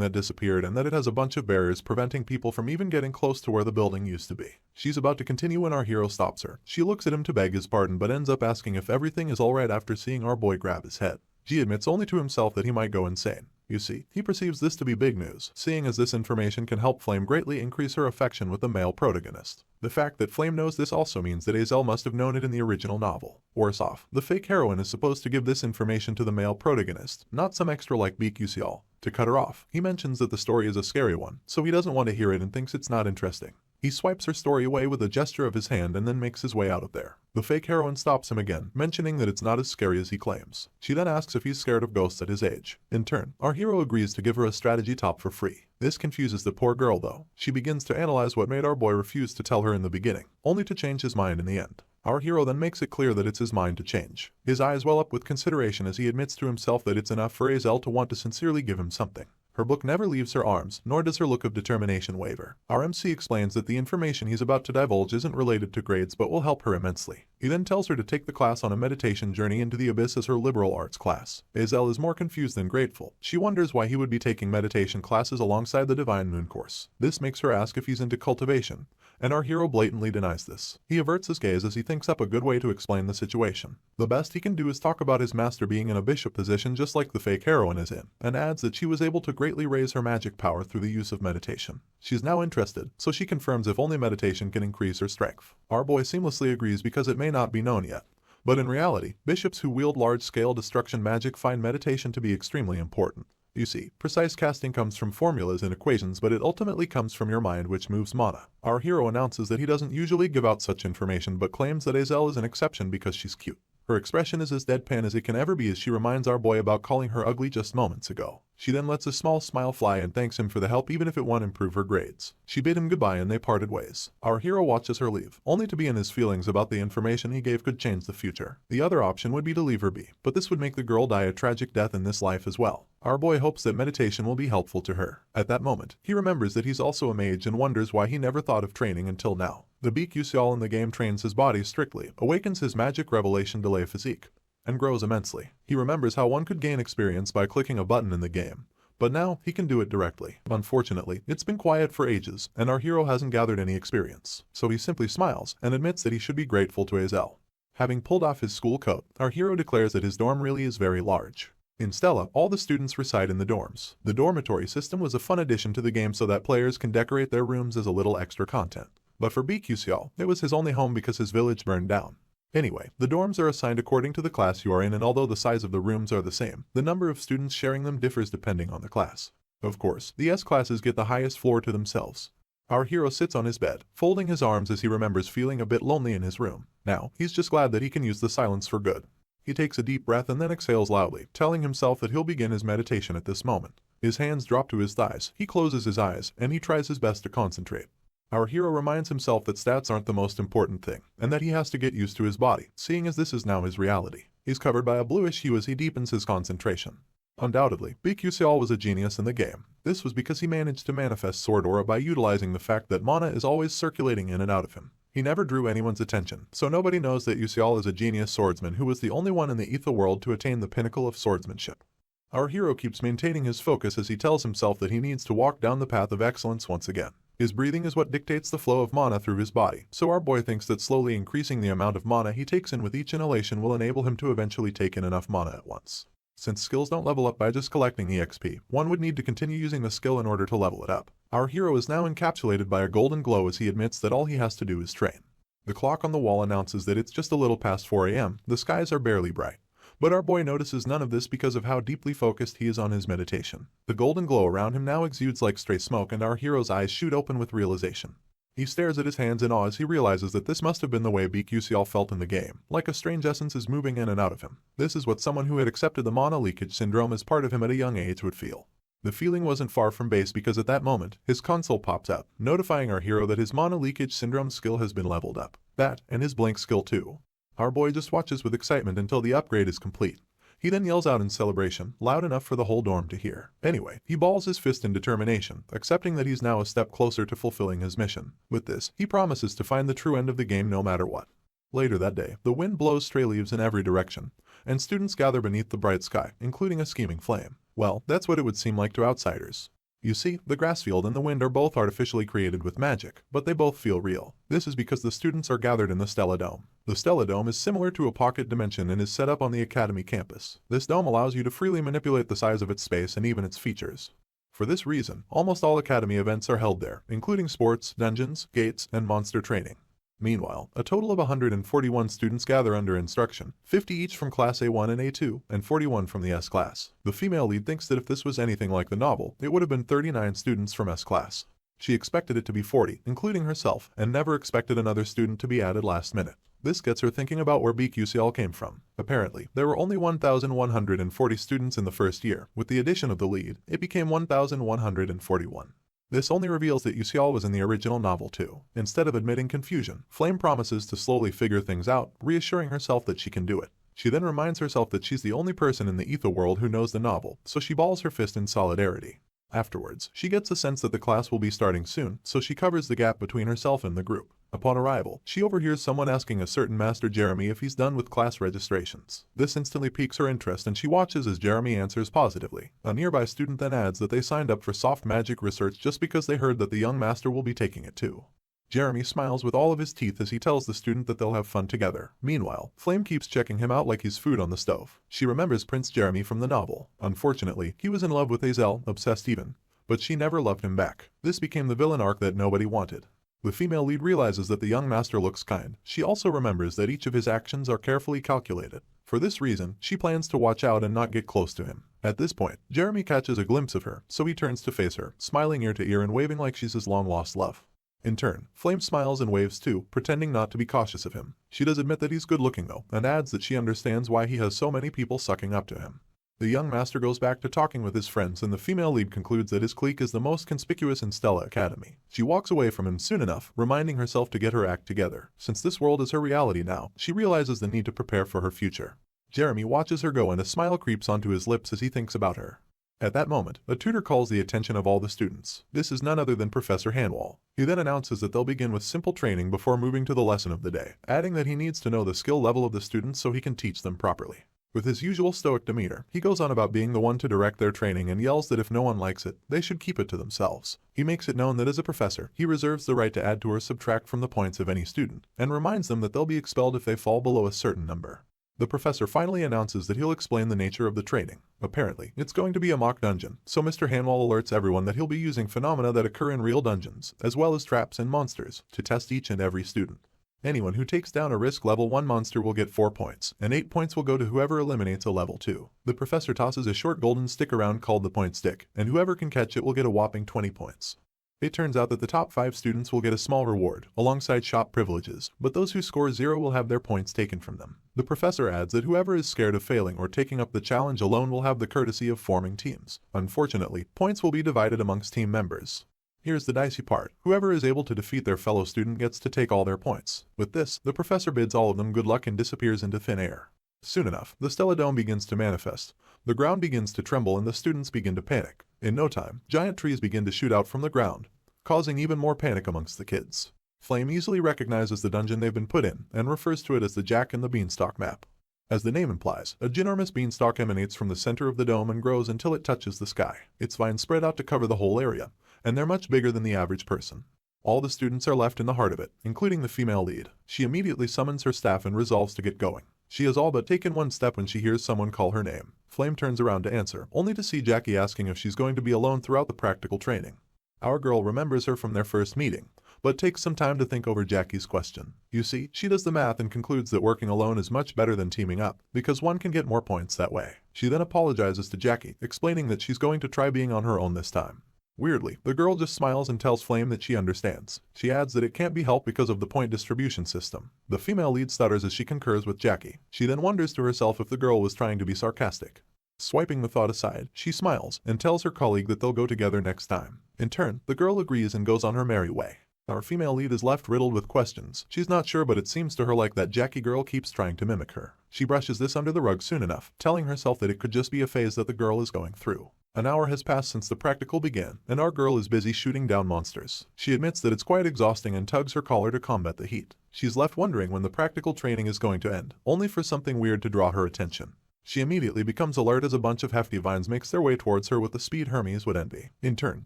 that disappeared and that it has a bunch of barriers preventing people from even getting close to where the building used to be. She's about to continue when our hero stops her. She looks at him to beg his pardon, but ends up asking if everything is alright after seeing our boy grab his head. G admits only to himself that he might go insane. You see, he perceives this to be big news, seeing as this information can help Flame greatly increase her affection with the male protagonist. The fact that Flame knows this also means that Azel must have known it in the original novel. Worse off, the fake heroine is supposed to give this information to the male protagonist, not some extra like Baekhyuseol. To cut her off, he mentions that the story is a scary one, so he doesn't want to hear it and thinks it's not interesting. He swipes her story away with a gesture of his hand and then makes his way out of there. The fake heroine stops him again, mentioning that it's not as scary as he claims. She then asks if he's scared of ghosts at his age. In turn, our hero agrees to give her a strategy top for free. This confuses the poor girl though. She begins to analyze what made our boy refuse to tell her in the beginning, only to change his mind in the end. Our hero then makes it clear that it's his mind to change. His eyes well up with consideration as he admits to himself that it's enough for Azel to want to sincerely give him something. Her book never leaves her arms, nor does her look of determination waver. Our MC explains that the information he's about to divulge isn't related to grades but will help her immensely. He then tells her to take the class on a meditation journey into the abyss as her liberal arts class. Azel is more confused than grateful. She wonders why he would be taking meditation classes alongside the Divine Moon course. This makes her ask if he's into cultivation, and our hero blatantly denies this. He averts his gaze as he thinks up a good way to explain the situation. The best he can do is talk about his master being in a bishop position just like the fake heroine is in, and adds that she was able to greatly raise her magic power through the use of meditation. She's now interested, so she confirms if only meditation can increase her strength. Our boy seamlessly agrees because it may not be known yet. But in reality, bishops who wield large-scale destruction magic find meditation to be extremely important. You see, precise casting comes from formulas and equations, but it ultimately comes from your mind, which moves mana. Our hero announces that he doesn't usually give out such information but claims that Azel is an exception because she's cute. Her expression is as deadpan as it can ever be as she reminds our boy about calling her ugly just moments ago. She then lets a small smile fly and thanks him for the help even if it won't improve her grades. She bid him goodbye and they parted ways. Our hero watches her leave, only to be in his feelings about the information he gave could change the future. The other option would be to leave her be, but this would make the girl die a tragic death in this life as well. Our boy hopes that meditation will be helpful to her. At that moment, he remembers that he's also a mage and wonders why he never thought of training until now. The Beak Yusial in the game trains his body strictly, awakens his magic revelation delay physique, and grows immensely. He remembers how one could gain experience by clicking a button in the game, but now he can do it directly. Unfortunately, it's been quiet for ages, and our hero hasn't gathered any experience, so he simply smiles and admits that he should be grateful to Yahello. Having pulled off his school coat, our hero declares that his dorm really is very large. In Stella, all the students reside in the dorms. The dormitory system was a fun addition to the game so that players can decorate their rooms as a little extra content. But for Bikusial, it was his only home because his village burned down. Anyway, the dorms are assigned according to the class you are in, and although the size of the rooms are the same, the number of students sharing them differs depending on the class. Of course, the S classes get the highest floor to themselves. Our hero sits on his bed, folding his arms as he remembers feeling a bit lonely in his room. Now, he's just glad that he can use the silence for good. He takes a deep breath and then exhales loudly, telling himself that he'll begin his meditation at this moment. His hands drop to his thighs, he closes his eyes, and he tries his best to concentrate. Our hero reminds himself that stats aren't the most important thing, and that he has to get used to his body, seeing as this is now his reality. He's covered by a bluish hue as he deepens his concentration. Undoubtedly, Bikusial was a genius in the game. This was because he managed to manifest sword aura by utilizing the fact that mana is always circulating in and out of him. He never drew anyone's attention, so nobody knows that Yusial is a genius swordsman who was the only one in the Ether world to attain the pinnacle of swordsmanship. Our hero keeps maintaining his focus as he tells himself that he needs to walk down the path of excellence once again. His breathing is what dictates the flow of mana through his body, so our boy thinks that slowly increasing the amount of mana he takes in with each inhalation will enable him to eventually take in enough mana at once. Since skills don't level up by just collecting EXP, one would need to continue using the skill in order to level it up. Our hero is now encapsulated by a golden glow as he admits that all he has to do is train. The clock on the wall announces that it's just a little past 4 AM, the skies are barely bright. But our boy notices none of this because of how deeply focused he is on his meditation. The golden glow around him now exudes like stray smoke and our hero's eyes shoot open with realization. He stares at his hands in awe as he realizes that this must have been the way Bikusial felt in the game, like a strange essence is moving in and out of him. This is what someone who had accepted the mana leakage syndrome as part of him at a young age would feel. The feeling wasn't far from base because at that moment, his console pops up, notifying our hero that his mana leakage syndrome skill has been leveled up. That, and his blink skill too. Our boy just watches with excitement until the upgrade is complete. He then yells out in celebration, loud enough for the whole dorm to hear. Anyway, he balls his fist in determination, accepting that he's now a step closer to fulfilling his mission. With this, he promises to find the true end of the game no matter what. Later that day, the wind blows stray leaves in every direction, and students gather beneath the bright sky, including a scheming flame. Well, that's what it would seem like to outsiders. You see, the grass field and the wind are both artificially created with magic, but they both feel real. This is because the students are gathered in the Stella Dome. The Stella Dome is similar to a pocket dimension and is set up on the Academy campus. This dome allows you to freely manipulate the size of its space and even its features. For this reason, almost all Academy events are held there, including sports, dungeons, gates, and monster training. Meanwhile, a total of 141 students gather under instruction, 50 each from Class A1 and A2, and 41 from the S class. The female lead thinks that if this was anything like the novel, it would have been 39 students from S class. She expected it to be 40, including herself, and never expected another student to be added last minute. This gets her thinking about where Bikusial came from. Apparently, there were only 1,140 students in the first year. With the addition of the lead, it became 1,141. This only reveals that Yusial was in the original novel too. Instead of admitting confusion, Flame promises to slowly figure things out, reassuring herself that she can do it. She then reminds herself that she's the only person in the Ether world who knows the novel, so she balls her fist in solidarity. Afterwards, she gets a sense that the class will be starting soon, so she covers the gap between herself and the group. Upon arrival, she overhears someone asking a certain Master Jeremy if he's done with class registrations. This instantly piques her interest and she watches as Jeremy answers positively. A nearby student then adds that they signed up for soft magic research just because they heard that the young master will be taking it too. Jeremy smiles with all of his teeth as he tells the student that they'll have fun together. Meanwhile, Flame keeps checking him out like he's food on the stove. She remembers Prince Jeremy from the novel. Unfortunately, he was in love with Hazel, obsessed even, but she never loved him back. This became the villain arc that nobody wanted. The female lead realizes that the young master looks kind. She also remembers that each of his actions are carefully calculated. For this reason, she plans to watch out and not get close to him. At this point, Jeremy catches a glimpse of her, so he turns to face her, smiling ear to ear and waving like she's his long-lost love. In turn, Flame smiles and waves too, pretending not to be cautious of him. She does admit that he's good looking though, and adds that she understands why he has so many people sucking up to him. The young master goes back to talking with his friends and the female lead concludes that his clique is the most conspicuous in Stella Academy. She walks away from him soon enough, reminding herself to get her act together. Since this world is her reality now, she realizes the need to prepare for her future. Jeremy watches her go and a smile creeps onto his lips as he thinks about her. At that moment, a tutor calls the attention of all the students. This is none other than Professor Hanwall. He then announces that they'll begin with simple training before moving to the lesson of the day, adding that he needs to know the skill level of the students so he can teach them properly. With his usual stoic demeanor, he goes on about being the one to direct their training and yells that if no one likes it, they should keep it to themselves. He makes it known that as a professor, he reserves the right to add to or subtract from the points of any student, and reminds them that they'll be expelled if they fall below a certain number. The professor finally announces that he'll explain the nature of the training. Apparently, it's going to be a mock dungeon, so Mr. Hanwall alerts everyone that he'll be using phenomena that occur in real dungeons, as well as traps and monsters, to test each and every student. Anyone who takes down a risk level 1 monster will get 4 points, and 8 points will go to whoever eliminates a level 2. The professor tosses a short golden stick around called the point stick, and whoever can catch it will get a whopping 20 points. It turns out that the top 5 students will get a small reward, alongside shop privileges, but those who score 0 will have their points taken from them. The professor adds that whoever is scared of failing or taking up the challenge alone will have the courtesy of forming teams. Unfortunately, points will be divided amongst team members. Here's the dicey part. Whoever is able to defeat their fellow student gets to take all their points. With this, the professor bids all of them good luck and disappears into thin air. Soon enough, the Stellar Dome begins to manifest. The ground begins to tremble and the students begin to panic. In no time, giant trees begin to shoot out from the ground, causing even more panic amongst the kids. Flame easily recognizes the dungeon they've been put in and refers to it as the Jack and the Beanstalk map. As the name implies, a ginormous beanstalk emanates from the center of the dome and grows until it touches the sky. Its vines spread out to cover the whole area, and they're much bigger than the average person. All the students are left in the heart of it, including the female lead. She immediately summons her staff and resolves to get going. She has all but taken one step when she hears someone call her name. Flame turns around to answer, only to see Jackie asking if she's going to be alone throughout the practical training. Our girl remembers her from their first meeting, but takes some time to think over Jackie's question. You see, she does the math and concludes that working alone is much better than teaming up, because one can get more points that way. She then apologizes to Jackie, explaining that she's going to try being on her own this time. Weirdly, the girl just smiles and tells Flame that she understands. She adds that it can't be helped because of the point distribution system. The female lead stutters as she concurs with Jackie. She then wonders to herself if the girl was trying to be sarcastic. Swiping the thought aside, she smiles and tells her colleague that they'll go together next time. In turn, the girl agrees and goes on her merry way. Our female lead is left riddled with questions. She's not sure, but it seems to her like that Jackie girl keeps trying to mimic her. She brushes this under the rug soon enough, telling herself that it could just be a phase that the girl is going through. An hour has passed since the practical began, and our girl is busy shooting down monsters. She admits that it's quite exhausting and tugs her collar to combat the heat. She's left wondering when the practical training is going to end, only for something weird to draw her attention. She immediately becomes alert as a bunch of hefty vines makes their way towards her with the speed Hermes would envy. In turn,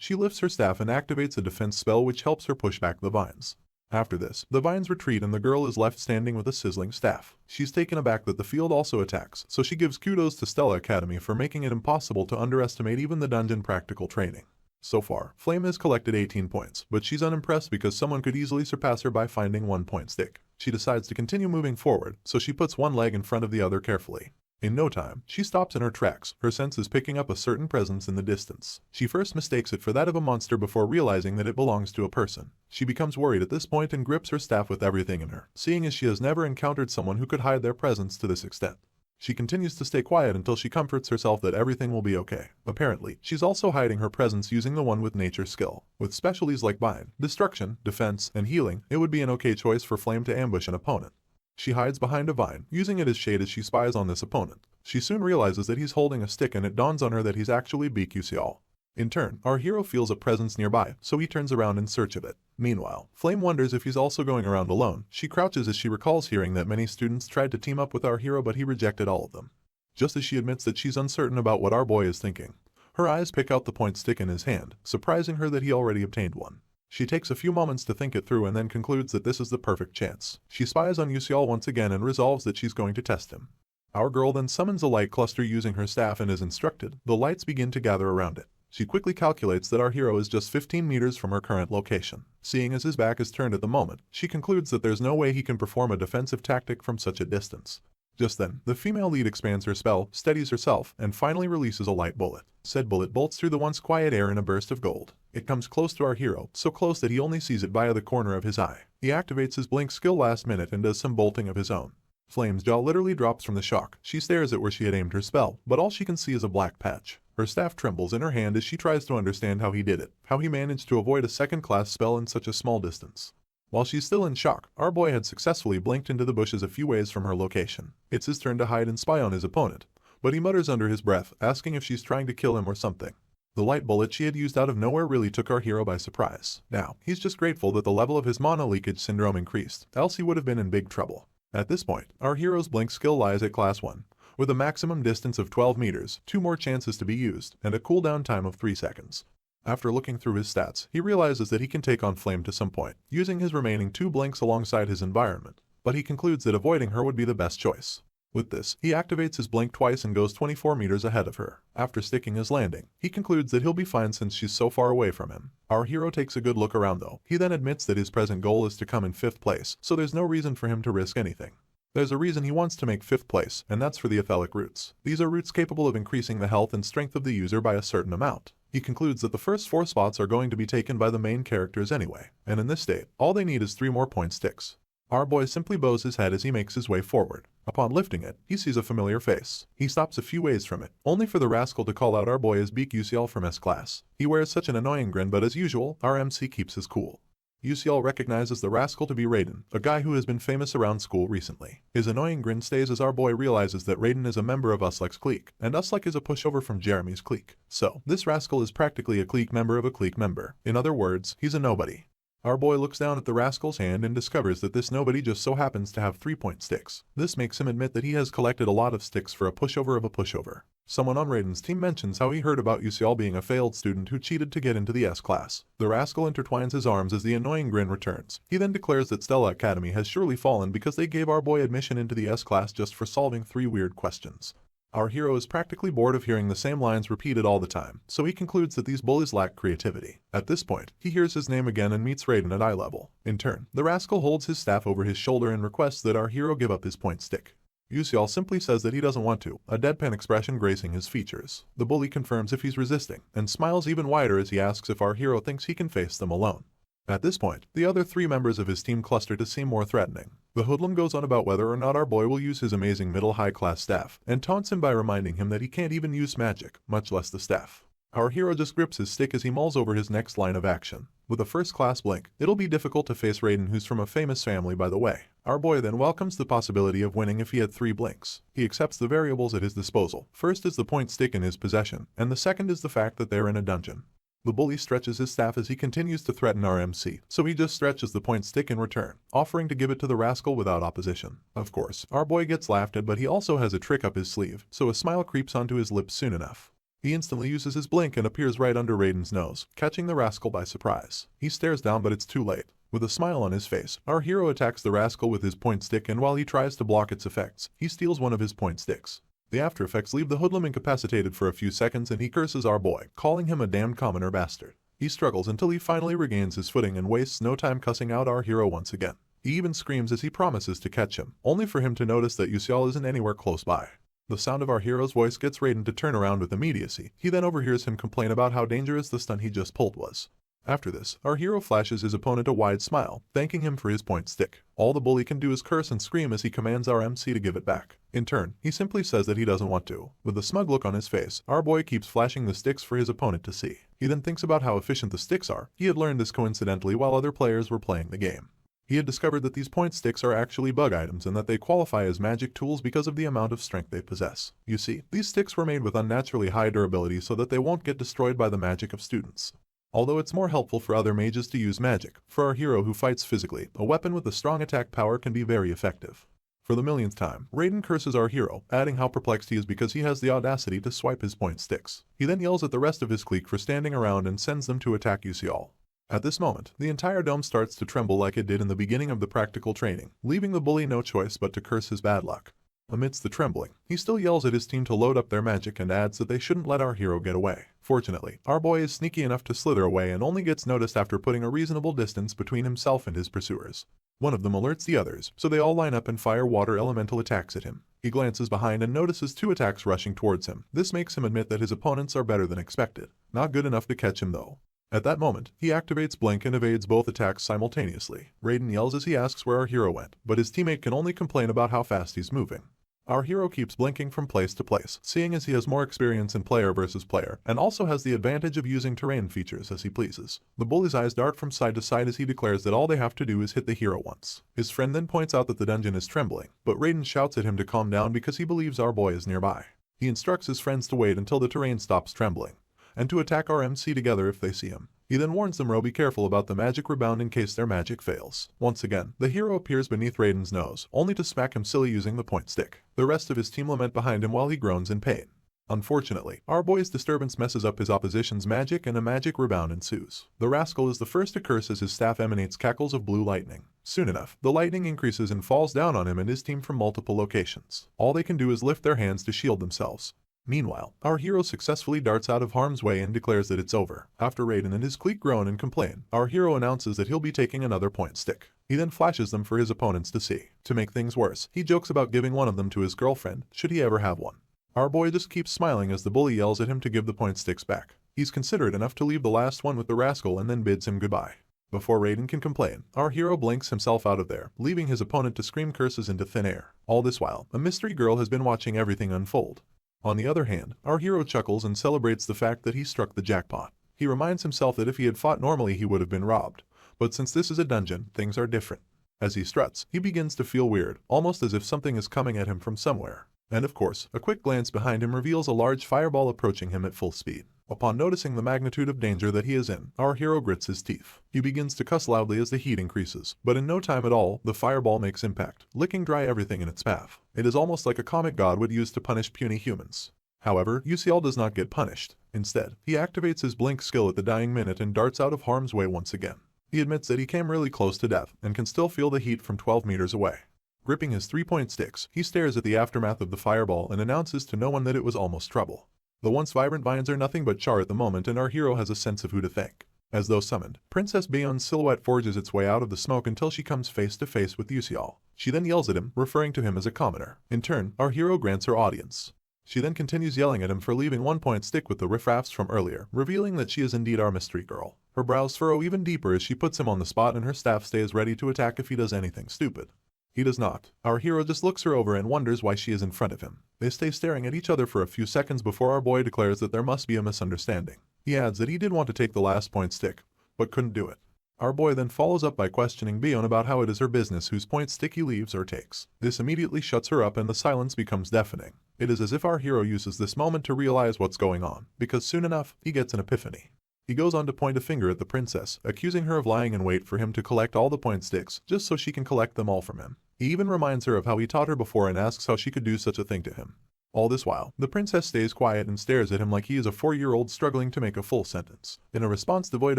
she lifts her staff and activates a defense spell which helps her push back the vines. After this, the vines retreat and the girl is left standing with a sizzling staff. She's taken aback that the field also attacks, so she gives kudos to Stella Academy for making it impossible to underestimate even the dungeon practical training. So far, Flame has collected 18 points, but she's unimpressed because someone could easily surpass her by finding 1 point stick. She decides to continue moving forward, so she puts one leg in front of the other carefully. In no time, she stops in her tracks, her senses picking up a certain presence in the distance. She first mistakes it for that of a monster before realizing that it belongs to a person. She becomes worried at this point and grips her staff with everything in her, seeing as she has never encountered someone who could hide their presence to this extent. She continues to stay quiet until she comforts herself that everything will be okay. Apparently, she's also hiding her presence using the one with nature skill. With specialties like bind, destruction, defense, and healing, it would be an okay choice for Flame to ambush an opponent. She hides behind a vine, using it as shade as she spies on this opponent. She soon realizes that he's holding a stick and it dawns on her that he's actually BQCL. In turn, our hero feels a presence nearby, so he turns around in search of it. Meanwhile, Flame wonders if he's also going around alone. She crouches as she recalls hearing that many students tried to team up with our hero but he rejected all of them. Just as she admits that she's uncertain about what our boy is thinking, her eyes pick out the point stick in his hand, surprising her that he already obtained one. She takes a few moments to think it through and then concludes that this is the perfect chance. She spies on UCL once again and resolves that she's going to test him. Our girl then summons a light cluster using her staff and as instructed, the lights begin to gather around it. She quickly calculates that our hero is just 15 meters from her current location. Seeing as his back is turned at the moment, she concludes that there's no way he can perform a defensive tactic from such a distance. Just then, the female lead expands her spell, steadies herself, and finally releases a light bullet. Said bullet bolts through the once quiet air in a burst of gold. It comes close to our hero, so close that he only sees it via the corner of his eye. He activates his blink skill last minute and does some bolting of his own. Flame's jaw literally drops from the shock. She stares at where she had aimed her spell, but all she can see is a black patch. Her staff trembles in her hand as she tries to understand how he did it, how he managed to avoid a second-class spell in such a small distance. While she's still in shock, our boy had successfully blinked into the bushes a few ways from her location. It's his turn to hide and spy on his opponent, but he mutters under his breath, asking if she's trying to kill him or something. The light bullet she had used out of nowhere really took our hero by surprise. Now, he's just grateful that the level of his mana leakage syndrome increased, else he would have been in big trouble. At this point, our hero's blink skill lies at class 1, with a maximum distance of 12 meters, 2 more chances to be used, and a cooldown time of 3 seconds. After looking through his stats, he realizes that he can take on Flame to some point, using his remaining 2 blinks alongside his environment, but he concludes that avoiding her would be the best choice. With this, he activates his blink twice and goes 24 meters ahead of her. After sticking his landing, he concludes that he'll be fine since she's so far away from him. Our hero takes a good look around though. He then admits that his present goal is to come in 5th place, so there's no reason for him to risk anything. There's a reason he wants to make 5th place, and that's for the etheric roots. These are roots capable of increasing the health and strength of the user by a certain amount. He concludes that the first 4 spots are going to be taken by the main characters anyway, and in this state, all they need is 3 more point sticks. Our boy simply bows his head as he makes his way forward. Upon lifting it, he sees a familiar face. He stops a few ways from it, only for the rascal to call out our boy as Beak UCL from S-Class. He wears such an annoying grin, but as usual, our MC keeps his cool. UCL recognizes the rascal to be Raiden, a guy who has been famous around school recently. His annoying grin stays as our boy realizes that Raiden is a member of Uslik's clique, and Uslik is a pushover from Jeremy's clique. So, this rascal is practically a clique member of a clique member. In other words, he's a nobody. Our boy looks down at the rascal's hand and discovers that this nobody just so happens to have 3-point sticks. This makes him admit that he has collected a lot of sticks for a pushover of a pushover. Someone on Raiden's team mentions how he heard about UCL being a failed student who cheated to get into the S-Class. The rascal intertwines his arms as the annoying grin returns. He then declares that Stella Academy has surely fallen because they gave our boy admission into the S-Class just for solving 3 weird questions. Our hero is practically bored of hearing the same lines repeated all the time, so he concludes that these bullies lack creativity. At this point, he hears his name again and meets Raiden at eye level. In turn, the rascal holds his staff over his shoulder and requests that our hero give up his point stick. UCL simply says that he doesn't want to, a deadpan expression gracing his features. The bully confirms if he's resisting, and smiles even wider as he asks if our hero thinks he can face them alone. At this point, the other 3 members of his team cluster to seem more threatening. The hoodlum goes on about whether or not our boy will use his amazing middle-high class staff, and taunts him by reminding him that he can't even use magic, much less the staff. Our hero just grips his stick as he mulls over his next line of action. With a first-class blink, it'll be difficult to face Raiden, who's from a famous family by the way. Our boy then welcomes the possibility of winning if he had 3 blinks. He accepts the variables at his disposal. First is the point stick in his possession, and the second is the fact that they're in a dungeon. The bully stretches his staff as he continues to threaten our MC, so he just stretches the point stick in return, offering to give it to the rascal without opposition. Of course, our boy gets laughed at, but he also has a trick up his sleeve, so a smile creeps onto his lips soon enough. He instantly uses his blink and appears right under Raiden's nose, catching the rascal by surprise. He stares down, but it's too late. With a smile on his face, our hero attacks the rascal with his point stick, and while he tries to block its effects, he steals one of his point sticks. The after effects leave the hoodlum incapacitated for a few seconds, and he curses our boy, calling him a damned commoner bastard. He struggles until he finally regains his footing and wastes no time cussing out our hero once again. He even screams as he promises to catch him, only for him to notice that UCL isn't anywhere close by. The sound of our hero's voice gets Raiden to turn around with immediacy. He then overhears him complain about how dangerous the stun he just pulled was. After this, our hero flashes his opponent a wide smile, thanking him for his point stick. All the bully can do is curse and scream as he commands our MC to give it back. In turn, he simply says that he doesn't want to. With a smug look on his face, our boy keeps flashing the sticks for his opponent to see. He then thinks about how efficient the sticks are. He had learned this coincidentally while other players were playing the game. He had discovered that these point sticks are actually bug items and that they qualify as magic tools because of the amount of strength they possess. You see, these sticks were made with unnaturally high durability so that they won't get destroyed by the magic of students. Although it's more helpful for other mages to use magic, for our hero who fights physically, a weapon with a strong attack power can be very effective. For the millionth time, Raiden curses our hero, adding how perplexed he is because he has the audacity to swipe his point sticks. He then yells at the rest of his clique for standing around and sends them to attack UCL. At this moment, the entire dome starts to tremble like it did in the beginning of the practical training, leaving the bully no choice but to curse his bad luck. Amidst the trembling, he still yells at his team to load up their magic and adds that they shouldn't let our hero get away. Fortunately, our boy is sneaky enough to slither away and only gets noticed after putting a reasonable distance between himself and his pursuers. One of them alerts the others, so they all line up and fire water elemental attacks at him. He glances behind and notices 2 attacks rushing towards him. This makes him admit that his opponents are better than expected. Not good enough to catch him though. At that moment, he activates Blink and evades both attacks simultaneously. Raiden yells as he asks where our hero went, but his teammate can only complain about how fast he's moving. Our hero keeps blinking from place to place, seeing as he has more experience in player versus player, and also has the advantage of using terrain features as he pleases. The bully's eyes dart from side to side as he declares that all they have to do is hit the hero once. His friend then points out that the dungeon is trembling, but Raiden shouts at him to calm down because he believes our boy is nearby. He instructs his friends to wait until the terrain stops trembling, and to attack our MC together if they see him. He then warns them be careful about the magic rebound in case their magic fails. Once again, the hero appears beneath Raiden's nose, only to smack him silly using the point stick. The rest of his team lament behind him while he groans in pain. Unfortunately, our boy's disturbance messes up his opposition's magic and a magic rebound ensues. The rascal is the first to curse as his staff emanates cackles of blue lightning. Soon enough, the lightning increases and falls down on him and his team from multiple locations. All they can do is lift their hands to shield themselves. Meanwhile, our hero successfully darts out of harm's way and declares that it's over. After Raiden and his clique groan and complain, our hero announces that he'll be taking another point stick. He then flashes them for his opponents to see. To make things worse, he jokes about giving one of them to his girlfriend, should he ever have one. Our boy just keeps smiling as the bully yells at him to give the point sticks back. He's considerate enough to leave the last one with the rascal and then bids him goodbye. Before Raiden can complain, our hero blinks himself out of there, leaving his opponent to scream curses into thin air. All this while, a mystery girl has been watching everything unfold. On the other hand, our hero chuckles and celebrates the fact that he struck the jackpot. He reminds himself that if he had fought normally he would have been robbed. But since this is a dungeon, things are different. As he struts, he begins to feel weird, almost as if something is coming at him from somewhere. And of course, a quick glance behind him reveals a large fireball approaching him at full speed. Upon noticing the magnitude of danger that he is in, our hero grits his teeth. He begins to cuss loudly as the heat increases, but in no time at all, the fireball makes impact, licking dry everything in its path. It is almost like a comic god would use to punish puny humans. However, UCL does not get punished. Instead, he activates his blink skill at the dying minute and darts out of harm's way once again. He admits that he came really close to death and can still feel the heat from 12 meters away. Gripping his 3-point sticks, he stares at the aftermath of the fireball and announces to no one that it was almost trouble. The once vibrant vines are nothing but char at the moment and our hero has a sense of who to thank. As though summoned, Princess Bayon's silhouette forges its way out of the smoke until she comes face to face with UCL. She then yells at him, referring to him as a commoner. In turn, our hero grants her audience. She then continues yelling at him for leaving 1-point stick with the riffraffs from earlier, revealing that she is indeed our mystery girl. Her brows furrow even deeper as she puts him on the spot and her staff stays ready to attack if he does anything stupid. He does not. Our hero just looks her over and wonders why she is in front of him. They stay staring at each other for a few seconds before our boy declares that there must be a misunderstanding. He adds that he did want to take the last point stick, but couldn't do it. Our boy then follows up by questioning Bion about how it is her business whose point stick he leaves or takes. This immediately shuts her up and the silence becomes deafening. It is as if our hero uses this moment to realize what's going on, because soon enough, he gets an epiphany. He goes on to point a finger at the princess, accusing her of lying in wait for him to collect all the point sticks, just so she can collect them all from him. He even reminds her of how he taught her before and asks how she could do such a thing to him. All this while, the princess stays quiet and stares at him like he is a 4-year-old struggling to make a full sentence. In a response devoid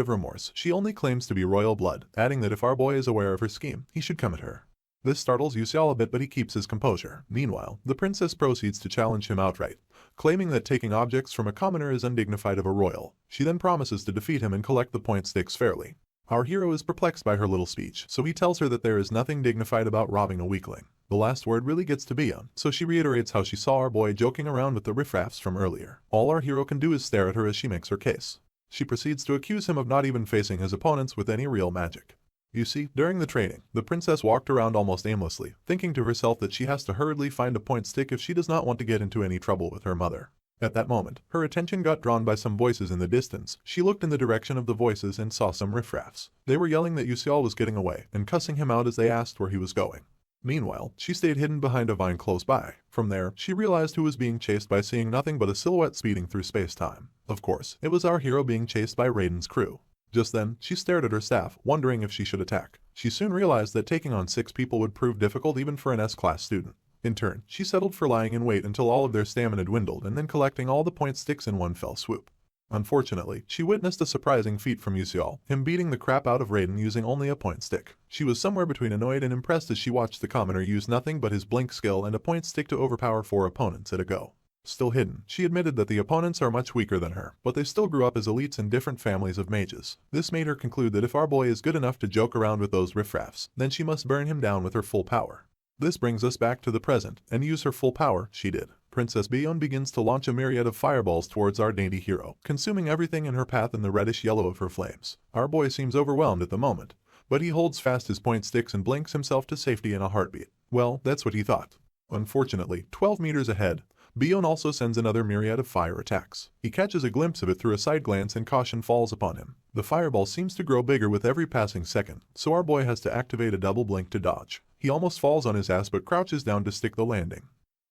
of remorse, she only claims to be royal blood, adding that if our boy is aware of her scheme, he should come at her. This startles Yusial a bit, but he keeps his composure. Meanwhile, the princess proceeds to challenge him outright, claiming that taking objects from a commoner is undignified of a royal. She then promises to defeat him and collect the point sticks fairly. Our hero is perplexed by her little speech, so he tells her that there is nothing dignified about robbing a weakling. The last word really gets to Bion, so she reiterates how she saw our boy joking around with the riffraffs from earlier. All our hero can do is stare at her as she makes her case. She proceeds to accuse him of not even facing his opponents with any real magic. You see, during the training, the princess walked around almost aimlessly, thinking to herself that she has to hurriedly find a point stick if she does not want to get into any trouble with her mother. At that moment, her attention got drawn by some voices in the distance. She looked in the direction of the voices and saw some riffraffs. They were yelling that Yusial was getting away, and cussing him out as they asked where he was going. Meanwhile, she stayed hidden behind a vine close by. From there, she realized who was being chased by seeing nothing but a silhouette speeding through space-time. Of course, it was our hero being chased by Raiden's crew. Just then, she stared at her staff, wondering if she should attack. She soon realized that taking on 6 people would prove difficult even for an S-class student. In turn, she settled for lying in wait until all of their stamina dwindled and then collecting all the point sticks in one fell swoop. Unfortunately, she witnessed a surprising feat from Yusial, him beating the crap out of Raiden using only a point stick. She was somewhere between annoyed and impressed as she watched the commoner use nothing but his blink skill and a point stick to overpower 4 opponents at a go. Still hidden, she admitted that the opponents are much weaker than her, but they still grew up as elites in different families of mages. This made her conclude that if our boy is good enough to joke around with those riffraffs, then she must burn him down with her full power. This brings us back to the present, and use her full power, she did. Princess Bion begins to launch a myriad of fireballs towards our dainty hero, consuming everything in her path in the reddish yellow of her flames. Our boy seems overwhelmed at the moment, but he holds fast his point sticks and blinks himself to safety in a heartbeat. Well, that's what he thought. Unfortunately, 12 meters ahead, Bion also sends another myriad of fire attacks. He catches a glimpse of it through a side glance and caution falls upon him. The fireball seems to grow bigger with every passing second, so our boy has to activate a double blink to dodge. He almost falls on his ass but crouches down to stick the landing.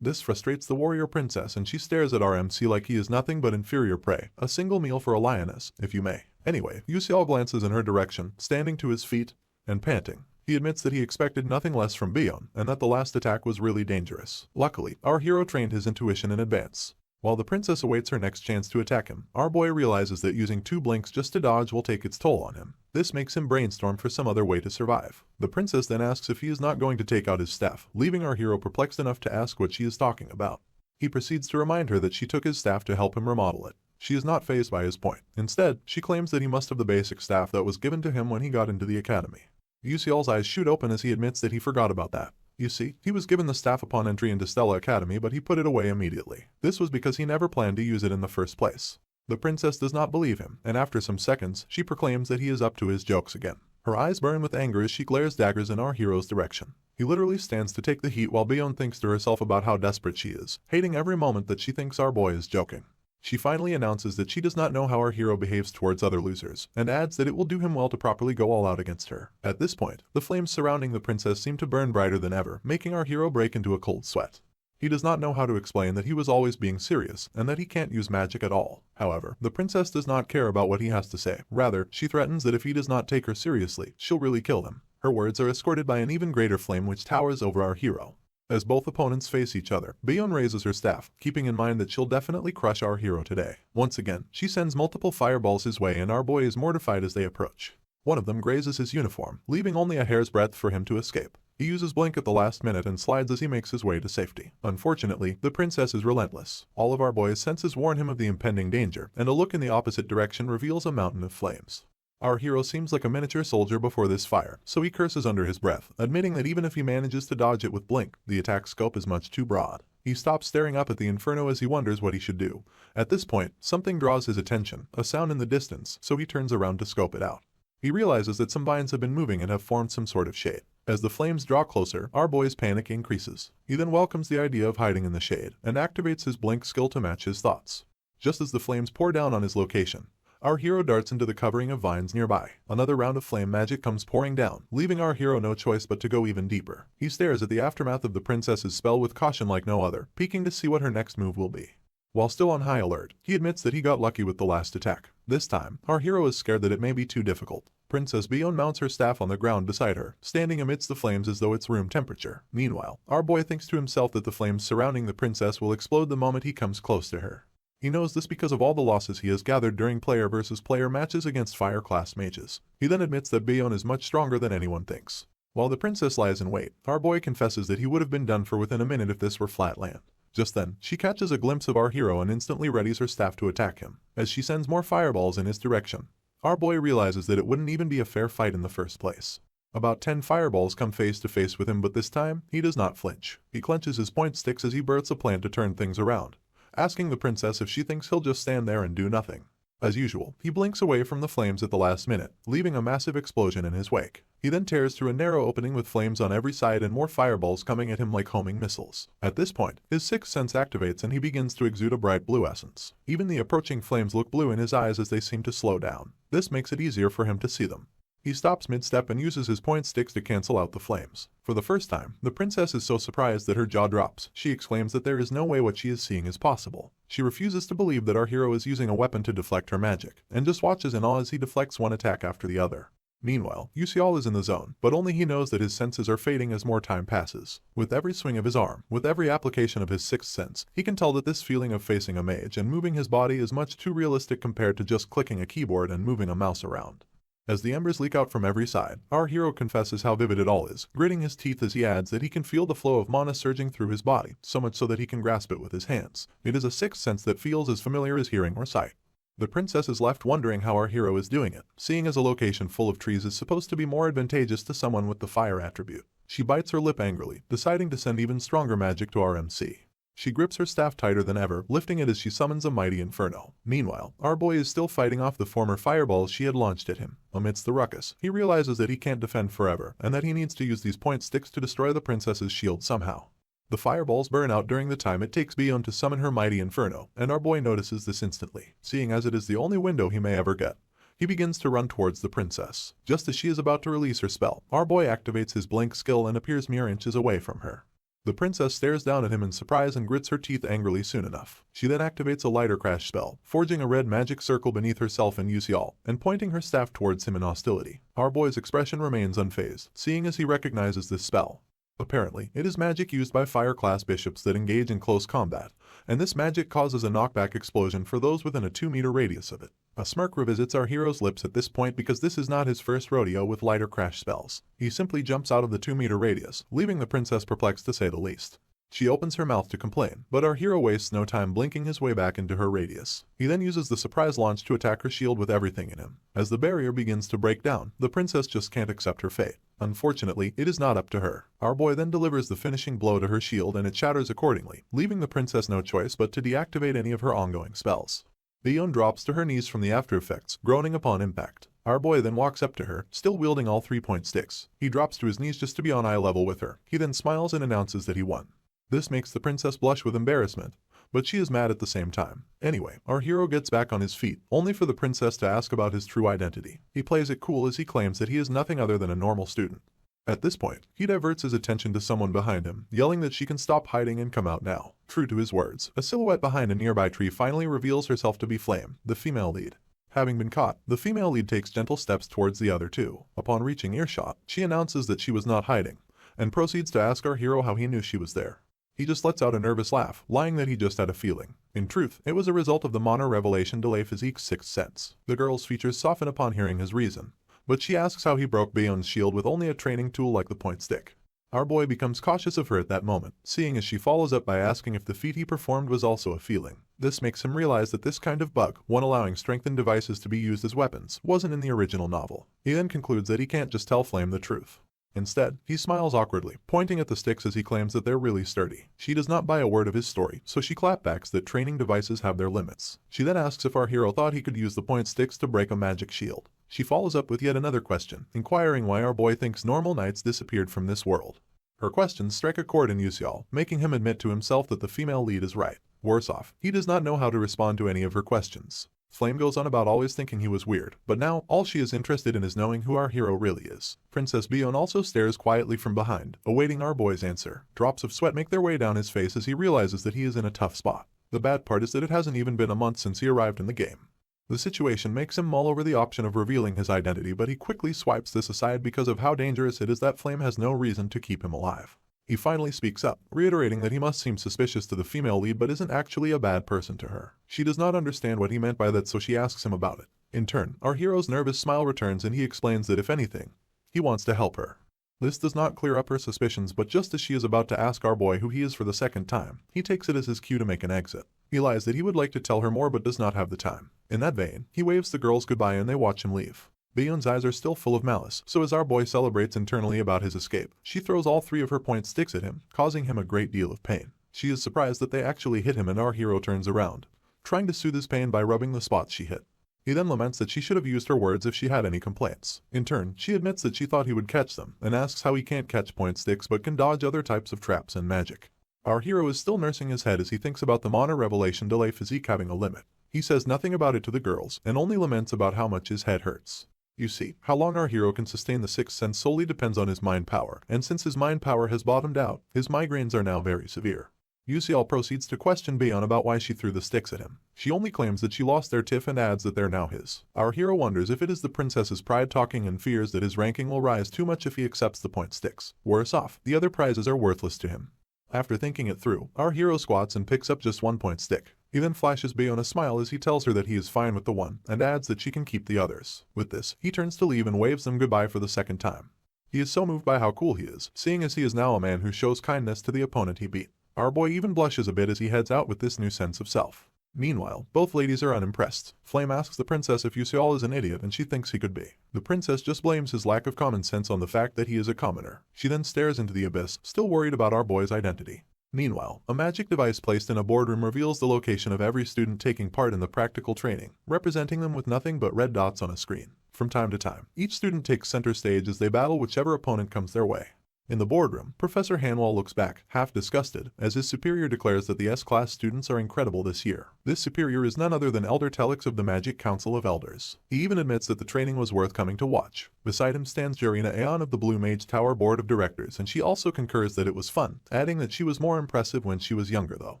This frustrates the warrior princess and she stares at our MC like he is nothing but inferior prey, a single meal for a lioness, if you may. Anyway, Yusial glances in her direction, standing to his feet and panting. He admits that he expected nothing less from Bion and that the last attack was really dangerous. Luckily, our hero trained his intuition in advance. While the princess awaits her next chance to attack him, our boy realizes that using 2 blinks just to dodge will take its toll on him. This makes him brainstorm for some other way to survive. The princess then asks if he is not going to take out his staff, leaving our hero perplexed enough to ask what she is talking about. He proceeds to remind her that she took his staff to help him remodel it. She is not fazed by his point. Instead, she claims that he must have the basic staff that was given to him when he got into the academy. Yusial's eyes shoot open as he admits that he forgot about that. You see, he was given the staff upon entry into Stella Academy, but he put it away immediately. This was because he never planned to use it in the first place. The princess does not believe him, and after some seconds, she proclaims that he is up to his jokes again. Her eyes burn with anger as she glares daggers in our hero's direction. He literally stands to take the heat while Bion thinks to herself about how desperate she is, hating every moment that she thinks our boy is joking. She finally announces that she does not know how our hero behaves towards other losers, and adds that it will do him well to properly go all out against her. At this point, the flames surrounding the princess seem to burn brighter than ever, making our hero break into a cold sweat. He does not know how to explain that he was always being serious, and that he can't use magic at all. However, the princess does not care about what he has to say. Rather, she threatens that if he does not take her seriously, she'll really kill him. Her words are escorted by an even greater flame which towers over our hero. As both opponents face each other, Bion raises her staff, keeping in mind that she'll definitely crush our hero today. Once again, she sends multiple fireballs his way and our boy is mortified as they approach. One of them grazes his uniform, leaving only a hair's breadth for him to escape. He uses blink at the last minute and slides as he makes his way to safety. Unfortunately, the princess is relentless. All of our boy's senses warn him of the impending danger, and a look in the opposite direction reveals a mountain of flames. Our hero seems like a miniature soldier before this fire, so he curses under his breath, admitting that even if he manages to dodge it with blink, the attack scope is much too broad. He stops staring up at the inferno as he wonders what he should do. At this point, something draws his attention, a sound in the distance, so he turns around to scope it out. He realizes that some vines have been moving and have formed some sort of shade. As the flames draw closer, our boy's panic increases. He then welcomes the idea of hiding in the shade, and activates his blink skill to match his thoughts. Just as the flames pour down on his location, our hero darts into the covering of vines nearby. Another round of flame magic comes pouring down, leaving our hero no choice but to go even deeper. He stares at the aftermath of the princess's spell with caution like no other, peeking to see what her next move will be. While still on high alert, he admits that he got lucky with the last attack. This time, our hero is scared that it may be too difficult. Princess Bion mounts her staff on the ground beside her, standing amidst the flames as though it's room temperature. Meanwhile, our boy thinks to himself that the flames surrounding the princess will explode the moment he comes close to her. He knows this because of all the losses he has gathered during player versus player matches against fire class mages. He then admits that Bion is much stronger than anyone thinks. While the princess lies in wait, our boy confesses that he would have been done for within a minute if this were flat land. Just then, she catches a glimpse of our hero and instantly readies her staff to attack him. As she sends more fireballs in his direction, our boy realizes that it wouldn't even be a fair fight in the first place. About 10 fireballs come face to face with him, but this time, he does not flinch. He clenches his point sticks as he births a plan to turn things around, asking the princess if she thinks he'll just stand there and do nothing. As usual, he blinks away from the flames at the last minute, leaving a massive explosion in his wake. He then tears through a narrow opening with flames on every side and more fireballs coming at him like homing missiles. At this point, his sixth sense activates and he begins to exude a bright blue essence. Even the approaching flames look blue in his eyes as they seem to slow down. This makes it easier for him to see them. He stops mid-step and uses his point sticks to cancel out the flames. For the first time, the princess is so surprised that her jaw drops. She exclaims that there is no way what she is seeing is possible. She refuses to believe that our hero is using a weapon to deflect her magic, and just watches in awe as he deflects one attack after the other. Meanwhile, Yusial is in the zone, but only he knows that his senses are fading as more time passes. With every swing of his arm, with every application of his sixth sense, he can tell that this feeling of facing a mage and moving his body is much too realistic compared to just clicking a keyboard and moving a mouse around. As the embers leak out from every side, our hero confesses how vivid it all is, gritting his teeth as he adds that he can feel the flow of mana surging through his body, so much so that he can grasp it with his hands. It is a sixth sense that feels as familiar as hearing or sight. The princess is left wondering how our hero is doing it, seeing as a location full of trees is supposed to be more advantageous to someone with the fire attribute. She bites her lip angrily, deciding to send even stronger magic to our MC. She grips her staff tighter than ever, lifting it as she summons a mighty inferno. Meanwhile, our boy is still fighting off the former fireballs she had launched at him. Amidst the ruckus, he realizes that he can't defend forever, and that he needs to use these point sticks to destroy the princess's shield somehow. The fireballs burn out during the time it takes Bion to summon her mighty inferno, and our boy notices this instantly, seeing as it is the only window he may ever get. He begins to run towards the princess. Just as she is about to release her spell, our boy activates his blink skill and appears mere inches away from her. The princess stares down at him in surprise and grits her teeth angrily soon enough. She then activates a lighter crash spell, forging a red magic circle beneath herself and Yahello, and pointing her staff towards him in hostility. Our boy's expression remains unfazed, seeing as he recognizes this spell. Apparently, it is magic used by fire-class bishops that engage in close combat, and this magic causes a knockback explosion for those within a 2-meter radius of it. A smirk revisits our hero's lips at this point because this is not his first rodeo with lighter crash spells. He simply jumps out of the 2-meter radius, leaving the princess perplexed to say the least. She opens her mouth to complain, but our hero wastes no time blinking his way back into her radius. He then uses the surprise launch to attack her shield with everything in him. As the barrier begins to break down, the princess just can't accept her fate. Unfortunately, it is not up to her. Our boy then delivers the finishing blow to her shield and it shatters accordingly, leaving the princess no choice but to deactivate any of her ongoing spells. Bion drops to her knees from the after effects, groaning upon impact. Our boy then walks up to her, still wielding all 3-point sticks. He drops to his knees just to be on eye level with her. He then smiles and announces that he won. This makes the princess blush with embarrassment, but she is mad at the same time. Anyway, our hero gets back on his feet, only for the princess to ask about his true identity. He plays it cool as he claims that he is nothing other than a normal student. At this point, he diverts his attention to someone behind him, yelling that she can stop hiding and come out now. True to his words, a silhouette behind a nearby tree finally reveals herself to be Flame, the female lead. Having been caught, the female lead takes gentle steps towards the other two. Upon reaching earshot, she announces that she was not hiding, and proceeds to ask our hero how he knew she was there. He just lets out a nervous laugh, lying that he just had a feeling. In truth, it was a result of the Mana Revelation Delay Physique's sixth sense. The girl's features soften upon hearing his reason, but she asks how he broke Bion's shield with only a training tool like the point stick. Our boy becomes cautious of her at that moment, seeing as she follows up by asking if the feat he performed was also a feeling. This makes him realize that this kind of bug, one allowing strengthened devices to be used as weapons, wasn't in the original novel. He then concludes that he can't just tell Flame the truth. Instead, he smiles awkwardly, pointing at the sticks as he claims that they're really sturdy. She does not buy a word of his story, so she clapbacks that training devices have their limits. She then asks if our hero thought he could use the point sticks to break a magic shield. She follows up with yet another question, inquiring why our boy thinks normal knights disappeared from this world. Her questions strike a chord in Yahello, making him admit to himself that the female lead is right. Worse off, he does not know how to respond to any of her questions. Flame goes on about always thinking he was weird, but now all she is interested in is knowing who our hero really is. Princess Bion also stares quietly from behind, awaiting our boy's answer. Drops of sweat make their way down his face as he realizes that he is in a tough spot. The bad part is that it hasn't even been a month since he arrived in the game. The situation makes him mull over the option of revealing his identity, but he quickly swipes this aside because of how dangerous it is that Flame has no reason to keep him alive. He finally speaks up, reiterating that he must seem suspicious to the female lead but isn't actually a bad person to her. She does not understand what he meant by that, so she asks him about it. In turn, our hero's nervous smile returns and he explains that if anything, he wants to help her. This does not clear up her suspicions, but just as she is about to ask our boy who he is for the second time, he takes it as his cue to make an exit. He lies that he would like to tell her more but does not have the time. In that vein, he waves the girls goodbye and they watch him leave. Bion's eyes are still full of malice, so as our boy celebrates internally about his escape, she throws all 3 of her point sticks at him, causing him a great deal of pain. She is surprised that they actually hit him and our hero turns around, trying to soothe his pain by rubbing the spots she hit. He then laments that she should have used her words if she had any complaints. In turn, she admits that she thought he would catch them, and asks how he can't catch point sticks but can dodge other types of traps and magic. Our hero is still nursing his head as he thinks about the Mana Revelation Delay Physique having a limit. He says nothing about it to the girls, and only laments about how much his head hurts. You see, how long our hero can sustain the sixth sense solely depends on his mind power, and since his mind power has bottomed out, his migraines are now very severe. Yahello proceeds to question Bion about why she threw the sticks at him. She only claims that she lost their tiff and adds that they're now his. Our hero wonders if it is the princess's pride talking and fears that his ranking will rise too much if he accepts the point sticks. Worse off, the other prizes are worthless to him. After thinking it through, our hero squats and picks up just 1 point stick. He then flashes Bayon a smile as he tells her that he is fine with the one, and adds that she can keep the others. With this, he turns to leave and waves them goodbye for the second time. He is so moved by how cool he is, seeing as he is now a man who shows kindness to the opponent he beat. Our boy even blushes a bit as he heads out with this new sense of self. Meanwhile, both ladies are unimpressed. Flame asks the princess if Yuseol is an idiot and she thinks he could be. The princess just blames his lack of common sense on the fact that he is a commoner. She then stares into the abyss, still worried about our boy's identity. Meanwhile, a magic device placed in a boardroom reveals the location of every student taking part in the practical training, representing them with nothing but red dots on a screen. From time to time, each student takes center stage as they battle whichever opponent comes their way. In the boardroom, Professor Hanwha looks back, half disgusted, as his superior declares that the S-class students are incredible this year. This superior is none other than Elder Telix of the Magic Council of Elders. He even admits that the training was worth coming to watch. Beside him stands Jarina Aeon of the Blue Mage Tower Board of Directors, and she also concurs that it was fun, adding that she was more impressive when she was younger though.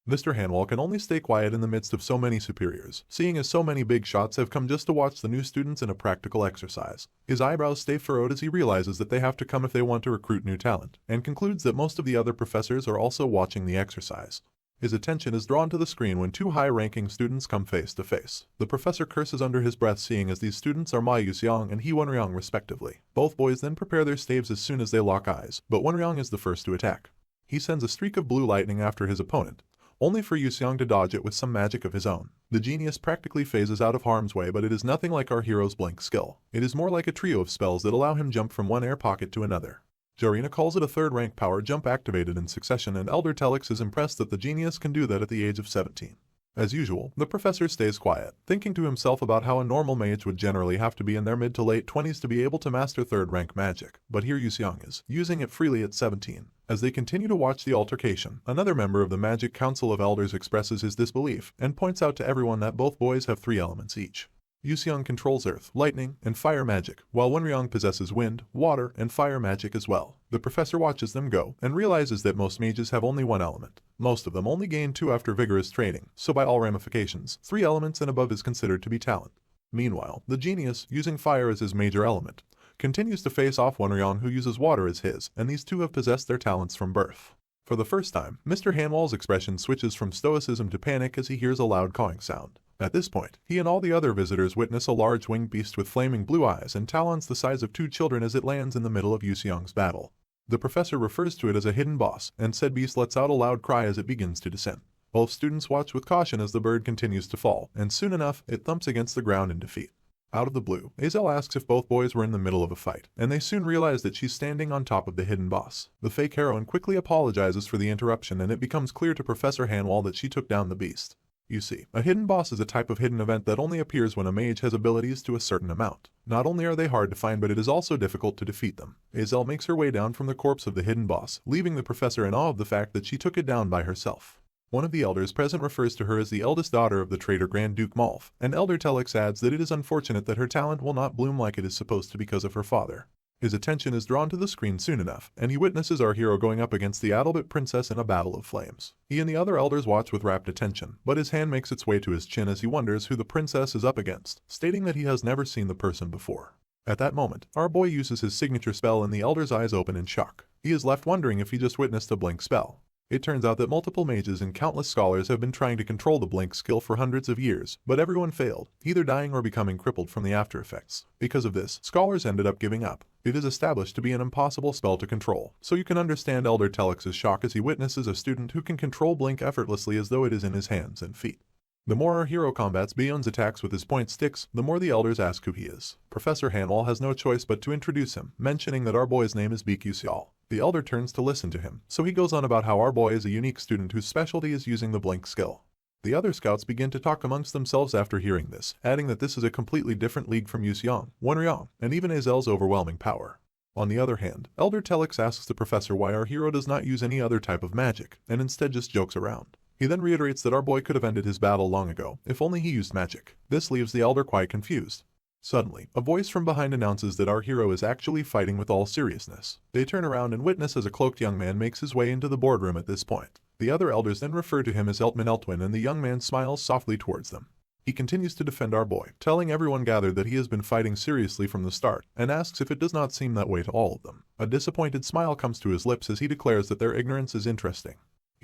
Mr. Hanwha can only stay quiet in the midst of so many superiors, seeing as so many big shots have come just to watch the new students in a practical exercise. His eyebrows stay furrowed as he realizes that they have to come if they want to recruit new talent, and concludes that most of the other professors are also watching the exercise. His attention is drawn to the screen when two high-ranking students come face to face. The professor curses under his breath seeing as these students are Ma Yuseong and He Wenryong respectively. Both boys then prepare their staves as soon as they lock eyes, but Wenryong is the first to attack. He sends a streak of blue lightning after his opponent, only for Yuseong to dodge it with some magic of his own. The genius practically phases out of harm's way, but it is nothing like our hero's blink skill. It is more like a trio of spells that allow him jump from one air pocket to another. Jarina calls it a third-rank power jump activated in succession, and Elder Telix is impressed that the genius can do that at the age of 17. As usual, the professor stays quiet, thinking to himself about how a normal mage would generally have to be in their mid to late 20s to be able to master third-rank magic, but here Yuseong is, using it freely at 17. As they continue to watch the altercation, another member of the Magic Council of Elders expresses his disbelief and points out to everyone that both boys have 3 elements each. Yuseong controls earth, lightning, and fire magic, while Wenryong possesses wind, water, and fire magic as well. The professor watches them go and realizes that most mages have only 1 element. Most of them only gain 2 after vigorous training, so by all ramifications, 3 elements and above is considered to be talent. Meanwhile, the genius, using fire as his major element, continues to face off Wenryong who uses water as his, and these two have possessed their talents from birth. For the first time, Mr. Hanwha's expression switches from stoicism to panic as he hears a loud cawing sound. At this point, he and all the other visitors witness a large winged beast with flaming blue eyes and talons the size of 2 children as it lands in the middle of Yuseong's battle. The professor refers to it as a hidden boss, and said beast lets out a loud cry as it begins to descend. Both students watch with caution as the bird continues to fall, and soon enough, it thumps against the ground in defeat. Out of the blue, Azel asks if both boys were in the middle of a fight, and they soon realize that she's standing on top of the hidden boss. The fake heroine quickly apologizes for the interruption, and it becomes clear to Professor Hanwha that she took down the beast. You see, a hidden boss is a type of hidden event that only appears when a mage has abilities to a certain amount. Not only are they hard to find, but it is also difficult to defeat them. Azel makes her way down from the corpse of the hidden boss, leaving the professor in awe of the fact that she took it down by herself. One of the elders present refers to her as the eldest daughter of the traitor Grand Duke Malf, and Elder Telix adds that it is unfortunate that her talent will not bloom like it is supposed to because of her father. His attention is drawn to the screen soon enough, and he witnesses our hero going up against the Adalbit princess in a battle of flames. He and the other elders watch with rapt attention, but his hand makes its way to his chin as he wonders who the princess is up against, stating that he has never seen the person before. At that moment, our boy uses his signature spell and the elder's eyes open in shock. He is left wondering if he just witnessed a blink spell. It turns out that multiple mages and countless scholars have been trying to control the blink skill for hundreds of years, but everyone failed, either dying or becoming crippled from the after effects. Because of this, scholars ended up giving up. It is established to be an impossible spell to control, so you can understand Elder Telix's shock as he witnesses a student who can control blink effortlessly as though it is in his hands and feet. The more our hero combats Bion's attacks with his point sticks, the more the elders ask who he is. Professor Hanwha has no choice but to introduce him, mentioning that our boy's name is Bikusial. The elder turns to listen to him, so he goes on about how our boy is a unique student whose specialty is using the blink skill. The other scouts begin to talk amongst themselves after hearing this, adding that this is a completely different league from Yuseong, Wenryong, and even Azel's overwhelming power. On the other hand, Elder Telix asks the professor why our hero does not use any other type of magic, and instead just jokes around. He then reiterates that our boy could have ended his battle long ago, if only he used magic. This leaves the elder quite confused. Suddenly, a voice from behind announces that our hero is actually fighting with all seriousness. They turn around and witness as a cloaked young man makes his way into the boardroom at this point. The other elders then refer to him as Eltman Eltwin, and the young man smiles softly towards them. He continues to defend our boy, telling everyone gathered that he has been fighting seriously from the start, and asks if it does not seem that way to all of them. A disappointed smile comes to his lips as he declares that their ignorance is interesting.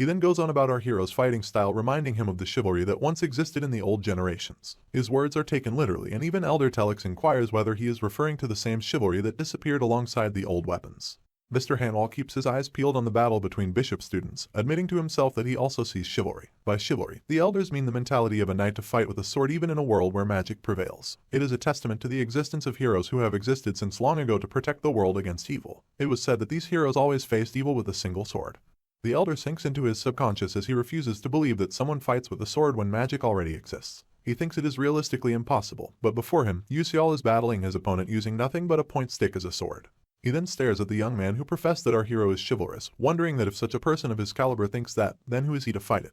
He then goes on about our hero's fighting style, reminding him of the chivalry that once existed in the old generations. His words are taken literally, and even Elder Telex inquires whether he is referring to the same chivalry that disappeared alongside the old weapons. Mr. Hanwha keeps his eyes peeled on the battle between bishop students, admitting to himself that he also sees chivalry. By chivalry, the elders mean the mentality of a knight to fight with a sword even in a world where magic prevails. It is a testament to the existence of heroes who have existed since long ago to protect the world against evil. It was said that these heroes always faced evil with a single sword. The elder sinks into his subconscious as he refuses to believe that someone fights with a sword when magic already exists. He thinks it is realistically impossible, but before him, Yusial is battling his opponent using nothing but a point stick as a sword. He then stares at the young man who professed that our hero is chivalrous, wondering that if such a person of his caliber thinks that, then who is he to fight it?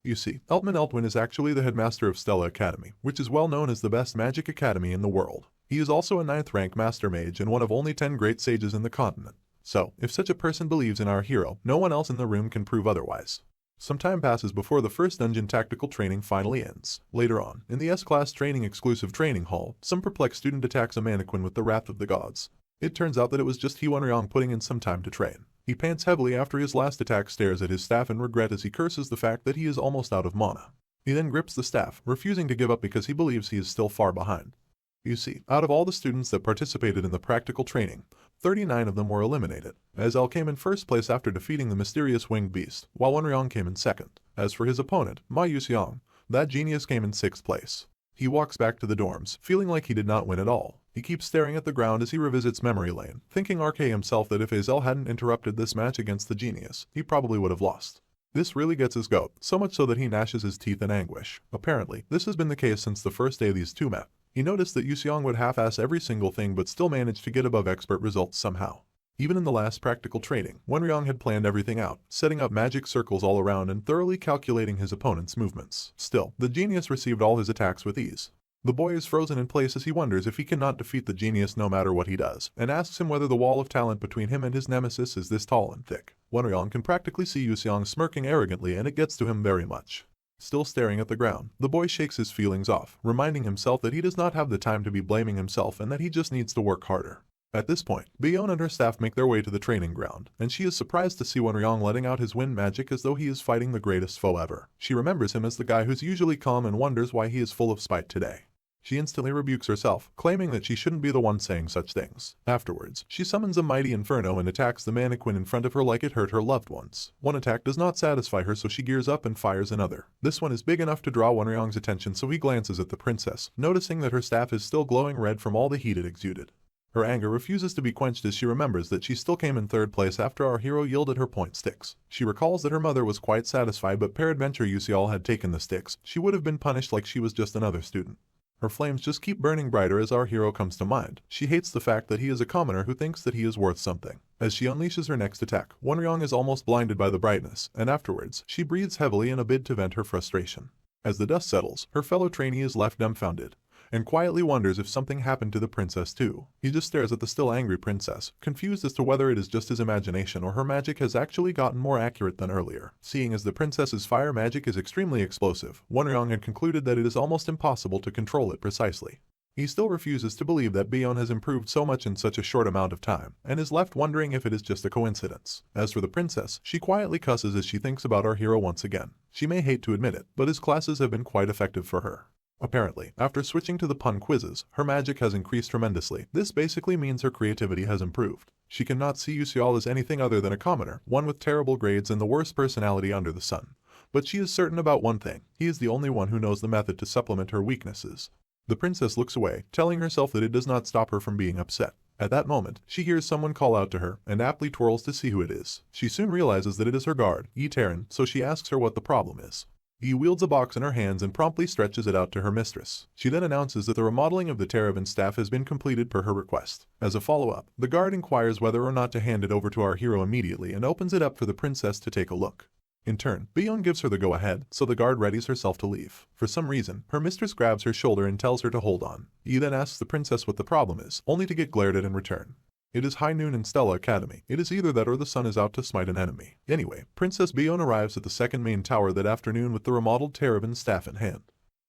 You see, Eltman Eltwin is actually the headmaster of Stella Academy, which is well known as the best magic academy in the world. He is also a 9th rank master mage and one of only 10 great sages in the continent. So, if such a person believes in our hero, no one else in the room can prove otherwise. Some time passes before the first dungeon tactical training finally ends. Later on, in the S-Class training exclusive training hall, some perplexed student attacks a mannequin with the wrath of the gods. It turns out that it was just Hyunryong putting in some time to train. He pants heavily after his last attack, stares at his staff in regret as he curses the fact that he is almost out of mana. He then grips the staff, refusing to give up because he believes he is still far behind. You see, out of all the students that participated in the practical training, 39 of them were eliminated, as El came in first place after defeating the mysterious winged beast, while Wenryong came in second. As for his opponent, Ma Yuseong, that genius came in 6th place. He walks back to the dorms, feeling like he did not win at all. He keeps staring at the ground as he revisits memory lane, thinking RK himself that if Azel hadn't interrupted this match against the genius, he probably would have lost. This really gets his goat, so much so that he gnashes his teeth in anguish. Apparently, this has been the case since the first day these two met. He noticed that Yuseong would half-ass every single thing but still managed to get above expert results somehow. Even in the last practical training, Wenryong had planned everything out, setting up magic circles all around and thoroughly calculating his opponent's movements. Still, the genius received all his attacks with ease. The boy is frozen in place as he wonders if he cannot defeat the genius no matter what he does, and asks him whether the wall of talent between him and his nemesis is this tall and thick. Wenryong can practically see Yuseong smirking arrogantly, and it gets to him very much. Still staring at the ground, the boy shakes his feelings off, reminding himself that he does not have the time to be blaming himself and that he just needs to work harder. At this point, Beyonce and her staff make their way to the training ground, and she is surprised to see Wenryong letting out his wind magic as though he is fighting the greatest foe ever. She remembers him as the guy who's usually calm and wonders why he is full of spite today. She instantly rebukes herself, claiming that she shouldn't be the one saying such things. Afterwards, she summons a mighty inferno and attacks the mannequin in front of her like it hurt her loved ones. One attack does not satisfy her, so she gears up and fires another. This one is big enough to draw Wenryong's attention, so he glances at the princess, noticing that her staff is still glowing red from all the heat it exuded. Her anger refuses to be quenched as she remembers that she still came in 3rd place after our hero yielded her point sticks. She recalls that her mother was quite satisfied, but peradventure Yuseol had taken the sticks, she would have been punished like she was just another student. Her flames just keep burning brighter as our hero comes to mind. She hates the fact that he is a commoner who thinks that he is worth something. As she unleashes her next attack, Wenryong is almost blinded by the brightness, and afterwards, she breathes heavily in a bid to vent her frustration. As the dust settles, her fellow trainee is left dumbfounded, and quietly wonders if something happened to the princess too. He just stares at the still angry princess, confused as to whether it is just his imagination or her magic has actually gotten more accurate than earlier. Seeing as the princess's fire magic is extremely explosive, Wenryong had concluded that it is almost impossible to control it precisely. He still refuses to believe that Beyonce has improved so much in such a short amount of time, and is left wondering if it is just a coincidence. As for the princess, she quietly cusses as she thinks about our hero once again. She may hate to admit it, but his classes have been quite effective for her. Apparently, after switching to the pun quizzes, her magic has increased tremendously. This basically means her creativity has improved. She cannot see Yuseol as anything other than a commoner, one with terrible grades and the worst personality under the sun. But she is certain about one thing: he is the only one who knows the method to supplement her weaknesses. The princess looks away, telling herself that it does not stop her from being upset. At that moment, she hears someone call out to her, and aptly twirls to see who it is. She soon realizes that it is her guard, Yi Taran, so she asks her what the problem is. Yi wields a box in her hands and promptly stretches it out to her mistress. She then announces that the remodeling of the Terravan staff has been completed per her request. As a follow-up, the guard inquires whether or not to hand it over to our hero immediately and opens it up for the princess to take a look. In turn, Beyonce gives her the go-ahead, so the guard readies herself to leave. For some reason, her mistress grabs her shoulder and tells her to hold on. Yi then asks the princess what the problem is, only to get glared at in return. It is high noon in Stella Academy. It is either that or the sun is out to smite an enemy. Anyway, Princess Beyonce arrives at the second main tower that afternoon with the remodeled Terravan staff in hand.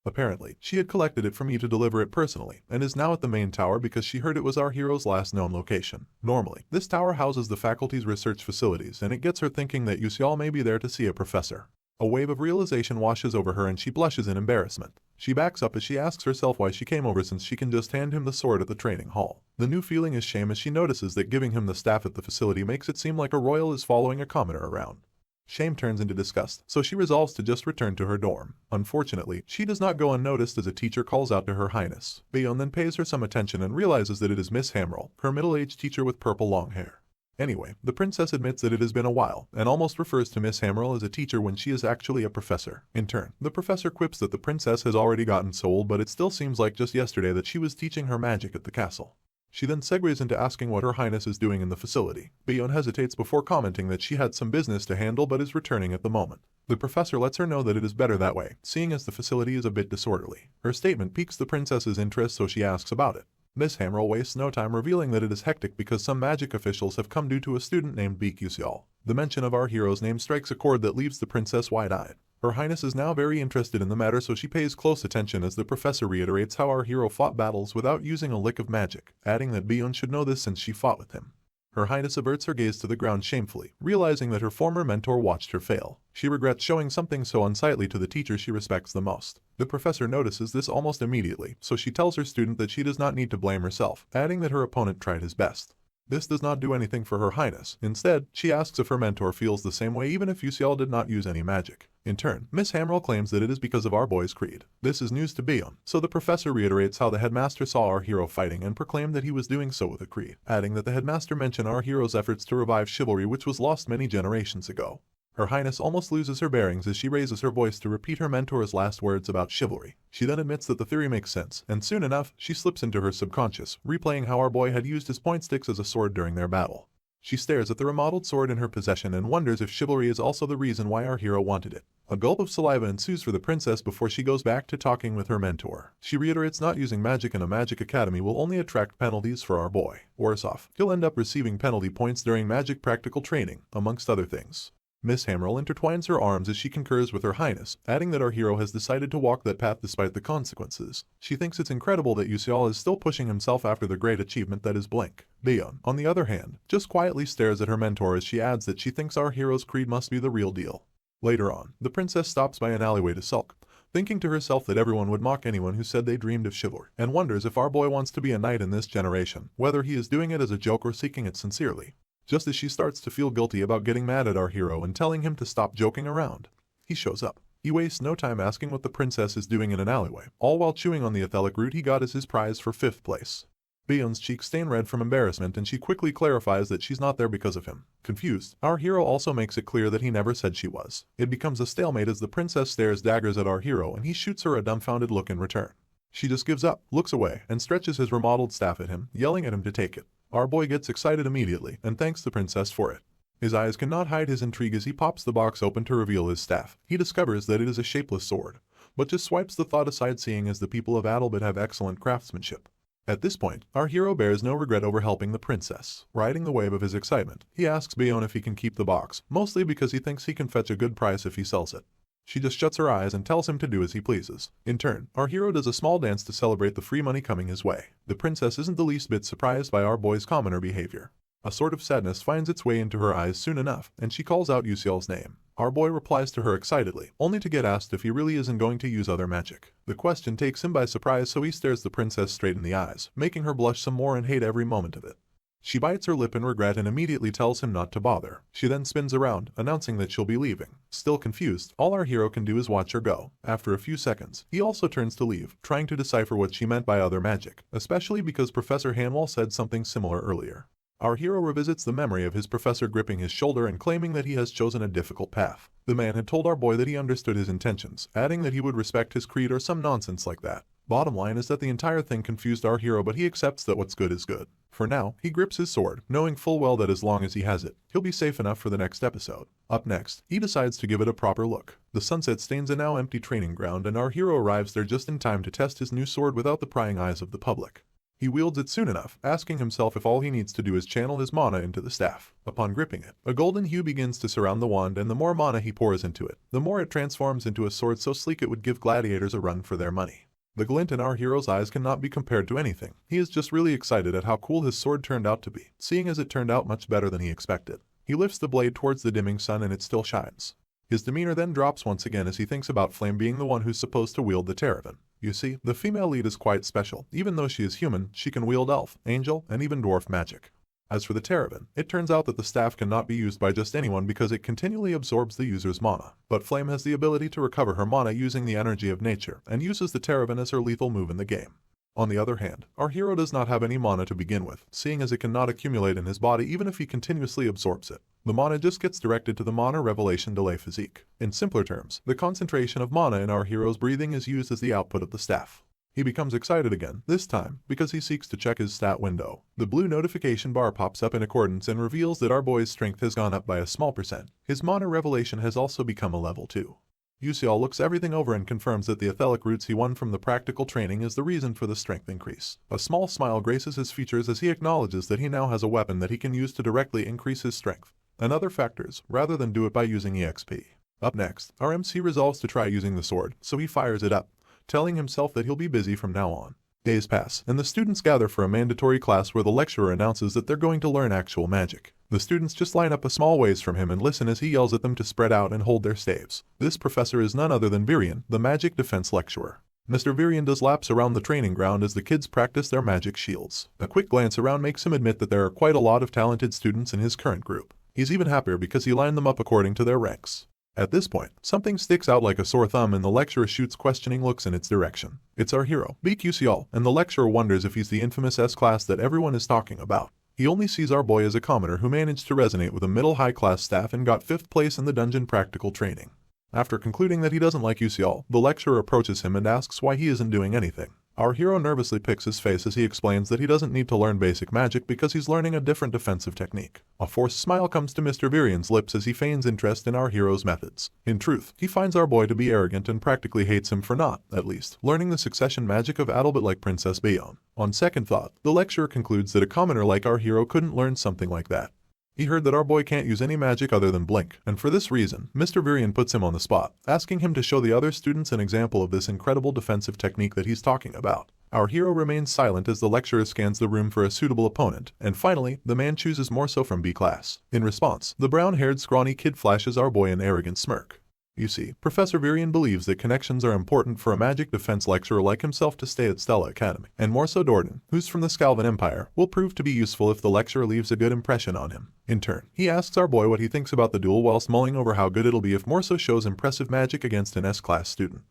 Apparently, she had collected it from you to deliver it personally, and is now at the main tower because she heard it was our hero's last known location. Normally, this tower houses the faculty's research facilities, and it gets her thinking that Yusial may be there to see a professor. A wave of realization washes over her and she blushes in embarrassment. She backs up as she asks herself why she came over since she can just hand him the sword at the training hall. The new feeling is shame as she notices that giving him the staff at the facility makes it seem like a royal is following a commoner around. Shame turns into disgust, so she resolves to just return to her dorm. Unfortunately, she does not go unnoticed as a teacher calls out to Her Highness. Bayon then pays her some attention and realizes that it is Miss Hamrel, her middle-aged teacher with purple long hair. Anyway, the princess admits that it has been a while, and almost refers to Miss Hamrel as a teacher when she is actually a professor. In turn, the professor quips that the princess has already gotten so old, but it still seems like just yesterday that she was teaching her magic at the castle. She then segues into asking what Her Highness is doing in the facility. Bayon hesitates before commenting that she had some business to handle but is returning at the moment. The professor lets her know that it is better that way, seeing as the facility is a bit disorderly. Her statement piques the princess's interest, so she asks about it. Miss Hamrel wastes no time revealing that it is hectic because some magic officials have come due to a student named Yusial. The mention of our hero's name strikes a chord that leaves the princess wide-eyed. Her Highness is now very interested in the matter, so she pays close attention as the professor reiterates how our hero fought battles without using a lick of magic, adding that Bayon should know this since she fought with him. Her Highness averts her gaze to the ground shamefully, realizing that her former mentor watched her fail. She regrets showing something so unsightly to the teacher she respects the most. The professor notices this almost immediately, so she tells her student that she does not need to blame herself, adding that her opponent tried his best. This does not do anything for Her Highness. Instead, she asks if her mentor feels the same way even if Yusial did not use any magic. In turn, Miss Hamrel claims that it is because of our boy's creed. This is news to Bayon, so the professor reiterates how the headmaster saw our hero fighting and proclaimed that he was doing so with a creed, adding that the headmaster mentioned our hero's efforts to revive chivalry which was lost many generations ago. Her Highness almost loses her bearings as she raises her voice to repeat her mentor's last words about chivalry. She then admits that the theory makes sense, and soon enough, she slips into her subconscious, replaying how our boy had used his point sticks as a sword during their battle. She stares at the remodeled sword in her possession and wonders if chivalry is also the reason why our hero wanted it. A gulp of saliva ensues for the princess before she goes back to talking with her mentor. She reiterates not using magic in a magic academy will only attract penalties for our boy. Worse off, he'll end up receiving penalty points during magic practical training, amongst other things. Miss Hamrel intertwines her arms as she concurs with Her Highness, adding that our hero has decided to walk that path despite the consequences. She thinks it's incredible that Yusial is still pushing himself after the great achievement that is Blink. Bayon, on the other hand, just quietly stares at her mentor as she adds that she thinks our hero's creed must be the real deal. Later on, the princess stops by an alleyway to sulk, thinking to herself that everyone would mock anyone who said they dreamed of chivalry, and wonders if our boy wants to be a knight in this generation, whether he is doing it as a joke or seeking it sincerely. Just as she starts to feel guilty about getting mad at our hero and telling him to stop joking around, he shows up. He wastes no time asking what the princess is doing in an alleyway, all while chewing on the ethelic root he got as his prize for 5th place. Bayon's cheeks stain red from embarrassment and she quickly clarifies that she's not there because of him. Confused, our hero also makes it clear that he never said she was. It becomes a stalemate as the princess stares daggers at our hero and he shoots her a dumbfounded look in return. She just gives up, looks away, and stretches his remodeled staff at him, yelling at him to take it. Our boy gets excited immediately and thanks the princess for it. His eyes cannot hide his intrigue as he pops the box open to reveal his staff. He discovers that it is a shapeless sword, but just swipes the thought aside seeing as the people of Adalbert have excellent craftsmanship. At this point, our hero bears no regret over helping the princess. Riding the wave of his excitement, he asks Bayon if he can keep the box, mostly because he thinks he can fetch a good price if he sells it. She just shuts her eyes and tells him to do as he pleases. In turn, our hero does a small dance to celebrate the free money coming his way. The princess isn't the least bit surprised by our boy's commoner behavior. A sort of sadness finds its way into her eyes soon enough, and she calls out Yusial's name. Our boy replies to her excitedly, only to get asked if he really isn't going to use other magic. The question takes him by surprise, so he stares the princess straight in the eyes, making her blush some more and hate every moment of it. She bites her lip in regret and immediately tells him not to bother. She then spins around, announcing that she'll be leaving. Still confused, all our hero can do is watch her go. After a few seconds, he also turns to leave, trying to decipher what she meant by other magic, especially because Professor Hanwell said something similar earlier. Our hero revisits the memory of his professor gripping his shoulder and claiming that he has chosen a difficult path. The man had told our boy that he understood his intentions, adding that he would respect his creed or some nonsense like that. Bottom line is that the entire thing confused our hero, but he accepts that what's good is good. For now, he grips his sword, knowing full well that as long as he has it, he'll be safe enough for the next episode. Up next, he decides to give it a proper look. The sunset stains a now empty training ground and our hero arrives there just in time to test his new sword without the prying eyes of the public. He wields it soon enough, asking himself if all he needs to do is channel his mana into the staff. Upon gripping it, a golden hue begins to surround the wand, and the more mana he pours into it, the more it transforms into a sword so sleek it would give gladiators a run for their money. The glint in our hero's eyes cannot be compared to anything. He is just really excited at how cool his sword turned out to be, seeing as it turned out much better than he expected. He lifts the blade towards the dimming sun and it still shines. His demeanor then drops once again as he thinks about Flame being the one who's supposed to wield the Terravan. You see, the female lead is quite special. Even though she is human, she can wield elf, angel, and even dwarf magic. As for the Terravan, it turns out that the staff cannot be used by just anyone because it continually absorbs the user's mana. But Flame has the ability to recover her mana using the energy of nature, and uses the Terravan as her lethal move in the game. On the other hand, our hero does not have any mana to begin with, seeing as it cannot accumulate in his body even if he continuously absorbs it. The mana just gets directed to the mana revelation delay physique. In simpler terms, the concentration of mana in our hero's breathing is used as the output of the staff. He becomes excited again, this time, because he seeks to check his stat window. The blue notification bar pops up in accordance and reveals that our boy's strength has gone up by a small percent. His mana revelation has also become a level 2. Yusial looks everything over and confirms that the etheric roots he won from the practical training is the reason for the strength increase. A small smile graces his features as he acknowledges that he now has a weapon that he can use to directly increase his strength and other factors, rather than do it by using EXP. Up next, our MC resolves to try using the sword, so he fires it up, telling himself that he'll be busy from now on. Days pass, and the students gather for a mandatory class where the lecturer announces that they're going to learn actual magic. The students just line up a small ways from him and listen as he yells at them to spread out and hold their staves. This professor is none other than Virion, the magic defense lecturer. Mr. Virion does laps around the training ground as the kids practice their magic shields. A quick glance around makes him admit that there are quite a lot of talented students in his current group. He's even happier because he lined them up according to their ranks. At this point, something sticks out like a sore thumb and the lecturer shoots questioning looks in its direction. It's our hero, Beak Yusial, and the lecturer wonders if he's the infamous S-class that everyone is talking about. He only sees our boy as a commoner who managed to resonate with a middle-high class staff and got 5th place in the dungeon practical training. After concluding that he doesn't like Yusial, the lecturer approaches him and asks why he isn't doing anything. Our hero nervously picks his face as he explains that he doesn't need to learn basic magic because he's learning a different defensive technique. A forced smile comes to Mr. Virion's lips as he feigns interest in our hero's methods. In truth, he finds our boy to be arrogant and practically hates him for not, at least, learning the succession magic of Adalbert like Princess Bayon. On second thought, the lecturer concludes that a commoner like our hero couldn't learn something like that. He heard that our boy can't use any magic other than blink, and for this reason, Mr. Virion puts him on the spot, asking him to show the other students an example of this incredible defensive technique that he's talking about. Our hero remains silent as the lecturer scans the room for a suitable opponent, and finally, the man chooses Morso from B class. In response, the brown-haired scrawny kid flashes our boy an arrogant smirk. You see, Professor Virion believes that connections are important for a magic defense lecturer like himself to stay at Stella Academy, and Morso Dordan, who's from the Scalvan Empire, will prove to be useful if the lecturer leaves a good impression on him. In turn, he asks our boy what he thinks about the duel whilst mulling over how good it'll be if Morso shows impressive magic against an S-class student.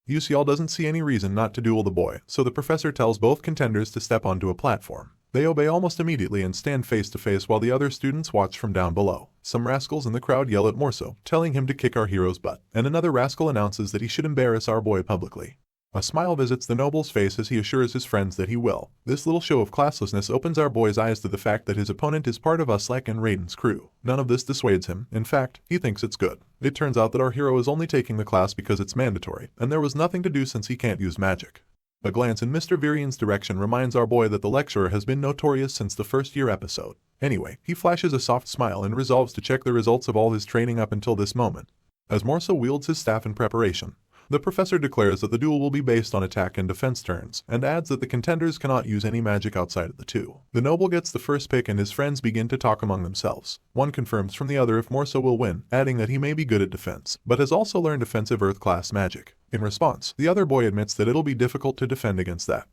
Yusial doesn't see any reason not to duel the boy, so the professor tells both contenders to step onto a platform. They obey almost immediately and stand face to face while the other students watch from down below. Some rascals in the crowd yell at Morso, telling him to kick our hero's butt, and another rascal announces that he should embarrass our boy publicly. A smile visits the noble's face as he assures his friends that he will. This little show of classlessness opens our boy's eyes to the fact that his opponent is part of Uslek and Raiden's crew. None of this dissuades him. In fact, he thinks it's good. It turns out that our hero is only taking the class because it's mandatory, and there was nothing to do since he can't use magic. A glance in Mr. Virion's direction reminds our boy that the lecturer has been notorious since the first year episode. Anyway, he flashes a soft smile and resolves to check the results of all his training up until this moment. As Morso wields his staff in preparation, the professor declares that the duel will be based on attack and defense turns, and adds that the contenders cannot use any magic outside of the two. The noble gets the first pick and his friends begin to talk among themselves. One confirms from the other if Morso will win, adding that he may be good at defense, but has also learned offensive Earth-class magic. In response, the other boy admits that it'll be difficult to defend against that.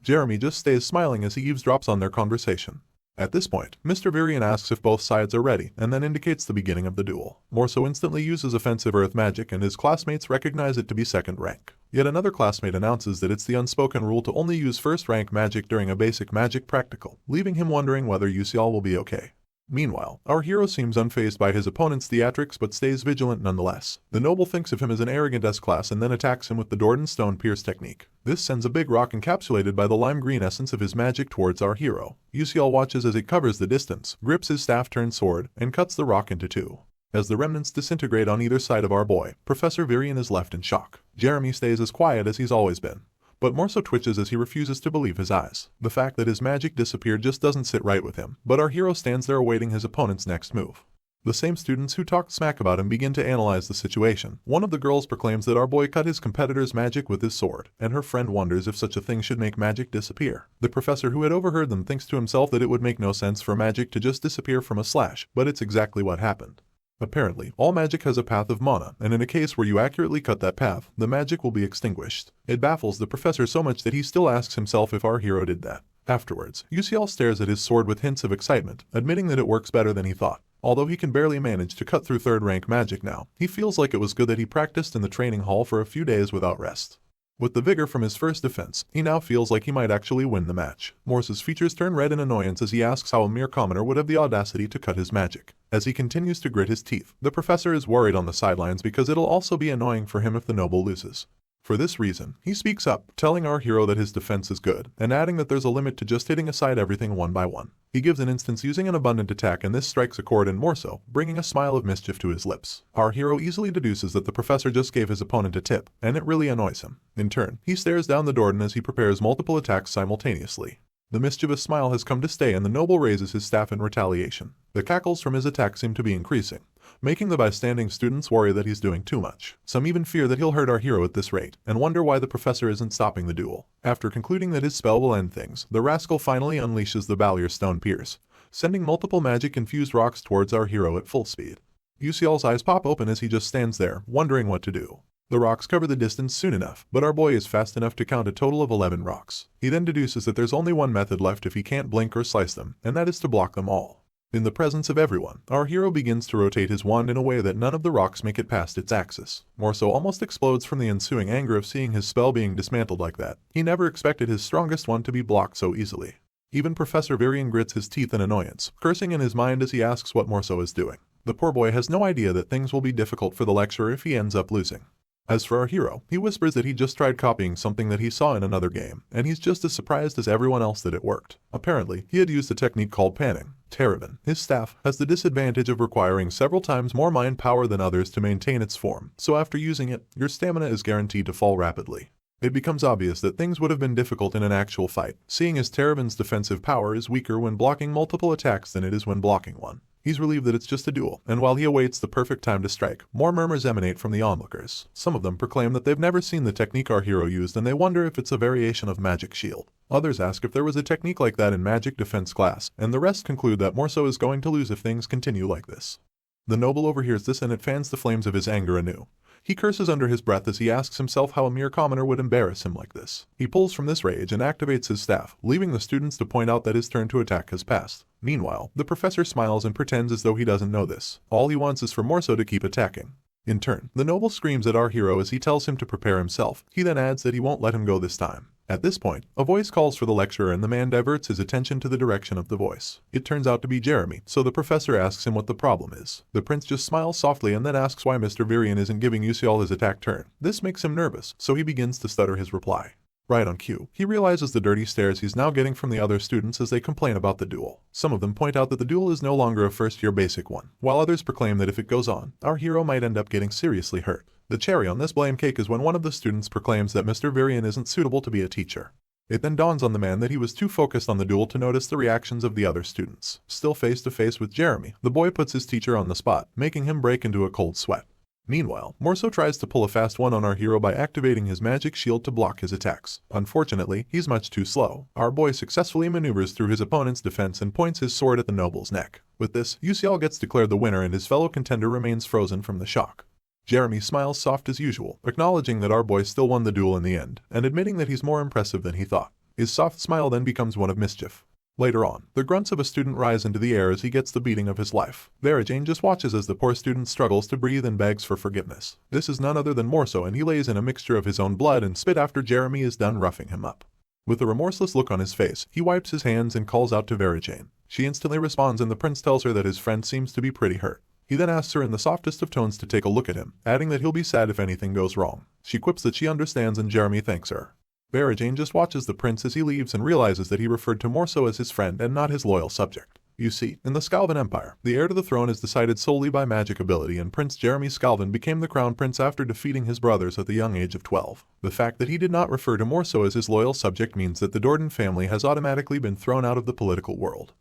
Jeremy just stays smiling as he eavesdrops on their conversation. At this point, Mr. Virion asks if both sides are ready, and then indicates the beginning of the duel. Morso instantly uses offensive earth magic and his classmates recognize it to be second rank. Yet another classmate announces that it's the unspoken rule to only use first rank magic during a basic magic practical, leaving him wondering whether Yusial will be okay. Meanwhile, our hero seems unfazed by his opponent's theatrics but stays vigilant nonetheless. The noble thinks of him as an arrogant S-class and then attacks him with the Dordan Stone Pierce technique. This sends a big rock encapsulated by the lime green essence of his magic towards our hero. Yusial watches as it covers the distance, grips his staff-turned sword, and cuts the rock into two. As the remnants disintegrate on either side of our boy, Professor Virion is left in shock. Jeremy stays as quiet as he's always been. But Morso twitches as he refuses to believe his eyes. The fact that his magic disappeared just doesn't sit right with him, but our hero stands there awaiting his opponent's next move. The same students who talked smack about him begin to analyze the situation. One of the girls proclaims that our boy cut his competitor's magic with his sword, and her friend wonders if such a thing should make magic disappear. The professor who had overheard them thinks to himself that it would make no sense for magic to just disappear from a slash, but it's exactly what happened. Apparently, all magic has a path of mana, and in a case where you accurately cut that path, the magic will be extinguished. It baffles the professor so much that he still asks himself if our hero did that. Afterwards, UCL stares at his sword with hints of excitement, admitting that it works better than he thought. Although he can barely manage to cut through third-rank magic now, he feels like it was good that he practiced in the training hall for a few days without rest. With the vigor from his first defense, he now feels like he might actually win the match. Morse's features turn red in annoyance as he asks how a mere commoner would have the audacity to cut his magic. As he continues to grit his teeth, the professor is worried on the sidelines because it'll also be annoying for him if the noble loses. For this reason, he speaks up, telling our hero that his defense is good, and adding that there's a limit to just hitting aside everything one by one. He gives an instance using an abundant attack, and this strikes a chord in Morso, bringing a smile of mischief to his lips. Our hero easily deduces that the professor just gave his opponent a tip, and it really annoys him. In turn, he stares down the Dorden as he prepares multiple attacks simultaneously. The mischievous smile has come to stay, and the noble raises his staff in retaliation. The cackles from his attack seem to be increasing, making the bystanding students worry that he's doing too much. Some even fear that he'll hurt our hero at this rate, and wonder why the professor isn't stopping the duel. After concluding that his spell will end things, the rascal finally unleashes the Valier Stone Pierce, sending multiple magic-infused rocks towards our hero at full speed. UCL's eyes pop open as he just stands there, wondering what to do. The rocks cover the distance soon enough, but our boy is fast enough to count a total of 11 rocks. He then deduces that there's only one method left if he can't blink or slice them, and that is to block them all. In the presence of everyone, our hero begins to rotate his wand in a way that none of the rocks make it past its axis. Morso almost explodes from the ensuing anger of seeing his spell being dismantled like that. He never expected his strongest one to be blocked so easily. Even Professor Varian grits his teeth in annoyance, cursing in his mind as he asks what Morso is doing. The poor boy has no idea that things will be difficult for the lecturer if he ends up losing. As for our hero, he whispers that he just tried copying something that he saw in another game, and he's just as surprised as everyone else that it worked. Apparently, he had used a technique called panning. Terravan, his staff, has the disadvantage of requiring several times more mind power than others to maintain its form, so after using it, your stamina is guaranteed to fall rapidly. It becomes obvious that things would have been difficult in an actual fight, seeing as Terravan's defensive power is weaker when blocking multiple attacks than it is when blocking one. He's relieved that it's just a duel, and while he awaits the perfect time to strike, more murmurs emanate from the onlookers. Some of them proclaim that they've never seen the technique our hero used and they wonder if it's a variation of Magic Shield. Others ask if there was a technique like that in Magic Defense class, and the rest conclude that Morso is going to lose if things continue like this. The noble overhears this and it fans the flames of his anger anew. He curses under his breath as he asks himself how a mere commoner would embarrass him like this. He pulls from this rage and activates his staff, leaving the students to point out that his turn to attack has passed. Meanwhile, the professor smiles and pretends as though he doesn't know this. All he wants is for Morso to keep attacking. In turn, the noble screams at our hero as he tells him to prepare himself. He then adds that he won't let him go this time. At this point, a voice calls for the lecturer and the man diverts his attention to the direction of the voice. It turns out to be Jeremy, so the professor asks him what the problem is. The prince just smiles softly and then asks why Mr. Virian isn't giving UCL his attack turn. This makes him nervous, so he begins to stutter his reply. Right on cue, he realizes the dirty stares he's now getting from the other students as they complain about the duel. Some of them point out that the duel is no longer a first-year basic one, while others proclaim that if it goes on, our hero might end up getting seriously hurt. The cherry on this blame cake is when one of the students proclaims that Mr. Virian isn't suitable to be a teacher. It then dawns on the man that he was too focused on the duel to notice the reactions of the other students. Still face to face with Jeremy, the boy puts his teacher on the spot, making him break into a cold sweat. Meanwhile, Morso tries to pull a fast one on our hero by activating his magic shield to block his attacks. Unfortunately, he's much too slow. Our boy successfully maneuvers through his opponent's defense and points his sword at the noble's neck. With this, UCL gets declared the winner and his fellow contender remains frozen from the shock. Jeremy smiles soft as usual, acknowledging that our boy still won the duel in the end, and admitting that he's more impressive than he thought. His soft smile then becomes one of mischief. Later on, the grunts of a student rise into the air as he gets the beating of his life. Varajane just watches as the poor student struggles to breathe and begs for forgiveness. This is none other than Morso, and he lays in a mixture of his own blood and spit after Jeremy is done roughing him up. With a remorseless look on his face, he wipes his hands and calls out to Varajane. She instantly responds and the prince tells her that his friend seems to be pretty hurt. He then asks her in the softest of tones to take a look at him, adding that he'll be sad if anything goes wrong. She quips that she understands and Jeremy thanks her. Varajane just watches the prince as he leaves and realizes that he referred to Morso as his friend and not his loyal subject. You see, in the Scalvin Empire, the heir to the throne is decided solely by magic ability, and Prince Jeremy Scalvin became the crown prince after defeating his brothers at the young age of 12. The fact that he did not refer to Morso as his loyal subject means that the Dordan family has automatically been thrown out of the political world.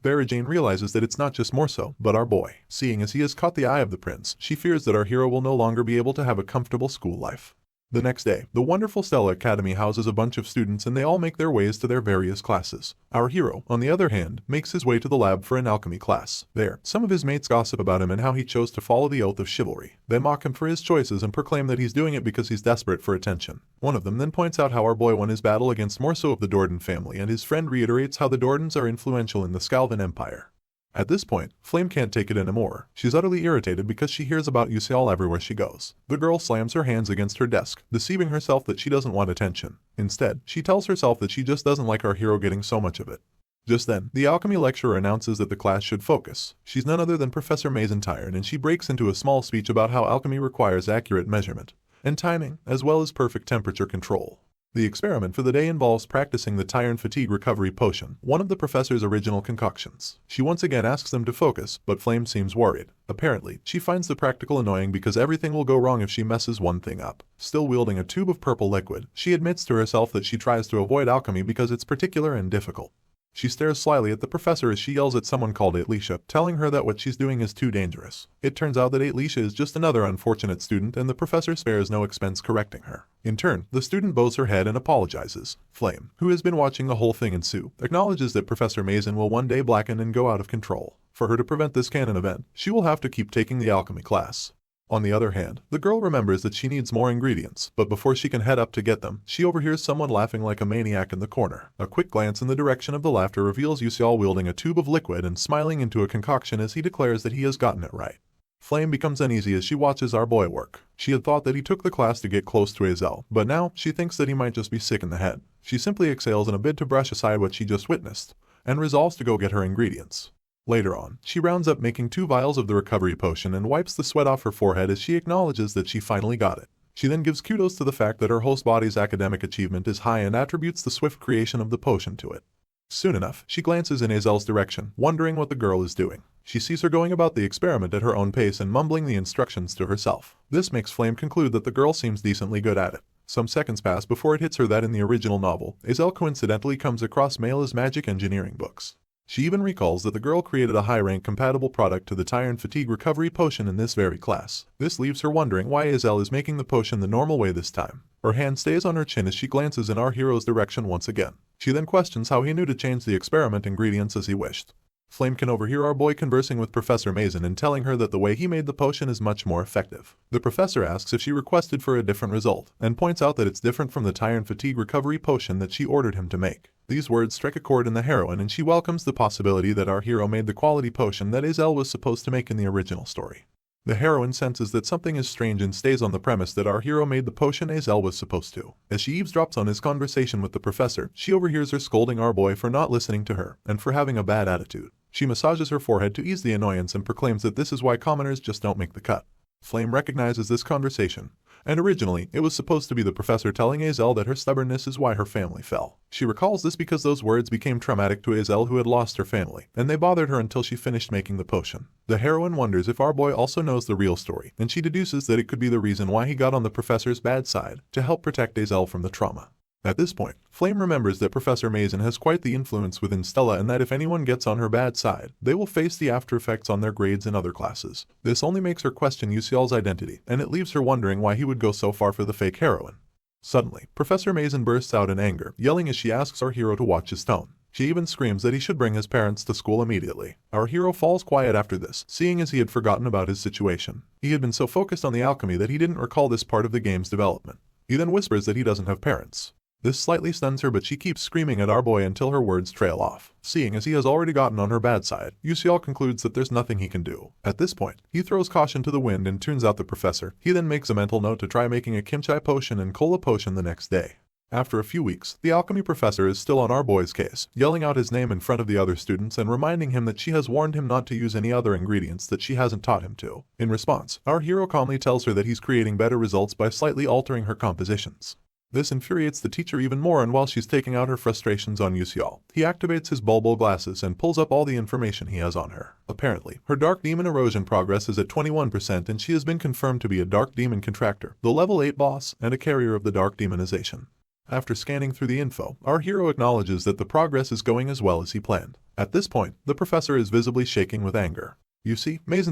Barajane realizes that it's not just Morso, but our boy. Seeing as he has caught the eye of the prince, she fears that our hero will no longer be able to have a comfortable school life. The next day, the wonderful Stella Academy houses a bunch of students and they all make their ways to their various classes. Our hero, on the other hand, makes his way to the lab for an alchemy class. There, some of his mates gossip about him and how he chose to follow the oath of chivalry. They mock him for his choices and proclaim that he's doing it because he's desperate for attention. One of them then points out how our boy won his battle against Morso of the Dordan family, and his friend reiterates how the Dordans are influential in the Scalvin Empire. At this point, Flame can't take it anymore. She's utterly irritated because she hears about Yahello everywhere she goes. The girl slams her hands against her desk, deceiving herself that she doesn't want attention. Instead, she tells herself that she just doesn't like our hero getting so much of it. Just then, the alchemy lecturer announces that the class should focus. She's none other than Professor Mazentyre, and she breaks into a small speech about how alchemy requires accurate measurement and timing, as well as perfect temperature control. The experiment for the day involves practicing the Tyrant Fatigue Recovery Potion, one of the professor's original concoctions. She once again asks them to focus, but Flame seems worried. Apparently, she finds the practical annoying because everything will go wrong if she messes one thing up. Still wielding a tube of purple liquid, she admits to herself that she tries to avoid alchemy because it's particular and difficult. She stares slyly at the professor as she yells at someone called Atleisha, telling her that what she's doing is too dangerous. It turns out that Atleisha is just another unfortunate student, and the professor spares no expense correcting her. In turn, the student bows her head and apologizes. Flame, who has been watching the whole thing ensue, acknowledges that Professor Mazen will one day blacken and go out of control. For her to prevent this canon event, she will have to keep taking the alchemy class. On the other hand, the girl remembers that she needs more ingredients, but before she can head up to get them, she overhears someone laughing like a maniac in the corner. A quick glance in the direction of the laughter reveals Yahello wielding a tube of liquid and smiling into a concoction as he declares that he has gotten it right. Flame becomes uneasy as she watches our boy work. She had thought that he took the class to get close to Yahello, but now she thinks that he might just be sick in the head. She simply exhales in a bid to brush aside what she just witnessed, and resolves to go get her ingredients. Later on, she rounds up making 2 vials of the recovery potion and wipes the sweat off her forehead as she acknowledges that she finally got it. She then gives kudos to the fact that her host body's academic achievement is high and attributes the swift creation of the potion to it. Soon enough, she glances in Yahello's direction, wondering what the girl is doing. She sees her going about the experiment at her own pace and mumbling the instructions to herself. This makes Flame conclude that the girl seems decently good at it. Some seconds pass before it hits her that in the original novel, Yahello coincidentally comes across Mela's magic engineering books. She even recalls that the girl created a high-rank compatible product to the Tyrant Fatigue Recovery Potion in this very class. This leaves her wondering why Yahello is making the potion the normal way this time. Her hand stays on her chin as she glances in our hero's direction once again. She then questions how he knew to change the experiment ingredients as he wished. Flame can overhear our boy conversing with Professor Mazen and telling her that the way he made the potion is much more effective. The professor asks if she requested for a different result, and points out that it's different from the Tyrant Fatigue Recovery Potion that she ordered him to make. These words strike a chord in the heroine, and she welcomes the possibility that our hero made the quality potion that Yahello was supposed to make in the original story. The heroine senses that something is strange and stays on the premise that our hero made the potion Yahello was supposed to. As she eavesdrops on his conversation with the professor, she overhears her scolding our boy for not listening to her, and for having a bad attitude. She massages her forehead to ease the annoyance and proclaims that this is why commoners just don't make the cut. Flame recognizes this conversation, and originally, it was supposed to be the professor telling Yahello that her stubbornness is why her family fell. She recalls this because those words became traumatic to Yahello, who had lost her family, and they bothered her until she finished making the potion. The heroine wonders if our boy also knows the real story, and she deduces that it could be the reason why he got on the professor's bad side, to help protect Yahello from the trauma. At this point, Flame remembers that Professor Mazen has quite the influence within Stella, and that if anyone gets on her bad side, they will face the after effects on their grades in other classes. This only makes her question Yahello's identity, and it leaves her wondering why he would go so far for the fake heroine. Suddenly, Professor Mazen bursts out in anger, yelling as she asks our hero to watch his tone. She even screams that he should bring his parents to school immediately. Our hero falls quiet after this, seeing as he had forgotten about his situation. He had been so focused on the alchemy that he didn't recall this part of the game's development. He then whispers that he doesn't have parents. This slightly stuns her, but she keeps screaming at our boy until her words trail off. Seeing as he has already gotten on her bad side, Yahello concludes that there's nothing he can do. At this point, he throws caution to the wind and tunes out the professor. He then makes a mental note to try making a kimchi potion and cola potion the next day. After a few weeks, the alchemy professor is still on our boy's case, yelling out his name in front of the other students and reminding him that she has warned him not to use any other ingredients that she hasn't taught him to. In response, our hero calmly tells her that he's creating better results by slightly altering her compositions. This infuriates the teacher even more, and while she's taking out her frustrations on Yusial, he activates his bulbo glasses and pulls up all the information he has on her. Apparently, her dark demon erosion progress is at 21% and she has been confirmed to be a dark demon contractor, the level 8 boss, and a carrier of the dark demonization. After scanning through the info, our hero acknowledges that the progress is going as well as he planned. At this point, the professor is visibly shaking with anger. You see, Mage,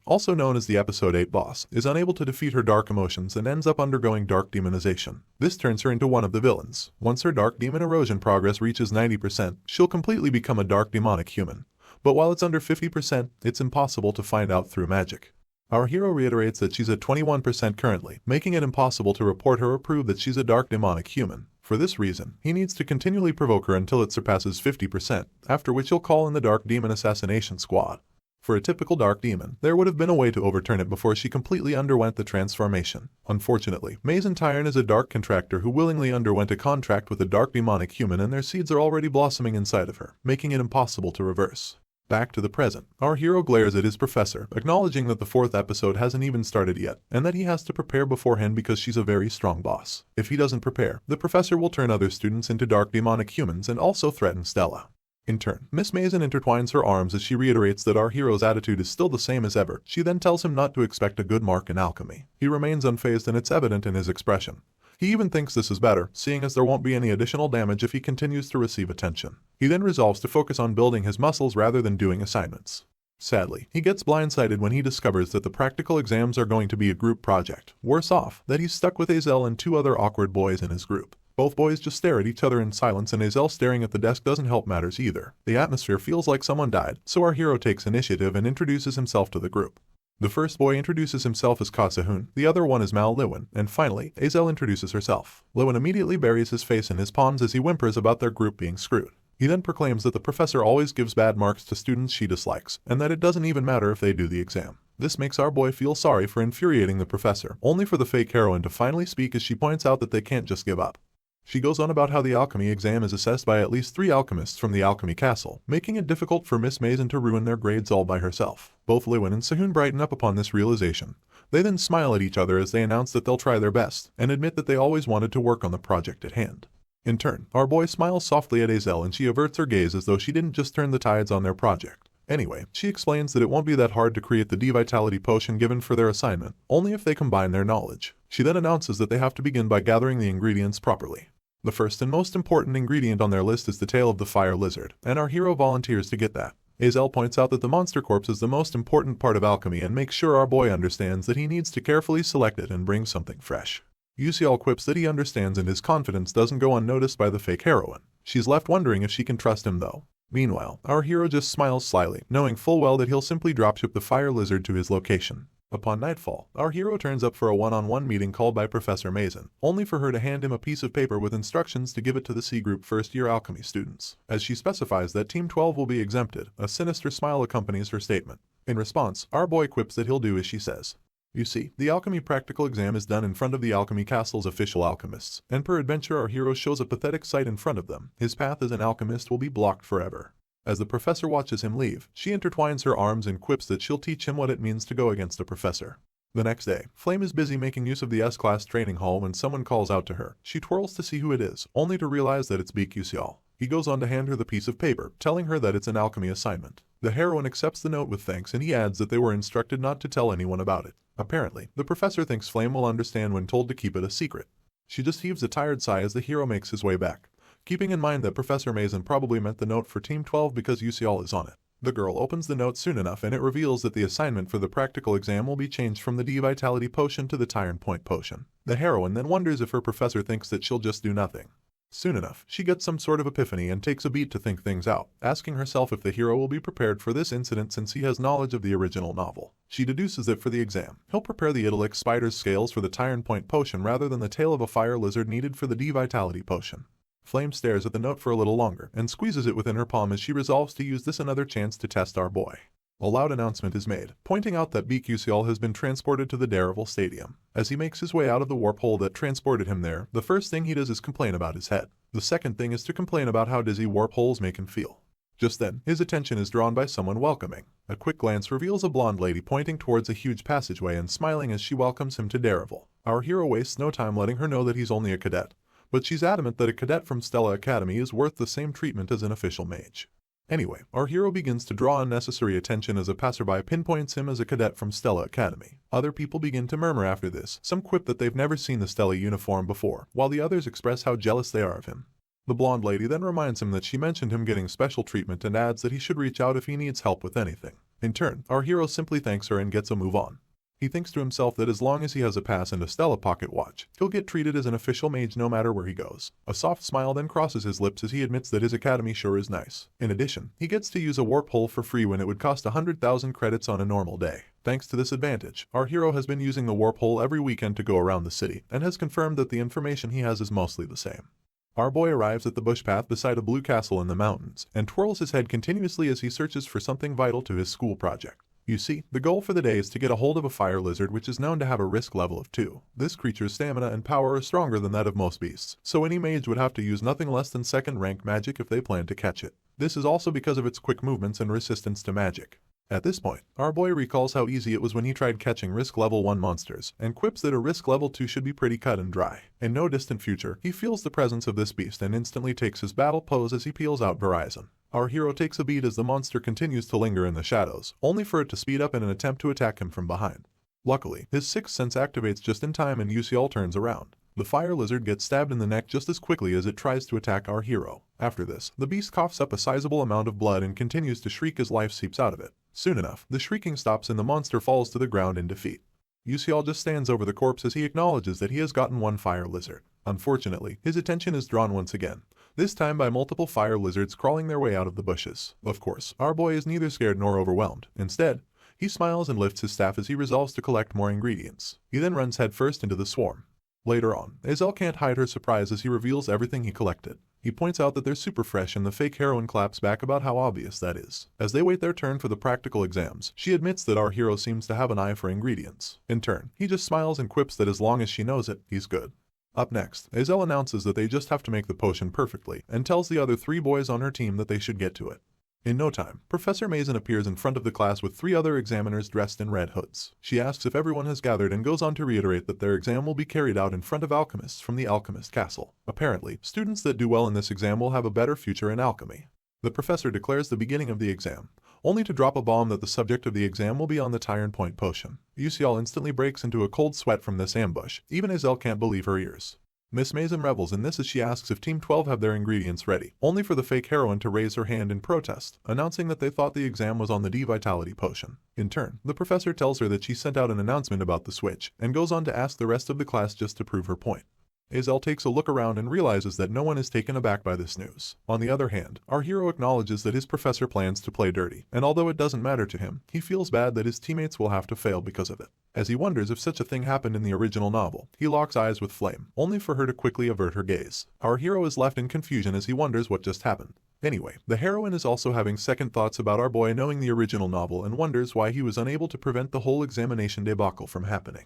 also known as the Episode 8 boss, is unable to defeat her dark emotions and ends up undergoing dark demonization. This turns her into one of the villains. Once her dark demon erosion progress reaches 90%, she'll completely become a dark demonic human. But while it's under 50%, it's impossible to find out through magic. Our hero reiterates that she's at 21% currently, making it impossible to report her or prove that she's a dark demonic human. For this reason, he needs to continually provoke her until it surpasses 50%, after which he'll call in the Dark Demon Assassination Squad. For a typical dark demon, there would have been a way to overturn it before she completely underwent the transformation. Unfortunately, Mage is a dark contractor who willingly underwent a contract with a dark demonic human, and their seeds are already blossoming inside of her, making it impossible to reverse. Back to the present, our hero glares at his professor, acknowledging that the 4th episode hasn't even started yet, and that he has to prepare beforehand because she's a very strong boss. If he doesn't prepare, the professor will turn other students into dark demonic humans and also threaten Stella. In turn, Miss Mason intertwines her arms as she reiterates that our hero's attitude is still the same as ever. She then tells him not to expect a good mark in alchemy. He remains unfazed, and it's evident in his expression. He even thinks this is better, seeing as there won't be any additional damage if he continues to receive attention. He then resolves to focus on building his muscles rather than doing assignments. Sadly, he gets blindsided when he discovers that the practical exams are going to be a group project. Worse off, that he's stuck with Azel and 2 other awkward boys in his group. Both boys just stare at each other in silence, and Azel staring at the desk doesn't help matters either. The atmosphere feels like someone died, so our hero takes initiative and introduces himself to the group. The first boy introduces himself as Kasahun, the other one is Mal Lewin, and finally, Azel introduces herself. Lewin immediately buries his face in his palms as he whimpers about their group being screwed. He then proclaims that the professor always gives bad marks to students she dislikes, and that it doesn't even matter if they do the exam. This makes our boy feel sorry for infuriating the professor, only for the fake heroine to finally speak as she points out that they can't just give up. She goes on about how the alchemy exam is assessed by at least 3 alchemists from the alchemy castle, making it difficult for Miss Mason to ruin their grades all by herself. Both Lewin and Sahun brighten up upon this realization. They then smile at each other as they announce that they'll try their best, and admit that they always wanted to work on the project at hand. In turn, our boy smiles softly at Azel and she averts her gaze as though she didn't just turn the tides on their project. Anyway, she explains that it won't be that hard to create the D-Vitality potion given for their assignment, only if they combine their knowledge. She then announces that they have to begin by gathering the ingredients properly. The first and most important ingredient on their list is the tail of the fire lizard, and our hero volunteers to get that. Azel points out that the monster corpse is the most important part of alchemy and makes sure our boy understands that he needs to carefully select it and bring something fresh. Yusial quips that he understands, and his confidence doesn't go unnoticed by the fake heroine. She's left wondering if she can trust him though. Meanwhile, our hero just smiles slyly, knowing full well that he'll simply dropship the fire lizard to his location. Upon nightfall, our hero turns up for a one-on-one meeting called by Professor Mason, only for her to hand him a piece of paper with instructions to give it to the C-Group first-year alchemy students. As she specifies that Team 12 will be exempted, a sinister smile accompanies her statement. In response, our boy quips that he'll do as she says. You see, the alchemy practical exam is done in front of the alchemy castle's official alchemists, and per adventure our hero shows a pathetic sight in front of them. His path as an alchemist will be blocked forever. As the professor watches him leave, she intertwines her arms and quips that she'll teach him what it means to go against a professor. The next day, Flame is busy making use of the S-Class training hall when someone calls out to her. She twirls to see who it is, only to realize that it's Beak Yusial. He goes on to hand her the piece of paper, telling her that it's an alchemy assignment. The heroine accepts the note with thanks, and he adds that they were instructed not to tell anyone about it. Apparently, the professor thinks Flame will understand when told to keep it a secret. She just heaves a tired sigh as the hero makes his way back, keeping in mind that Professor Mason probably meant the note for Team 12 because Yusial is on it. The girl opens the note soon enough, and it reveals that the assignment for the practical exam will be changed from the D-Vitality potion to the Tyrant Point potion. The heroine then wonders if her professor thinks that she'll just do nothing. Soon enough, she gets some sort of epiphany and takes a beat to think things out, asking herself if the hero will be prepared for this incident since he has knowledge of the original novel. She deduces that for the exam, he'll prepare the Idyllic Spider's scales for the Tyrant Point potion rather than the tail of a fire lizard needed for the D-Vitality potion. Flame stares at the note for a little longer and squeezes it within her palm as she resolves to use this another chance to test our boy. A loud announcement is made, pointing out that Beak Yusial has been transported to the Daredevil Stadium. As he makes his way out of the warp hole that transported him there, the first thing he does is complain about his head. The second thing is to complain about how dizzy warp holes make him feel. Just then, his attention is drawn by someone welcoming. A quick glance reveals a blonde lady pointing towards a huge passageway and smiling as she welcomes him to Daredevil. Our hero wastes no time letting her know that he's only a cadet, but she's adamant that a cadet from Stella Academy is worth the same treatment as an official mage. Anyway, our hero begins to draw unnecessary attention as a passerby pinpoints him as a cadet from Stella Academy. Other people begin to murmur after this, some quip that they've never seen the Stella uniform before, while the others express how jealous they are of him. The blonde lady then reminds him that she mentioned him getting special treatment and adds that he should reach out if he needs help with anything. In turn, our hero simply thanks her and gets a move on. He thinks to himself that as long as he has a pass and a Stella pocket watch, he'll get treated as an official mage no matter where he goes. A soft smile then crosses his lips as he admits that his academy sure is nice. In addition, he gets to use a warp hole for free when it would cost 100,000 credits on a normal day. Thanks to this advantage, our hero has been using the warp hole every weekend to go around the city, and has confirmed that the information he has is mostly the same. Our boy arrives at the bush path beside a blue castle in the mountains, and twirls his head continuously as he searches for something vital to his school project. You see, the goal for the day is to get a hold of a fire lizard which is known to have a risk level of 2. This creature's stamina and power are stronger than that of most beasts, so any mage would have to use nothing less than second rank magic if they plan to catch it. This is also because of its quick movements and resistance to magic. At this point, our boy recalls how easy it was when he tried catching risk level 1 monsters, and quips that a risk level 2 should be pretty cut and dry. In no distant future, he feels the presence of this beast and instantly takes his battle pose as he peels out Verizon. Our hero takes a beat as the monster continues to linger in the shadows, only for it to speed up in an attempt to attack him from behind. Luckily, his sixth sense activates just in time and Yusial turns around. The fire lizard gets stabbed in the neck just as quickly as it tries to attack our hero. After this, the beast coughs up a sizable amount of blood and continues to shriek as life seeps out of it. Soon enough, the shrieking stops and the monster falls to the ground in defeat. Yusial just stands over the corpse as he acknowledges that he has gotten one fire lizard. Unfortunately, his attention is drawn once again, this time by multiple fire lizards crawling their way out of the bushes. Of course, our boy is neither scared nor overwhelmed. Instead, he smiles and lifts his staff as he resolves to collect more ingredients. He then runs headfirst into the swarm. Later on, Azel can't hide her surprise as he reveals everything he collected. He points out that they're super fresh and the fake heroine claps back about how obvious that is. As they wait their turn for the practical exams, she admits that our hero seems to have an eye for ingredients. In turn, he just smiles and quips that as long as she knows it, he's good. Up next, Azel announces that they just have to make the potion perfectly, and tells the other 3 boys on her team that they should get to it. In no time, Professor Mason appears in front of the class with 3 other examiners dressed in red hoods. She asks if everyone has gathered and goes on to reiterate that their exam will be carried out in front of alchemists from the Alchemist Castle. Apparently, students that do well in this exam will have a better future in alchemy. The professor declares the beginning of the exam, only to drop a bomb that the subject of the exam will be on the Tyrant Point potion. Yusial instantly breaks into a cold sweat from this ambush. Even Azel can't believe her ears. Miss Mason revels in this as she asks if Team 12 have their ingredients ready, only for the fake heroine to raise her hand in protest, announcing that they thought the exam was on the D-Vitality potion. In turn, the professor tells her that she sent out an announcement about the switch, and goes on to ask the rest of the class just to prove her point. Azel takes a look around and realizes that no one is taken aback by this news. On the other hand, our hero acknowledges that his professor plans to play dirty, and although it doesn't matter to him, he feels bad that his teammates will have to fail because of it. As he wonders if such a thing happened in the original novel, he locks eyes with Flame, only for her to quickly avert her gaze. Our hero is left in confusion as he wonders what just happened. Anyway, the heroine is also having second thoughts about our boy knowing the original novel and wonders why he was unable to prevent the whole examination debacle from happening.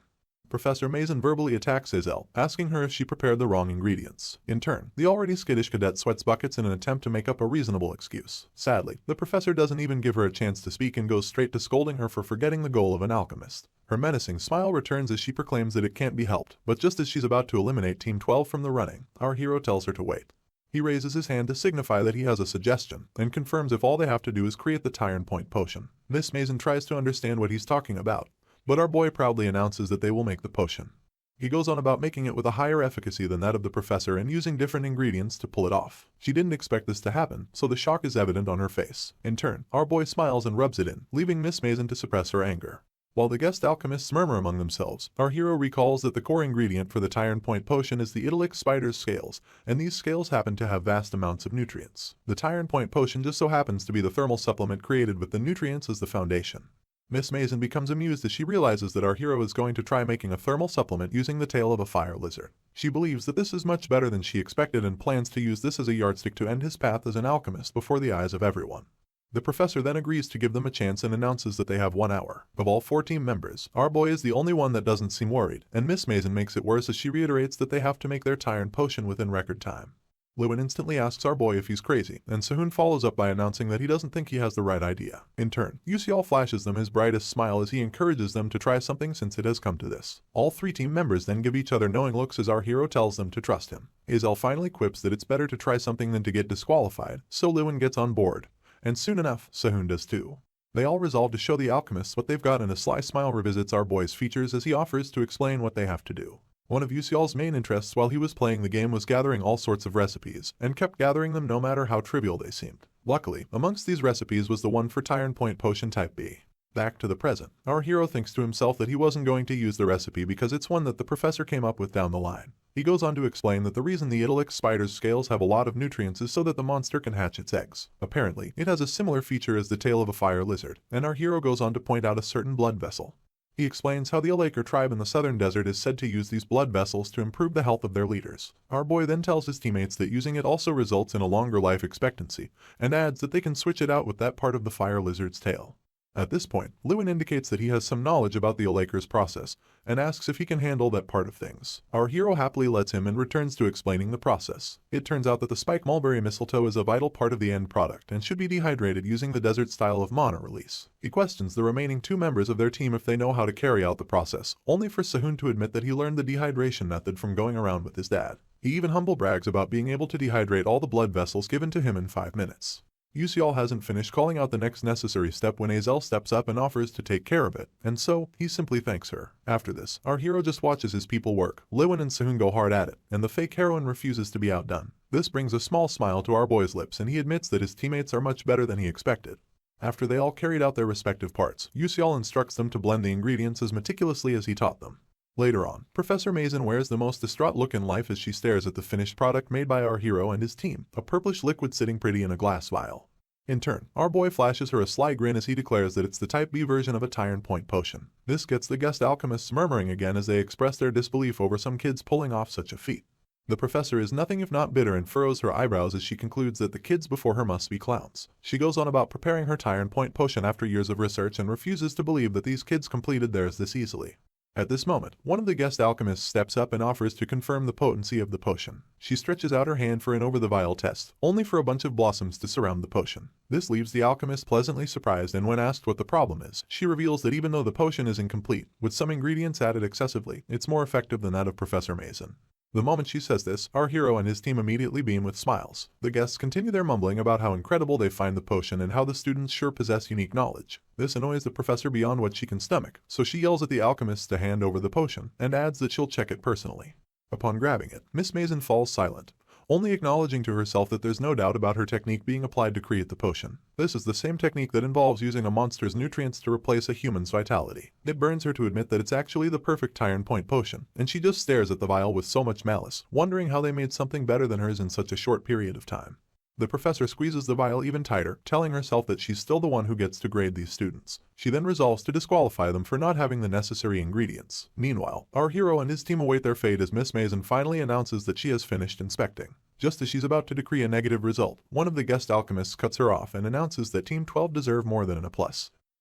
Professor Mason verbally attacks Azel, asking her if she prepared the wrong ingredients. In turn, the already skittish cadet sweats buckets in an attempt to make up a reasonable excuse. Sadly, the professor doesn't even give her a chance to speak and goes straight to scolding her for forgetting the goal of an alchemist. Her menacing smile returns as she proclaims that it can't be helped, but just as she's about to eliminate Team 12 from the running, our hero tells her to wait. He raises his hand to signify that he has a suggestion, and confirms if all they have to do is create the Tyrant Point potion. Miss Mason tries to understand what he's talking about, but our boy proudly announces that they will make the potion. He goes on about making it with a higher efficacy than that of the professor and using different ingredients to pull it off. She didn't expect this to happen, so the shock is evident on her face. In turn, our boy smiles and rubs it in, leaving Miss Mason to suppress her anger. While the guest alchemists murmur among themselves, our hero recalls that the core ingredient for the Tyrant Point potion is the Idyllic Spider's scales, and these scales happen to have vast amounts of nutrients. The Tyrant Point potion just so happens to be the thermal supplement created with the nutrients as the foundation. Miss Mason becomes amused as she realizes that our hero is going to try making a thermal supplement using the tail of a fire lizard. She believes that this is much better than she expected and plans to use this as a yardstick to end his path as an alchemist before the eyes of everyone. The professor then agrees to give them a chance and announces that they have 1 hour. Of all 4 team members, our boy is the only one that doesn't seem worried, and Miss Mason makes it worse as she reiterates that they have to make their Tyrant potion within record time. Lewin instantly asks our boy if he's crazy, and Sehun follows up by announcing that he doesn't think he has the right idea. In turn, Yuseol flashes them his brightest smile as he encourages them to try something since it has come to this. All three team members then give each other knowing looks as our hero tells them to trust him. Azel finally quips that it's better to try something than to get disqualified, so Lewin gets on board. And soon enough, Sehun does too. They all resolve to show the alchemists what they've got, and a sly smile revisits our boy's features as he offers to explain what they have to do. One of Yuseol's main interests while he was playing the game was gathering all sorts of recipes, and kept gathering them no matter how trivial they seemed. Luckily, amongst these recipes was the one for Tyrant Point Potion Type B. Back to the present, our hero thinks to himself that he wasn't going to use the recipe because it's one that the professor came up with down the line. He goes on to explain that the reason the Italix spider's scales have a lot of nutrients is so that the monster can hatch its eggs. Apparently, it has a similar feature as the tail of a fire lizard, and our hero goes on to point out a certain blood vessel. He explains how the Alaker tribe in the southern desert is said to use these blood vessels to improve the health of their leaders. Our boy then tells his teammates that using it also results in a longer life expectancy, and adds that they can switch it out with that part of the fire lizard's tail. At this point, Lewin indicates that he has some knowledge about the Alaker's process, and asks if he can handle that part of things. Our hero happily lets him and returns to explaining the process. It turns out that the spike mulberry mistletoe is a vital part of the end product and should be dehydrated using the desert style of mana release. He questions the remaining two members of their team if they know how to carry out the process, only for Sehun to admit that he learned the dehydration method from going around with his dad. He even humble brags about being able to dehydrate all the blood vessels given to him in 5 minutes. Yuseol hasn't finished calling out the next necessary step when Azel steps up and offers to take care of it, and so he simply thanks her. After this, our hero just watches his people work. Lewin and Sehun go hard at it, and the fake heroine refuses to be outdone. This brings a small smile to our boy's lips, and he admits that his teammates are much better than he expected. After they all carried out their respective parts, Yuseol instructs them to blend the ingredients as meticulously as he taught them. Later on, Professor Mason wears the most distraught look in life as she stares at the finished product made by our hero and his team, a purplish liquid sitting pretty in a glass vial. In turn, our boy flashes her a sly grin as he declares that it's the Type B version of a Tyrant Point potion. This gets the guest alchemists murmuring again as they express their disbelief over some kids pulling off such a feat. The professor is nothing if not bitter and furrows her eyebrows as she concludes that the kids before her must be clowns. She goes on about preparing her Tyrant Point potion after years of research and refuses to believe that these kids completed theirs this easily. At this moment, one of the guest alchemists steps up and offers to confirm the potency of the potion. She stretches out her hand for an over-the-vial test, only for a bunch of blossoms to surround the potion. This leaves the alchemist pleasantly surprised, and when asked what the problem is, she reveals that even though the potion is incomplete, with some ingredients added excessively, it's more effective than that of Professor Mason. The moment she says this, our hero and his team immediately beam with smiles. The guests continue their mumbling about how incredible they find the potion and how the students sure possess unique knowledge. This annoys the professor beyond what she can stomach, so she yells at the alchemists to hand over the potion, and adds that she'll check it personally. Upon grabbing it, Miss Mason falls silent, only acknowledging to herself that there's no doubt about her technique being applied to create the potion. This is the same technique that involves using a monster's nutrients to replace a human's vitality. It burns her to admit that it's actually the perfect Tyrant Point potion, and she just stares at the vial with so much malice, wondering how they made something better than hers in such a short period of time. The professor squeezes the vial even tighter, telling herself that she's still the one who gets to grade these students. She then resolves to disqualify them for not having the necessary ingredients. Meanwhile, our hero and his team await their fate as Miss Mason finally announces that she has finished inspecting. Just as she's about to decree a negative result, one of the guest alchemists cuts her off and announces that Team 12 deserve more than an A+.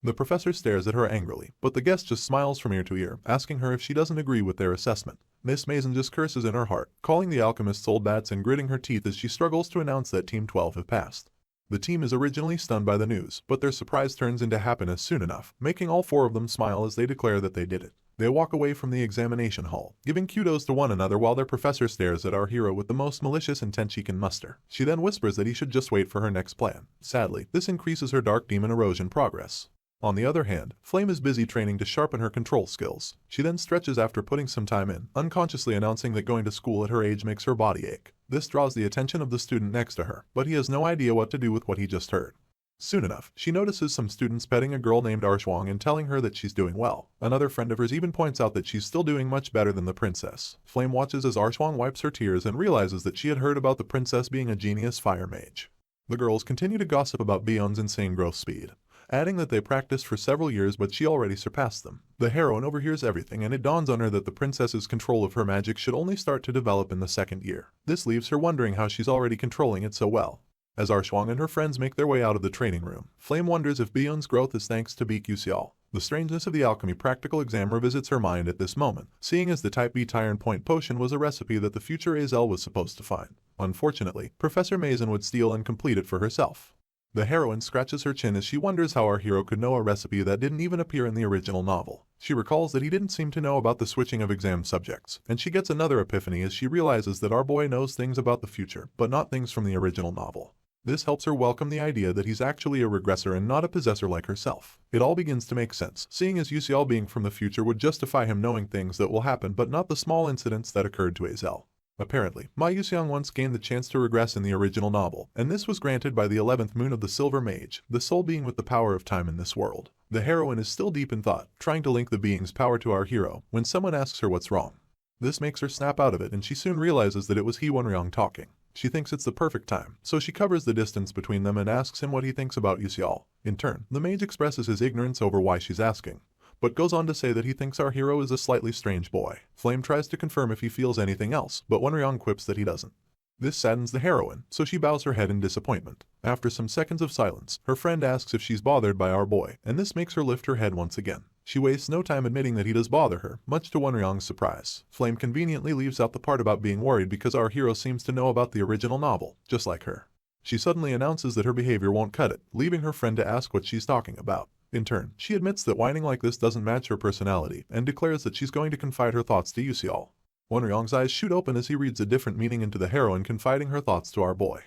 The professor stares at her angrily, but the guest just smiles from ear to ear, asking her if she doesn't agree with their assessment. Miss Mason just curses in her heart, calling the alchemists old bats and gritting her teeth as she struggles to announce that Team 12 have passed. The team is originally stunned by the news, but their surprise turns into happiness soon enough, making all 4 of them smile as they declare that they did it. They walk away from the examination hall, giving kudos to one another while their professor stares at our hero with the most malicious intent she can muster. She then whispers that he should just wait for her next plan. Sadly, this increases her dark demon erosion progress. On the other hand, Flame is busy training to sharpen her control skills. She then stretches after putting some time in, unconsciously announcing that going to school at her age makes her body ache. This draws the attention of the student next to her, but he has no idea what to do with what he just heard. Soon enough, she notices some students petting a girl named Arshwang and telling her that she's doing well. Another friend of hers even points out that she's still doing much better than the princess. Flame watches as Arshwang wipes her tears and realizes that she had heard about the princess being a genius fire mage. The girls continue to gossip about Bion's insane growth speed, adding that they practiced for several years but she already surpassed them. The heroine overhears everything and it dawns on her that the princess's control of her magic should only start to develop in the 2nd year. This leaves her wondering how she's already controlling it so well. As Arshwang and her friends make their way out of the training room, Flame wonders if Bion's growth is thanks to Beak Yuseol. The strangeness of the alchemy practical exam revisits her mind at this moment, seeing as the Type B Tyrant Point potion was a recipe that the future Azel was supposed to find. Unfortunately, Professor Mason would steal and complete it for herself. The heroine scratches her chin as she wonders how our hero could know a recipe that didn't even appear in the original novel. She recalls that he didn't seem to know about the switching of exam subjects, and she gets another epiphany as she realizes that our boy knows things about the future, but not things from the original novel. This helps her welcome the idea that he's actually a regressor and not a possessor like herself. It all begins to make sense, seeing as Yusiel being from the future would justify him knowing things that will happen but not the small incidents that occurred to Azel. Apparently, Ma Yuxiang once gained the chance to regress in the original novel, and this was granted by the 11th moon of the Silver Mage, the sole being with the power of time in this world. The heroine is still deep in thought, trying to link the being's power to our hero, when someone asks her what's wrong. This makes her snap out of it and she soon realizes that it was He Wenryong talking. She thinks it's the perfect time, so she covers the distance between them and asks him what he thinks about Yusiel. In turn, the mage expresses his ignorance over why she's asking, but goes on to say that he thinks our hero is a slightly strange boy. Flame tries to confirm if he feels anything else, but Wenryong quips that he doesn't. This saddens the heroine, so she bows her head in disappointment. After some seconds of silence, her friend asks if she's bothered by our boy, and this makes her lift her head once again. She wastes no time admitting that he does bother her, much to Wenryong's surprise. Flame conveniently leaves out the part about being worried because our hero seems to know about the original novel, just like her. She suddenly announces that her behavior won't cut it, leaving her friend to ask what she's talking about. In turn, she admits that whining like this doesn't match her personality, and declares that she's going to confide her thoughts to Yusiel. Wenryong's eyes shoot open as he reads a different meaning into the heroine confiding her thoughts to our boy.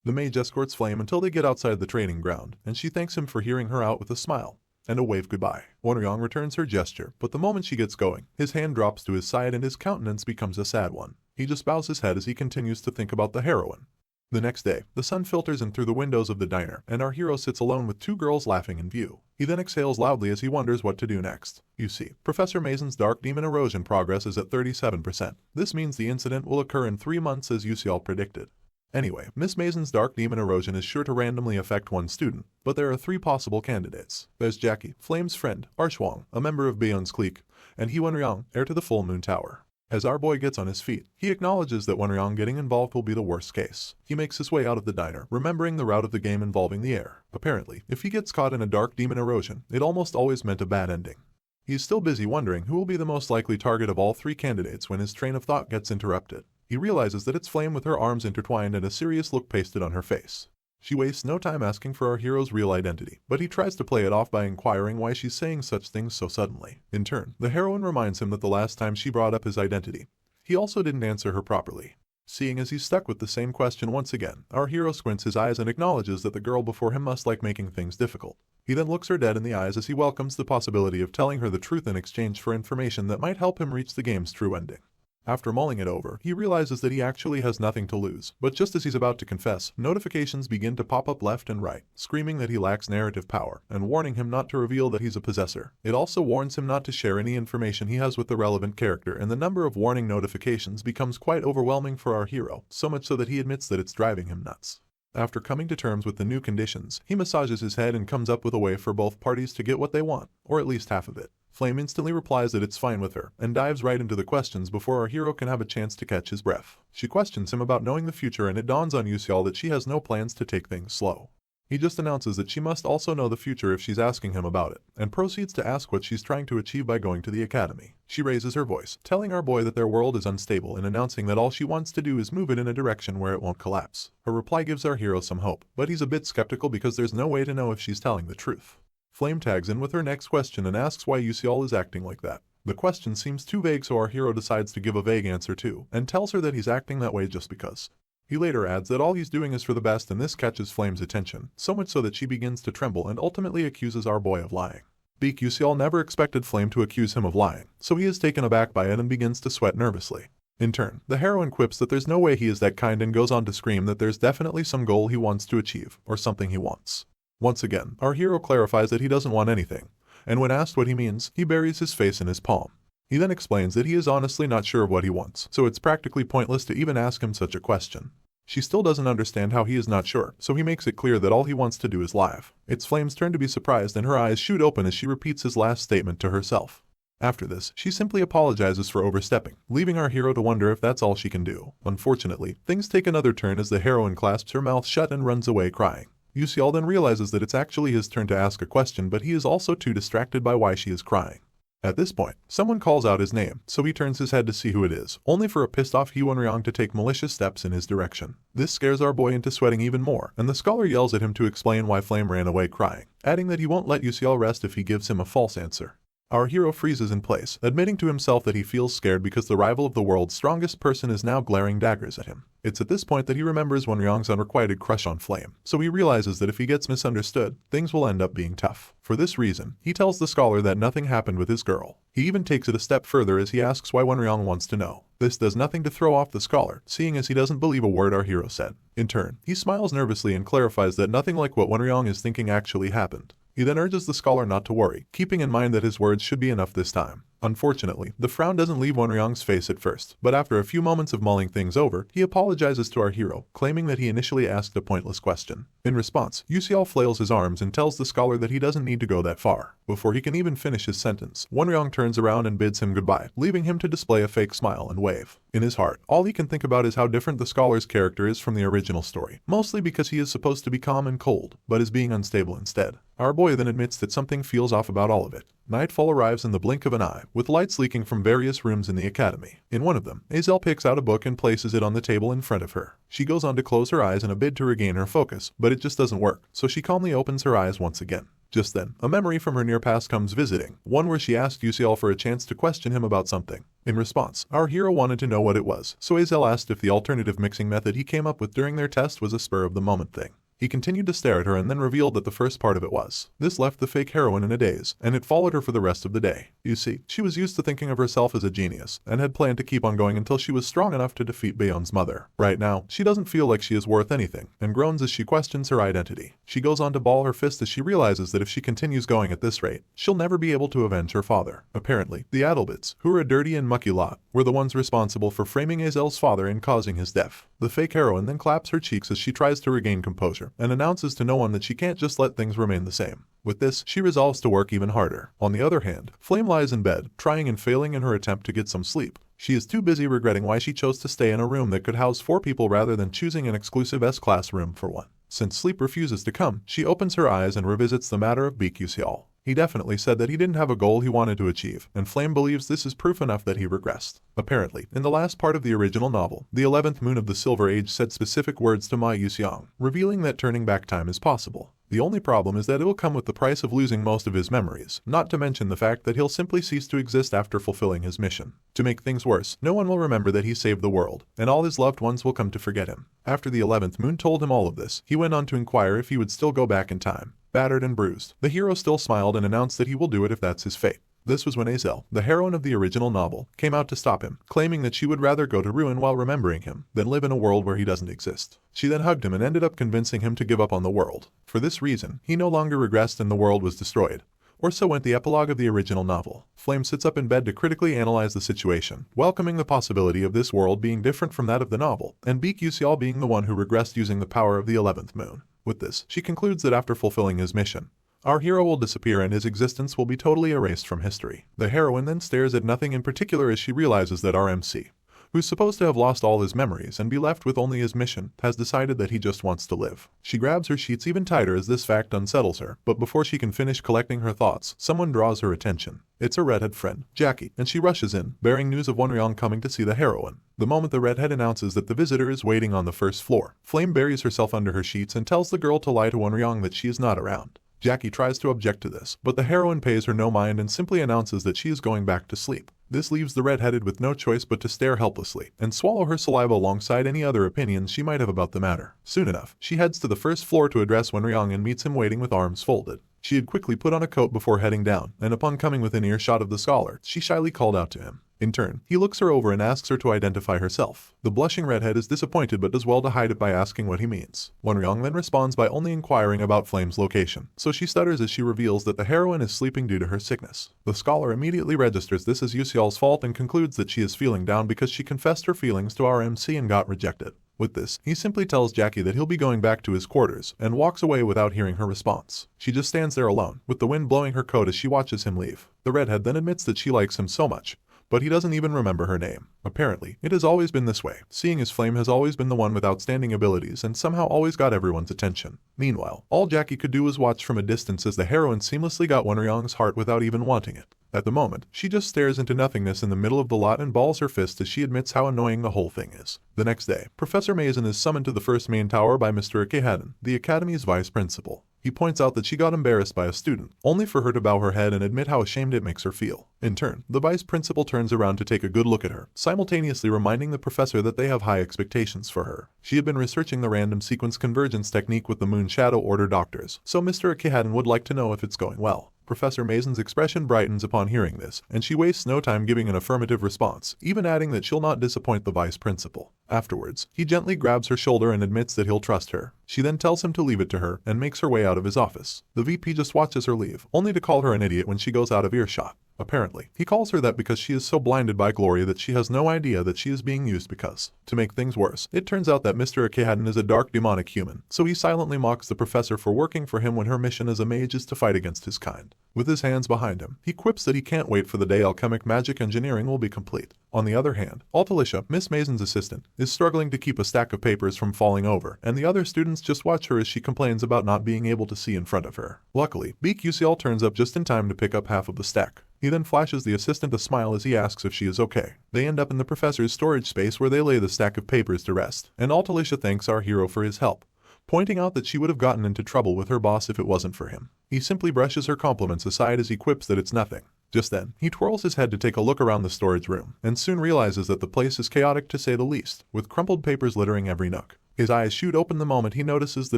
The mage escorts Flame until they get outside the training ground, and she thanks him for hearing her out with a smile and a wave goodbye. Wenryong returns her gesture, but the moment she gets going, his hand drops to his side and his countenance becomes a sad one. He just bows his head as he continues to think about the heroine. The next day, the sun filters in through the windows of the diner, and our hero sits alone with two girls laughing in view. He then exhales loudly as he wonders what to do next. You see, Professor Mason's Dark Demon Erosion progress is at 37%. This means the incident will occur in 3 months as Yusiel predicted. Anyway, Miss Mason's Dark Demon Erosion is sure to randomly affect one student, but there are 3 possible candidates. There's Jackie, Flame's friend, Archwang, a member of Bayon's clique, and He Wenryong, heir to the Full Moon Tower. As our boy gets on his feet, he acknowledges that Wenryong getting involved will be the worst case. He makes his way out of the diner, remembering the route of the game involving the heir. Apparently, if he gets caught in a Dark Demon Erosion, it almost always meant a bad ending. He's still busy wondering who will be the most likely target of all 3 candidates when his train of thought gets interrupted. He realizes that it's Flame with her arms intertwined and a serious look pasted on her face. She wastes no time asking for our hero's real identity, but he tries to play it off by inquiring why she's saying such things so suddenly. In turn, the heroine reminds him that the last time she brought up his identity, he also didn't answer her properly. Seeing as he's stuck with the same question once again, our hero squints his eyes and acknowledges that the girl before him must like making things difficult. He then looks her dead in the eyes as he welcomes the possibility of telling her the truth in exchange for information that might help him reach the game's true ending. After mulling it over, he realizes that he actually has nothing to lose, but just as he's about to confess, notifications begin to pop up left and right, screaming that he lacks narrative power, and warning him not to reveal that he's a possessor. It also warns him not to share any information he has with the relevant character, and the number of warning notifications becomes quite overwhelming for our hero, so much so that he admits that it's driving him nuts. After coming to terms with the new conditions, he massages his head and comes up with a way for both parties to get what they want, or at least half of it. Flame instantly replies that it's fine with her, and dives right into the questions before our hero can have a chance to catch his breath. She questions him about knowing the future, and it dawns on Yusiel that she has no plans to take things slow. He just announces that she must also know the future if she's asking him about it, and proceeds to ask what she's trying to achieve by going to the academy. She raises her voice, telling our boy that their world is unstable and announcing that all she wants to do is move it in a direction where it won't collapse. Her reply gives our hero some hope, but he's a bit skeptical because there's no way to know if she's telling the truth. Flame tags in with her next question and asks why Yusiel is acting like that. The question seems too vague, so our hero decides to give a vague answer too, and tells her that he's acting that way just because. He later adds that all he's doing is for the best, and this catches Flame's attention, so much so that she begins to tremble and ultimately accuses our boy of lying. Yusiel never expected Flame to accuse him of lying, so he is taken aback by it and begins to sweat nervously. In turn, the heroine quips that there's no way he is that kind and goes on to scream that there's definitely some goal he wants to achieve, or something he wants. Once again, our hero clarifies that he doesn't want anything, and when asked what he means, he buries his face in his palm. He then explains that he is honestly not sure of what he wants, so it's practically pointless to even ask him such a question. She still doesn't understand how he is not sure, so he makes it clear that all he wants to do is laugh. It's Flame's turn to be surprised, and her eyes shoot open as she repeats his last statement to herself. After this, she simply apologizes for overstepping, leaving our hero to wonder if that's all she can do. Unfortunately, things take another turn as the heroine clasps her mouth shut and runs away crying. Yusial then realizes that it's actually his turn to ask a question, but he is also too distracted by why she is crying. At this point, someone calls out his name, so he turns his head to see who it is, only for a pissed-off Hyunryong to take malicious steps in his direction. This scares our boy into sweating even more, and the scholar yells at him to explain why Flame ran away crying, adding that he won't let Yusial rest if he gives him a false answer. Our hero freezes in place, admitting to himself that he feels scared because the rival of the world's strongest person is now glaring daggers at him. It's at this point that he remembers Wonryong's unrequited crush on Flame, so he realizes that if he gets misunderstood, things will end up being tough. For this reason, he tells the scholar that nothing happened with his girl. He even takes it a step further as he asks why Wonryong wants to know. This does nothing to throw off the scholar, seeing as he doesn't believe a word our hero said. In turn, he smiles nervously and clarifies that nothing like what Wonryong is thinking actually happened. He then urges the scholar not to worry, keeping in mind that his words should be enough this time. Unfortunately, the frown doesn't leave Wonryong's face at first, but after a few moments of mulling things over, he apologizes to our hero, claiming that he initially asked a pointless question. In response, Yusial flails his arms and tells the scholar that he doesn't need to go that far. Before he can even finish his sentence, Wonryong turns around and bids him goodbye, leaving him to display a fake smile and wave. In his heart, all he can think about is how different the scholar's character is from the original story, mostly because he is supposed to be calm and cold, but is being unstable instead. Our boy then admits that something feels off about all of it. Nightfall arrives in the blink of an eye, with lights leaking from various rooms in the academy. In one of them, Azel picks out a book and places it on the table in front of her. She goes on to close her eyes in a bid to regain her focus, but it just doesn't work, so she calmly opens her eyes once again. Just then, a memory from her near past comes visiting, one where she asked Yusial for a chance to question him about something. In response, our hero wanted to know what it was, so Azel asked if the alternative mixing method he came up with during their test was a spur-of-the-moment thing. He continued to stare at her and then revealed that the first part of it was. This left the fake heroine in a daze, and it followed her for the rest of the day. You see, she was used to thinking of herself as a genius, and had planned to keep on going until she was strong enough to defeat Bayon's mother. Right now, she doesn't feel like she is worth anything, and groans as she questions her identity. She goes on to ball her fist as she realizes that if she continues going at this rate, she'll never be able to avenge her father. Apparently, the Adelbits, who are a dirty and mucky lot, were the ones responsible for framing Azel's father and causing his death. The fake heroine then claps her cheeks as she tries to regain composure, and announces to no one that she can't just let things remain the same. With this, she resolves to work even harder. On the other hand, Flame lies in bed, trying and failing in her attempt to get some sleep. She is too busy regretting why she chose to stay in a room that could house 4 people rather than choosing an exclusive S-class room for one. Since sleep refuses to come, she opens her eyes and revisits the matter of Beak Yusial. He definitely said that he didn't have a goal he wanted to achieve, and Flame believes this is proof enough that he regressed. Apparently, in the last part of the original novel, the 11th moon of the Silver Age said specific words to Ma Yusiang, revealing that turning back time is possible. The only problem is that it will come with the price of losing most of his memories, not to mention the fact that he'll simply cease to exist after fulfilling his mission. To make things worse, no one will remember that he saved the world, and all his loved ones will come to forget him. After the 11th moon told him all of this, he went on to inquire if he would still go back in time. Battered and bruised, the hero still smiled and announced that he will do it if that's his fate. This was when Azel, the heroine of the original novel, came out to stop him, claiming that she would rather go to ruin while remembering him than live in a world where he doesn't exist. She then hugged him and ended up convincing him to give up on the world. For this reason, he no longer regressed and the world was destroyed. Or so went the epilogue of the original novel. Flame sits up in bed to critically analyze the situation, welcoming the possibility of this world being different from that of the novel, and Beak Yusial being the one who regressed using the power of the 11th moon. With this, she concludes that after fulfilling his mission, our hero will disappear and his existence will be totally erased from history. The heroine then stares at nothing in particular as she realizes that our MC, who's supposed to have lost all his memories and be left with only his mission, has decided that he just wants to live. She grabs her sheets even tighter as this fact unsettles her, but before she can finish collecting her thoughts, someone draws her attention. It's her redhead friend, Jackie, and she rushes in, bearing news of Wonryong coming to see the heroine. The moment the redhead announces that the visitor is waiting on the first floor, Flame buries herself under her sheets and tells the girl to lie to Wonryong that she is not around. Jackie tries to object to this, but the heroine pays her no mind and simply announces that she is going back to sleep. This leaves the red-headed with no choice but to stare helplessly and swallow her saliva alongside any other opinions she might have about the matter. Soon enough, she heads to the first floor to address Wonryong and meets him waiting with arms folded. She had quickly put on a coat before heading down, and upon coming within earshot of the scholar, she shyly called out to him. In turn, he looks her over and asks her to identify herself. The blushing redhead is disappointed but does well to hide it by asking what he means. Wonryong then responds by only inquiring about Flame's location, so she stutters as she reveals that the heroine is sleeping due to her sickness. The scholar immediately registers this as Yusial's fault and concludes that she is feeling down because she confessed her feelings to our MC and got rejected. With this, he simply tells Jackie that he'll be going back to his quarters, and walks away without hearing her response. She just stands there alone, with the wind blowing her coat as she watches him leave. The redhead then admits that she likes him so much, but he doesn't even remember her name. Apparently, it has always been this way, seeing as Flame has always been the one with outstanding abilities and somehow always got everyone's attention. Meanwhile, all Jackie could do was watch from a distance as the heroine seamlessly got Wonryong's heart without even wanting it. At the moment, she just stares into nothingness in the middle of the lot and balls her fist as she admits how annoying the whole thing is. The next day, Professor Mason is summoned to the first main tower by Mr. Akehadin, the academy's vice principal. He points out that she got embarrassed by a student, only for her to bow her head and admit how ashamed it makes her feel. In turn, the vice principal turns around to take a good look at her, simultaneously reminding the professor that they have high expectations for her. She had been researching the random sequence convergence technique with the Moon Shadow Order doctors, so Mr. Akehadin would like to know if it's going well. Professor Mason's expression brightens upon hearing this, and she wastes no time giving an affirmative response, even adding that she'll not disappoint the vice principal. Afterwards, he gently grabs her shoulder and admits that he'll trust her. She then tells him to leave it to her and makes her way out of his office. The VP just watches her leave, only to call her an idiot when she goes out of earshot. Apparently, he calls her that because she is so blinded by glory that she has no idea that she is being used because. To make things worse, it turns out that Mr. Akehadin is a dark demonic human, so he silently mocks the professor for working for him when her mission as a mage is to fight against his kind. With his hands behind him, he quips that he can't wait for the day alchemic magic engineering will be complete. On the other hand, Altalicia, Miss Mason's assistant, is struggling to keep a stack of papers from falling over, and the other students just watch her as she complains about not being able to see in front of her. Luckily, Beak UCL turns up just in time to pick up half of the stack. He then flashes the assistant a smile as he asks if she is okay. They end up in the professor's storage space where they lay the stack of papers to rest, and Altalicia thanks our hero for his help, pointing out that she would have gotten into trouble with her boss if it wasn't for him. He simply brushes her compliments aside as he quips that it's nothing. Just then, he twirls his head to take a look around the storage room, and soon realizes that the place is chaotic to say the least, with crumpled papers littering every nook. His eyes shoot open the moment he notices the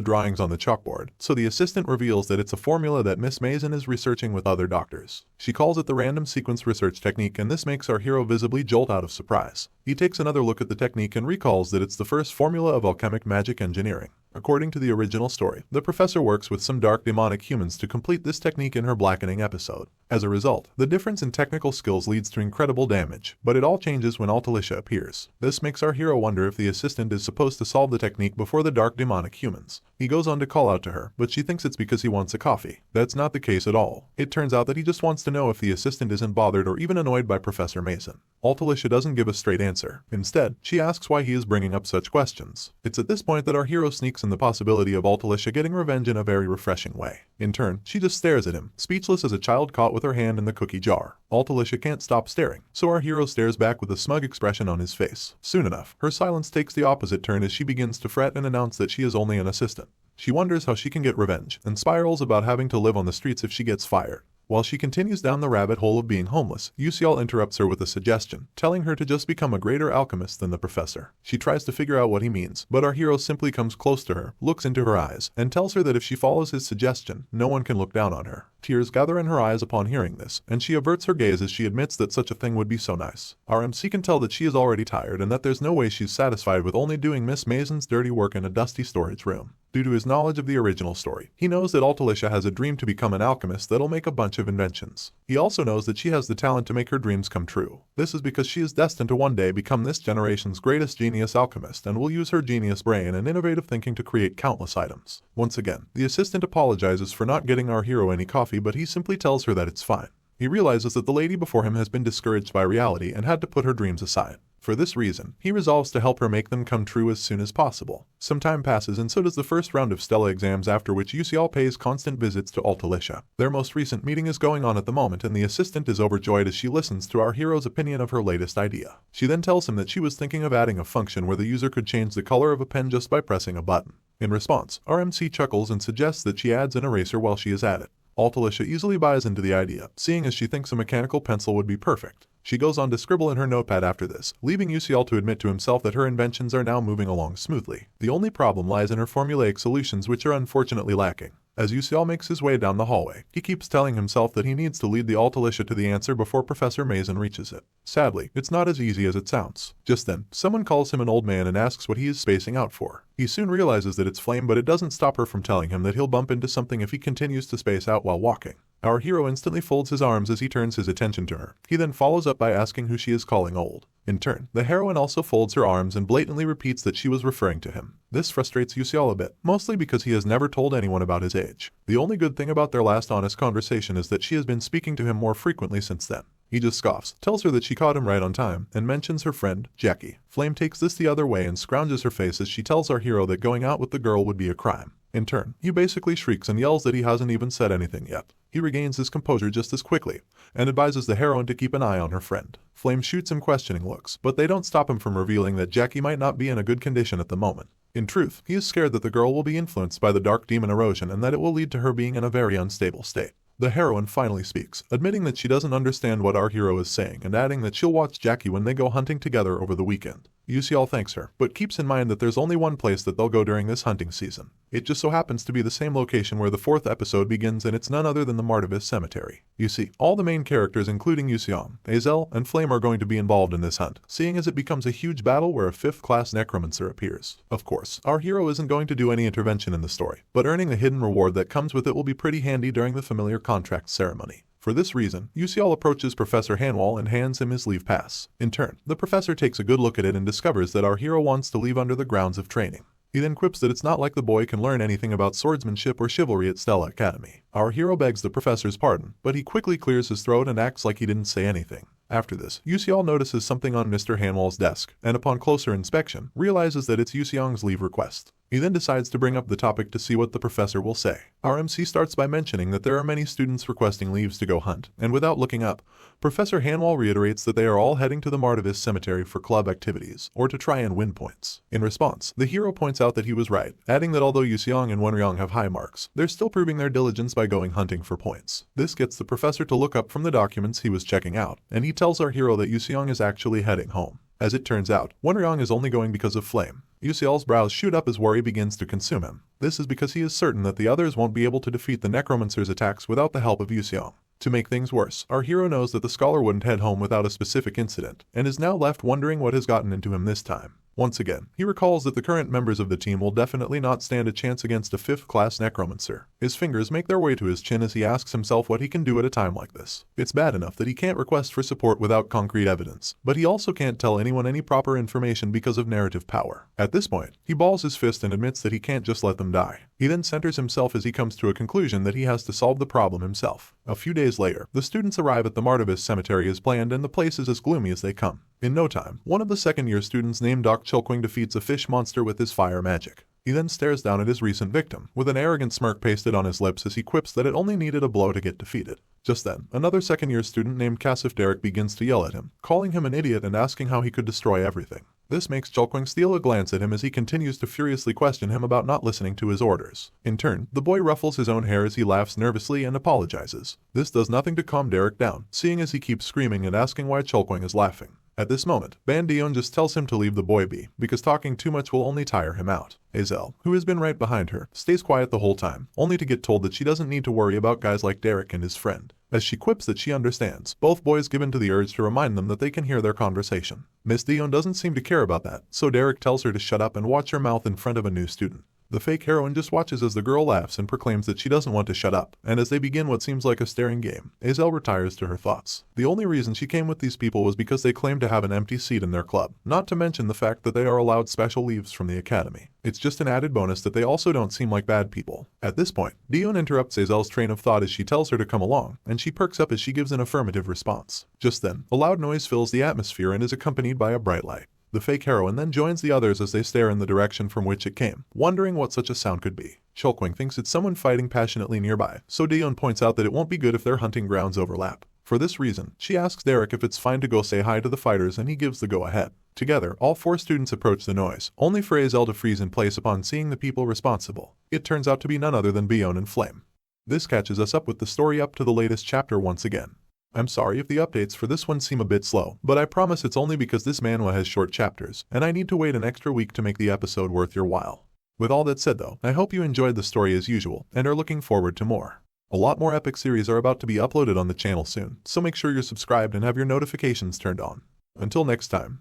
drawings on the chalkboard, so the assistant reveals that it's a formula that Miss Mason is researching with other doctors. She calls it the random sequence research technique, and this makes our hero visibly jolt out of surprise. He takes another look at the technique and recalls that it's the first formula of alchemic magic engineering. According to the original story, the professor works with some dark demonic humans to complete this technique in her blackening episode. As a result, the difference in technical skills leads to incredible damage, but it all changes when Altalicia appears. This makes our hero wonder if the assistant is supposed to solve the technique before the dark demonic humans. He goes on to call out to her, but she thinks it's because he wants a coffee. That's not the case at all. It turns out that he just wants to know if the assistant isn't bothered or even annoyed by Professor Mason. Altalicia doesn't give a straight answer. Instead, she asks why he is bringing up such questions. It's at this point that our hero sneaks in the possibility of Altalicia getting revenge in a very refreshing way. In turn, she just stares at him, speechless as a child caught with her hand in the cookie jar. Altalicia can't stop staring, so our hero stares back with a smug expression on his face. Soon enough, her silence takes the opposite turn as she begins to fret and announce that she is only an assistant. She wonders how she can get revenge, and spirals about having to live on the streets if she gets fired. While she continues down the rabbit hole of being homeless, UCL interrupts her with a suggestion, telling her to just become a greater alchemist than the professor. She tries to figure out what he means, but our hero simply comes close to her, looks into her eyes, and tells her that if she follows his suggestion, no one can look down on her. Tears gather in her eyes upon hearing this, and she averts her gaze as she admits that such a thing would be so nice. Our MC can tell that she is already tired and that there's no way she's satisfied with only doing Miss Mason's dirty work in a dusty storage room. Due to his knowledge of the original story, he knows that Altalicia has a dream to become an alchemist that'll make a bunch of inventions. He also knows that she has the talent to make her dreams come true. This is because she is destined to one day become this generation's greatest genius alchemist and will use her genius brain and innovative thinking to create countless items. Once again, the assistant apologizes for not getting our hero any coffee, but he simply tells her that it's fine. He realizes that the lady before him has been discouraged by reality and had to put her dreams aside. For this reason, he resolves to help her make them come true as soon as possible. Some time passes and so does the first round of Stella exams, after which UCL pays constant visits to Altalicia. Their most recent meeting is going on at the moment and the assistant is overjoyed as she listens to our hero's opinion of her latest idea. She then tells him that she was thinking of adding a function where the user could change the color of a pen just by pressing a button. In response, our MC chuckles and suggests that she adds an eraser while she is at it. Altalicia easily buys into the idea, seeing as she thinks a mechanical pencil would be perfect. She goes on to scribble in her notepad after this, leaving UCL to admit to himself that her inventions are now moving along smoothly. The only problem lies in her formulaic solutions, which are unfortunately lacking. As UCL makes his way down the hallway, he keeps telling himself that he needs to lead the Altalicia to the answer before Professor Mason reaches it. Sadly, it's not as easy as it sounds. Just then, someone calls him an old man and asks what he is spacing out for. He soon realizes that it's Flame, but it doesn't stop her from telling him that he'll bump into something if he continues to space out while walking. Our hero instantly folds his arms as he turns his attention to her. He then follows up by asking who she is calling old. In turn, the heroine also folds her arms and blatantly repeats that she was referring to him. This frustrates UCL a bit, mostly because he has never told anyone about his age. The only good thing about their last honest conversation is that she has been speaking to him more frequently since then. He just scoffs, tells her that she caught him right on time, and mentions her friend, Jackie. Flame takes this the other way and scrounges her face as she tells our hero that going out with the girl would be a crime. In turn, he basically shrieks and yells that he hasn't even said anything yet. He regains his composure just as quickly, and advises the heroine to keep an eye on her friend. Flame shoots him questioning looks, but they don't stop him from revealing that Jackie might not be in a good condition at the moment. In truth, he is scared that the girl will be influenced by the dark demon erosion and that it will lead to her being in a very unstable state. The heroine finally speaks, admitting that she doesn't understand what our hero is saying and adding that she'll watch Jackie when they go hunting together over the weekend. Yusial thanks her, but keeps in mind that there's only one place that they'll go during this hunting season. It just so happens to be the same location where the 4th episode begins, and it's none other than the Martavis Cemetery. You see, all the main characters including Yusiang, Azel, and Flame are going to be involved in this hunt, seeing as it becomes a huge battle where a 5th-class necromancer appears. Of course, our hero isn't going to do any intervention in the story, but earning the hidden reward that comes with it will be pretty handy during the familiar contract ceremony. For this reason, Yusial approaches Professor Hanwal and hands him his leave pass. In turn, the professor takes a good look at it and discovers that our hero wants to leave under the grounds of training. He then quips that it's not like the boy can learn anything about swordsmanship or chivalry at Stella Academy. Our hero begs the professor's pardon, but he quickly clears his throat and acts like he didn't say anything. After this, Yusial notices something on Mr. Hanwal's desk, and upon closer inspection, realizes that it's Yusiang's leave request. He then decides to bring up the topic to see what the professor will say. Our MC starts by mentioning that there are many students requesting leaves to go hunt, and without looking up, Professor Hanwal reiterates that they are all heading to the Martavis Cemetery for club activities, or to try and win points. In response, the hero points out that he was right, adding that although Yusiang and Wenryong have high marks, they're still proving their diligence by going hunting for points. This gets the professor to look up from the documents he was checking out, and he tells our hero that Yusiang is actually heading home. As it turns out, Wenryong is only going because of Flame. Yusial's brows shoot up as worry begins to consume him. This is because he is certain that the others won't be able to defeat the necromancer's attacks without the help of Yusiang. To make things worse, our hero knows that the scholar wouldn't head home without a specific incident, and is now left wondering what has gotten into him this time. Once again, he recalls that the current members of the team will definitely not stand a chance against a 5th-class necromancer. His fingers make their way to his chin as he asks himself what he can do at a time like this. It's bad enough that he can't request for support without concrete evidence, but he also can't tell anyone any proper information because of narrative power. At this point, he balls his fist and admits that he can't just let them die. He then centers himself as he comes to a conclusion that he has to solve the problem himself. A few days later, the students arrive at the Martavis Cemetery as planned, and the place is as gloomy as they come. In no time, one of the second-year students named Doc Chilkwing defeats a fish monster with his fire magic. He then stares down at his recent victim, with an arrogant smirk pasted on his lips as he quips that it only needed a blow to get defeated. Just then, another second-year student named Kasif Derek begins to yell at him, calling him an idiot and asking how he could destroy everything. This makes Chilkwing steal a glance at him as he continues to furiously question him about not listening to his orders. In turn, the boy ruffles his own hair as he laughs nervously and apologizes. This does nothing to calm Derek down, seeing as he keeps screaming and asking why Chilkwing is laughing. At this moment, Bandion just tells him to leave the boy be, because talking too much will only tire him out. Azel, who has been right behind her, stays quiet the whole time, only to get told that she doesn't need to worry about guys like Derek and his friend. As she quips that she understands, both boys give in to the urge to remind them that they can hear their conversation. Miss Dion doesn't seem to care about that, so Derek tells her to shut up and watch her mouth in front of a new student. The fake heroine just watches as the girl laughs and proclaims that she doesn't want to shut up, and as they begin what seems like a staring game, Azel retires to her thoughts. The only reason she came with these people was because they claim to have an empty seat in their club, not to mention the fact that they are allowed special leaves from the academy. It's just an added bonus that they also don't seem like bad people. At this point, Dion interrupts Azel's train of thought as she tells her to come along, and she perks up as she gives an affirmative response. Just then, a loud noise fills the atmosphere and is accompanied by a bright light. The fake heroine then joins the others as they stare in the direction from which it came, wondering what such a sound could be. Chilkwing thinks it's someone fighting passionately nearby, so Dion points out that it won't be good if their hunting grounds overlap. For this reason, she asks Derek if it's fine to go say hi to the fighters, and he gives the go-ahead. Together, all four students approach the noise, only for Azel to freeze in place upon seeing the people responsible. It turns out to be none other than Bion and Flame. This catches us up with the story up to the latest chapter once again. I'm sorry if the updates for this one seem a bit slow, but I promise it's only because this manhwa has short chapters, and I need to wait an extra week to make the episode worth your while. With all that said though, I hope you enjoyed the story as usual, and are looking forward to more. A lot more epic series are about to be uploaded on the channel soon, so make sure you're subscribed and have your notifications turned on. Until next time.